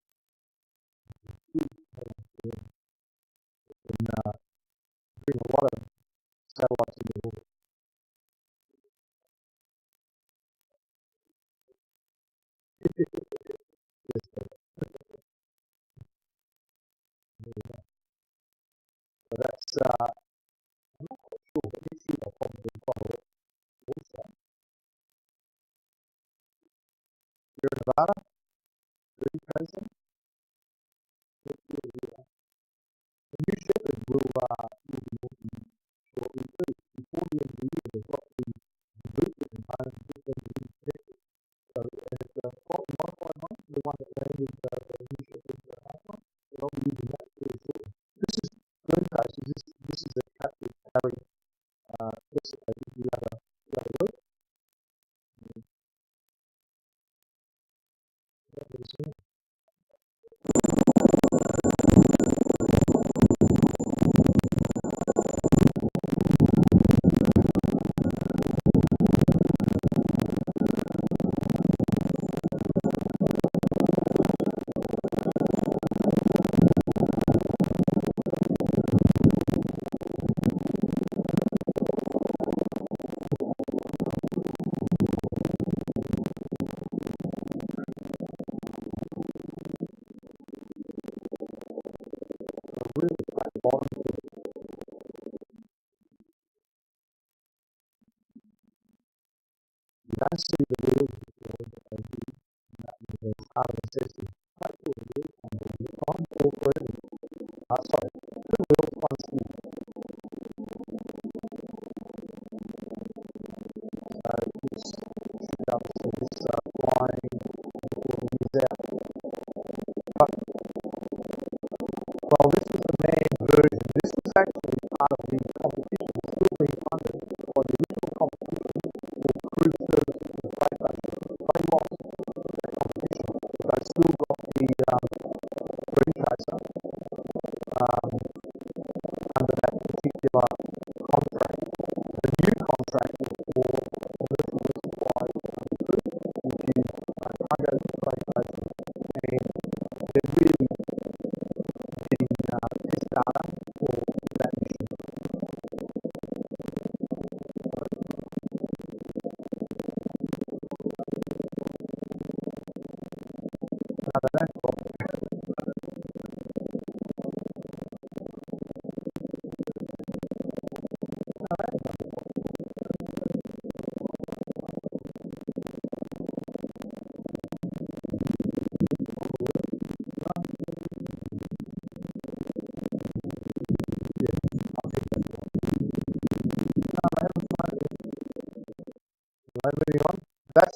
It can bring a lot of satellites into orbit. Yes, so that's, I'm not quite sure, but next year I'll probably follow it also. Here in Nevada, 30,000. Next year, the New Shepard will be launching the other week. You don't see the wheels before there's part of the system. Take the wheels on board, on all three of them. Sorry, two wheels, one steer. So this should be able to see this flying before the year's out. But, well, this was a manned version. This was actually part of the competition. It's still being funded by the original competition for crew service to the space station. They lost that competition, but they still got the green chaser under that particular contract. The new contract is for commercially supplied crew, which is cargo to space station, and they're really getting test data for that mission. No, they don't stop. Moving on. That's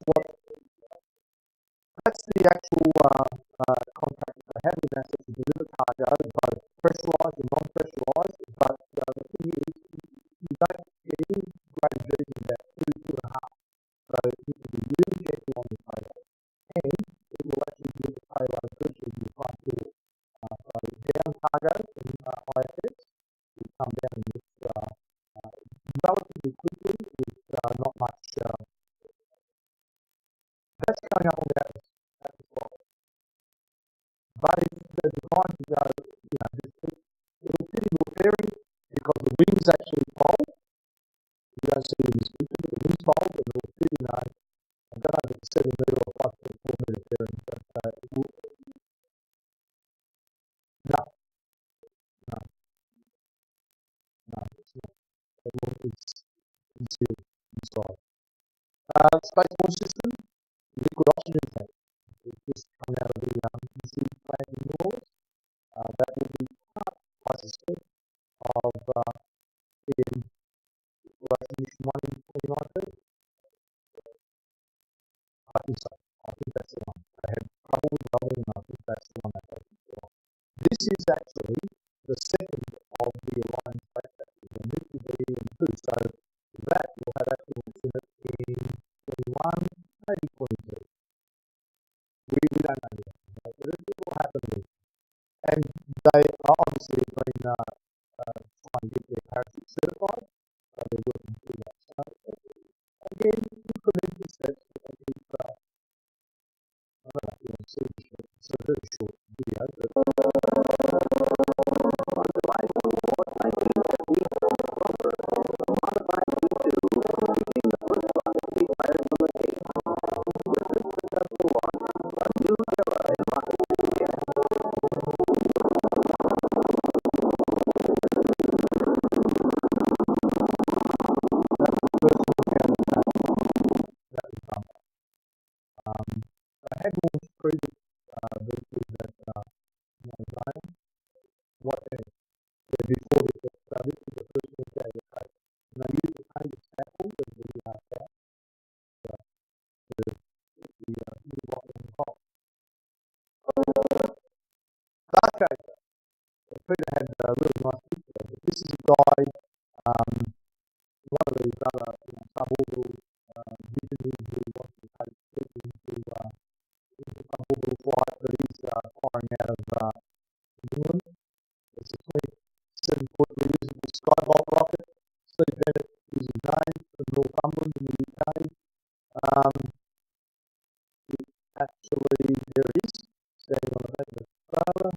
the actual contract they have with NASA to deliver cargo, both pressurised and non-pressurised. But the thing is, you don't get any greater version than about 2.5. So it will be really gentle on the payload, and it will actually give the payload virtually to the front door. So down cargo from IFX will come down in this relatively quickly with not much. That's going up on the Atlas spot. But if they're designed to go, it'll fit into a fairing because the wings actually fold. You don't see it in this picture, but the wings fold and it'll fit in I don't know if it's 7 metre or 5.4 metre fairing, but it will. No, it's not. It's concealed inside. Space launch system, liquid oxygen tank. It's just coming out of the missile plant in Woolworths. That will be part, I suspect, of in Russian Mission 1 in 2019. I think so. I think that's the one. They had trouble with leveling, and I think that's the one that they put on. This is actually the second of the Orion space stations, and this will be in 2. So that will have astronauts in it in 21, maybe 22. We don't know yet, but it will happen. And they obviously have been trying to get their parachute certified, so they're working through that. So again, incremental steps, but they keep, I don't know if you want to see this, but it's a very short video. But one of these other suborbital visitors who wants to take people into suborbital flight, but he's firing out of England. It's a 27-foot reusable Skybolt rocket. Steve Bennett is his name, from Northumberland in the UK. Actually, there it is, standing on the back of the trailer,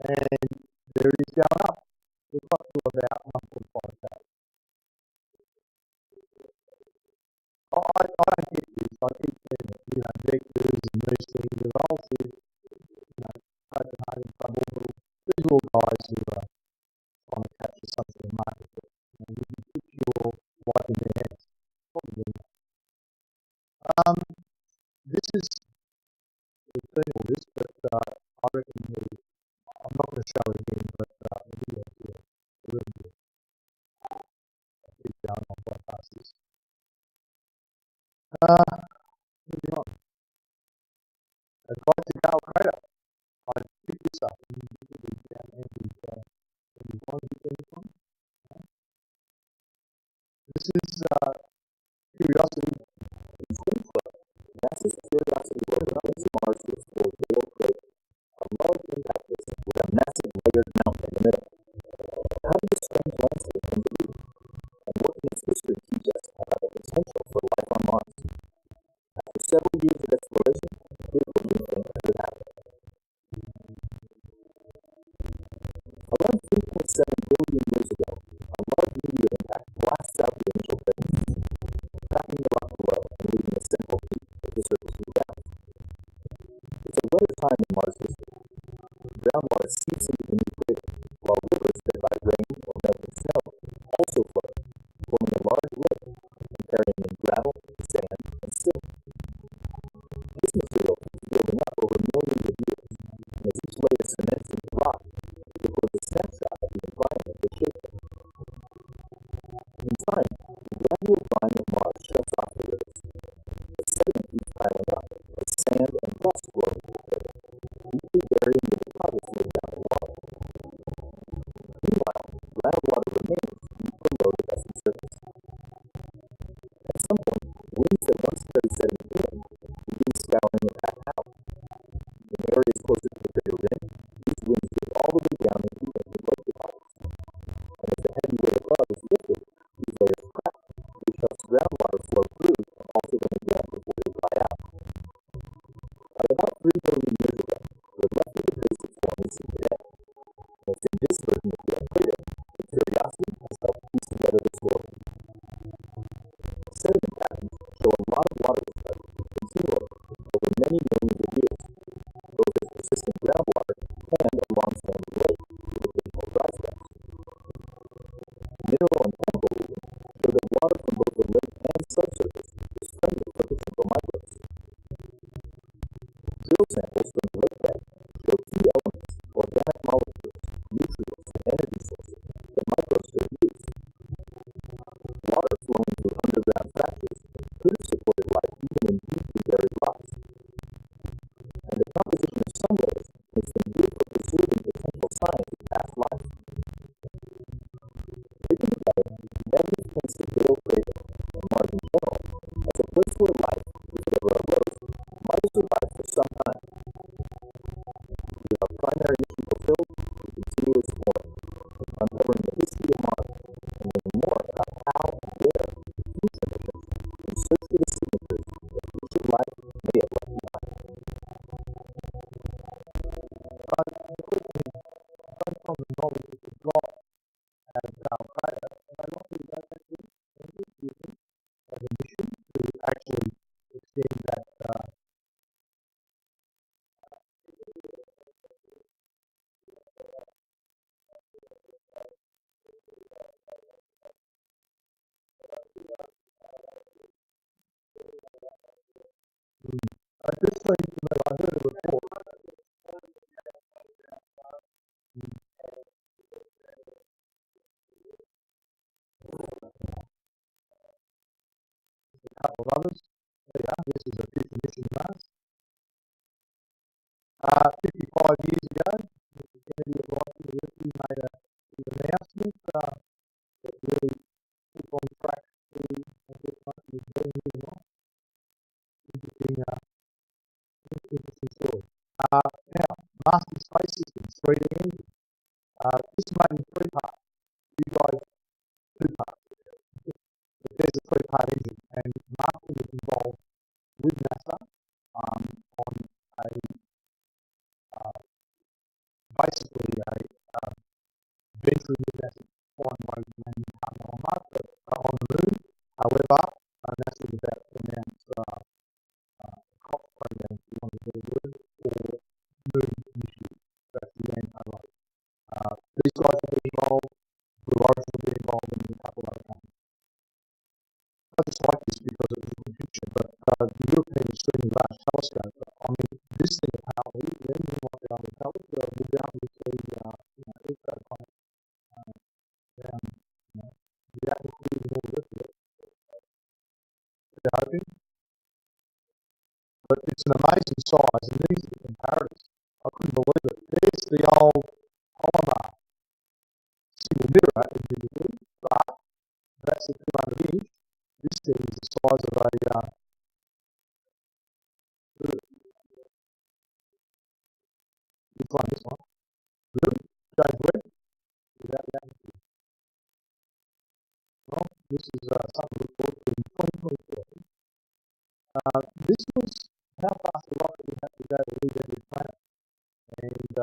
and there it is going up. We've got to about 1.5K. I don't get this. I keep saying that, vectors and these things, they're all said, Copenhagen, suborbital. These are all guys who are trying to capture something in the market. But, you can put your life in their hands. Probably not. This is the thing of this, but I reckon I'm not going to show it again, but the video is really good. I'll keep going on bypass this. Moving on. Advice to Carl Crater. I picked this up and it was down Andy's one. This is Curiosity. NASA's Curiosity rover went to Mars to explore Gale Crater, a large impact disk with a massive layered mountain in the middle. How did this strange landscape come to be? And what can its history teach us about the potential for life on Mars? After several years of exploration, here's what we think could happen. Around 3.7 billion years ago, a large meteor impact blasts out the initial fragments, cracking the rock below and leaving a central peak at the surface of the gas. It's a rare time in Mars history. Groundwater seeps into the new crater, while rivers fed by rain or melting snow also flow, forming a large lake and carrying in gravel, sand, and silt. This material keeps building up over millions of years, and as each layer cements into rock, it records a snapshot of the environment that shaped it. In time, the gradual drying of Mars shuts off the rivers. The sediment keeps piling up as sand and dust flow into the crater, deeply burying the deposits laid down in water. Meanwhile, groundwater remains deep below the dusty surface. At some point, winds that once carried sediment in begin scouring it back out. In areas closer to the crater rim, these winds dig all the way down into liquid lake deposits. And as the heavy weight above is lifted, these layers crack, which helps groundwater flow through and alter them again before they dry out. By about 3 billion years ago, we're left with the basic form we see today. And it's in this version of the crater that Curiosity has helped piece together the story. Sediment patterns show a lot of water discovery continually over many millions of years, both as persistent groundwater and a long-standing lake with occasional dry spells. Mineral and chemical readings show that water from both the lake and subsurface is friendly for potential microbes. Drill samples from the lake bed show key elements, organic molecules, nutrients, and energy sources that microbes could use. Water flowing through underground fractures could have supported life even in deeply buried rocks. And the composition of some layers makes them good for preserving potential signs of past life. Taken together, evidence points to Gale Crater and Mars in general as a place where life, if it ever arose, might have survived for some time. With our primary mission fulfilled, we continue exploring, uncovering the history of Mars, and learning more about how and where future missions can search for the signatures that future life may have left behind. Based on the knowledge that we've got out of Carl Crater, I'd like to go back to as a mission to actually extend that I just so you know, I heard a report. A couple of others. There you are. This is a future mission Mars. 55 years ago, Mr. Kennedy of University made an announcement that really took on track. Now, master space systems, 3D engine. This is made in 3 parts. You guys, 2 parts. But there's a 3-part engine, and Martin was involved with NASA on a basically a venture with NASA to find ways to land a partner on Mars, on the moon. However, NASA was about to announce COP program, if you want to get a word, or moon initiative. That's the end highlight. These guys will be involved, Blue Origin will be involved, and a couple other companies. I just like this because it's a good picture, but the European Extremely Large Telescope, I mean, this thing apparently, the engine might be able to tell us, we'll be able to see, earth planets around, the atmosphere and all the rest of it. They're hoping. But it's an amazing size, and these are the comparatives. I couldn't believe it. There's the old polymer single mirror, admittedly, but that's a 200 inch. This thing is the size of a this one. Really? James Webb? Without the atmosphere. Well, this is something to look forward to in 2024. This was how fast the rocket would have to go to leave every planet. And,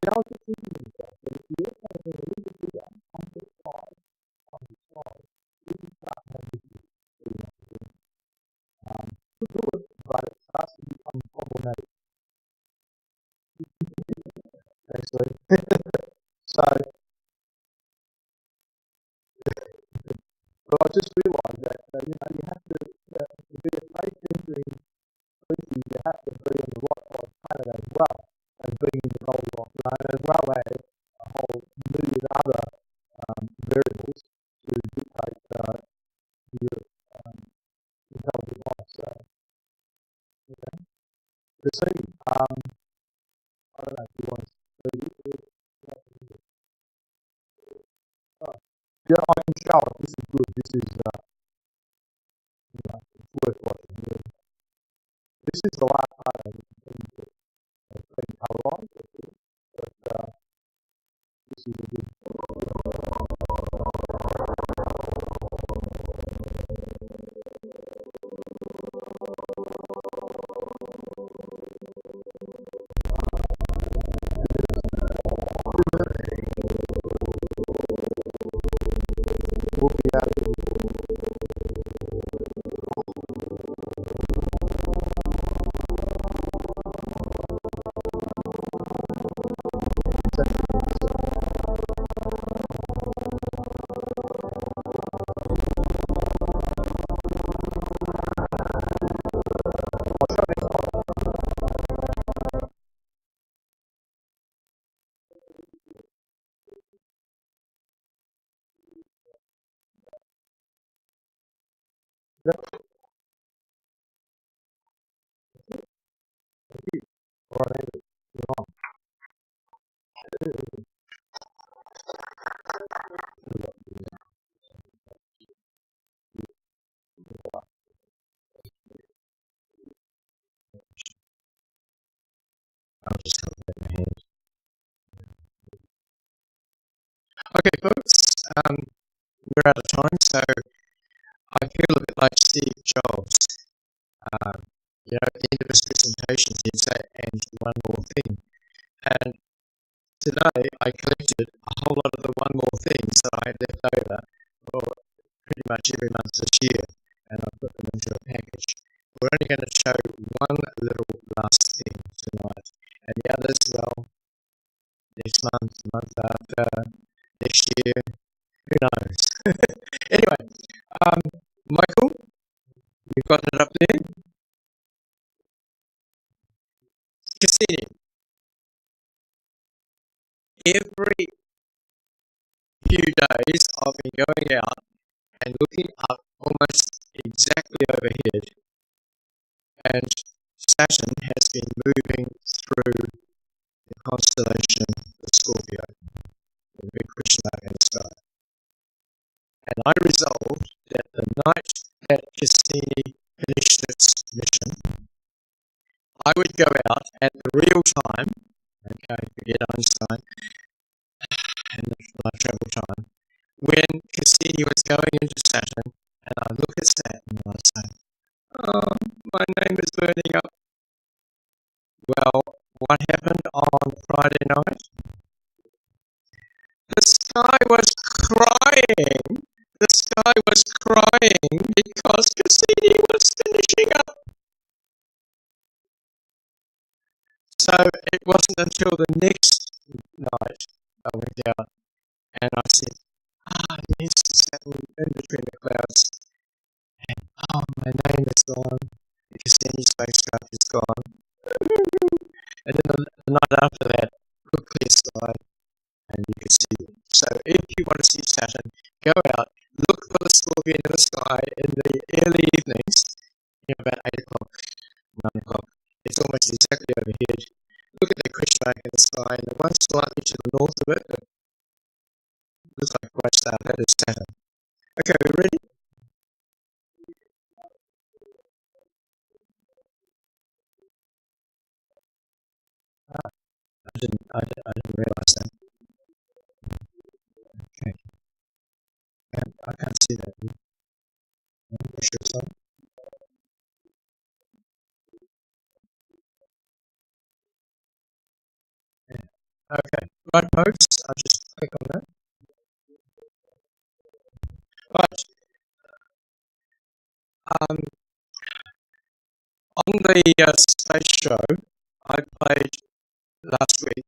I was just thinking to myself that if you look at it a little bit bigger, on the size, you can start to have this pretty much again. Good, but it starts to become problematic. Actually. So, but I just realised that, you have to be a space-entering species, you have to be on the right side of the planet as well as being in the Goldilocks zone, as well as a whole million other variables to dictate your intelligent life. So, okay. Proceeding. I don't know if you want to see this. Yeah, I can show it. This is good. This is, it's worth watching. Really. This is the last part of it. It's been colorized, but this is a good. We'll be able to. Yep. Thank you. All right, Andrew. You're on. I'll just have it in my hand. Okay, folks, we're out of time, so I feel a bit like Steve Jobs. At the end of his presentation, he'd say, and one more thing. And today, I collected a whole lot of the one more things that I had left over for pretty much every month this year, and I put them into a package. We're only going to show one little last thing tonight, and the others, well, next month, the month after, next year, who knows? Anyway, Michael, you've got it up there. Cassini. Every few days I've been going out and looking up almost exactly overhead, and Saturn has been moving through the constellation of Scorpio, the big question mark in the sky. And I resolved that the night that Cassini finished its mission, I would go out at the real time, okay, forget Einstein, and the light travel time, when Cassini was going into Saturn, and I look at Saturn and I say, oh, my name is burning up. Well, what happened on Friday night? The sky was crying. The sky was crying because Cassini was finishing up. So it wasn't until the next night I went out and I said, there's Saturn in between the clouds. And my name is gone. The Cassini spacecraft is gone. And then the night after that, good clear sky, and you can see it. So if you want to see Saturn, go out, look for the scorpion in the sky in the early evenings, about 8 o'clock, 9 o'clock. It's almost exactly overhead. Look at the Krishna in the sky, and the one slightly to the north of it, that looks like a bright star, that is Saturn. Okay, we ready? I didn't realise that. Okay. I can't see that. Sure, so. Okay, right folks, I'll just click on that. Right. On the space show, I played last week.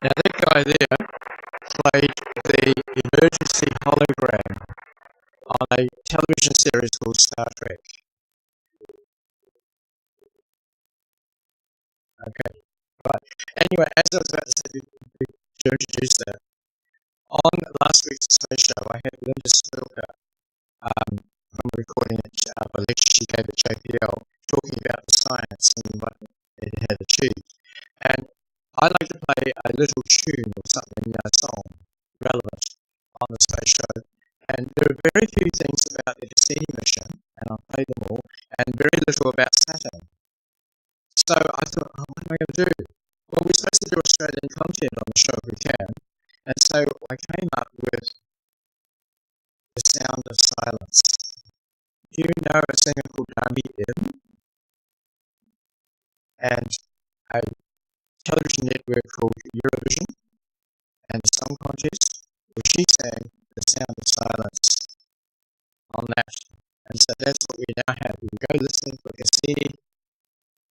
Now that guy there played the emergency hologram on a television series called Star Trek. Okay, right. Anyway, as I was about to say, to introduce that, on last week's space show, I had Linda Spilker from recording a lecture she gave at JPL, talking about the science and what it had achieved. And I like to play a little tune or something, a song relevant on the space show. And there are very few things about the Cassini mission, and I'll play them all, and very little about Saturn. So I thought, what am I going to do? Well, we're supposed to do Australian content on the show if we can. And so I came up with The Sound of Silence. Do you know a singer called M? And a television network called Eurovision and a song contest, where she sang The Sound of Silence on that. And so that's what we now have. We go listening for Cassini,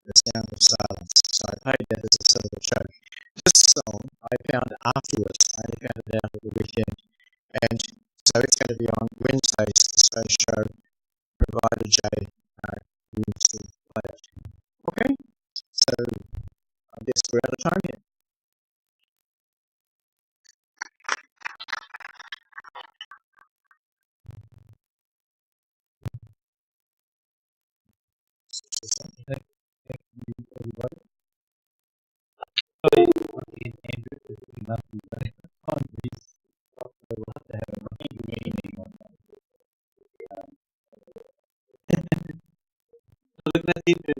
The Sound of Silence. So I played that as a sort of a joke. This song I found afterwards. I only found it out at the weekend. And so it's going to be on Wednesday's Space Show, provided Jay needs to play it. Okay? So I guess we're out of time here. Thank you, everybody. Andrew, we'll have to have a meeting on that. Look, that's it.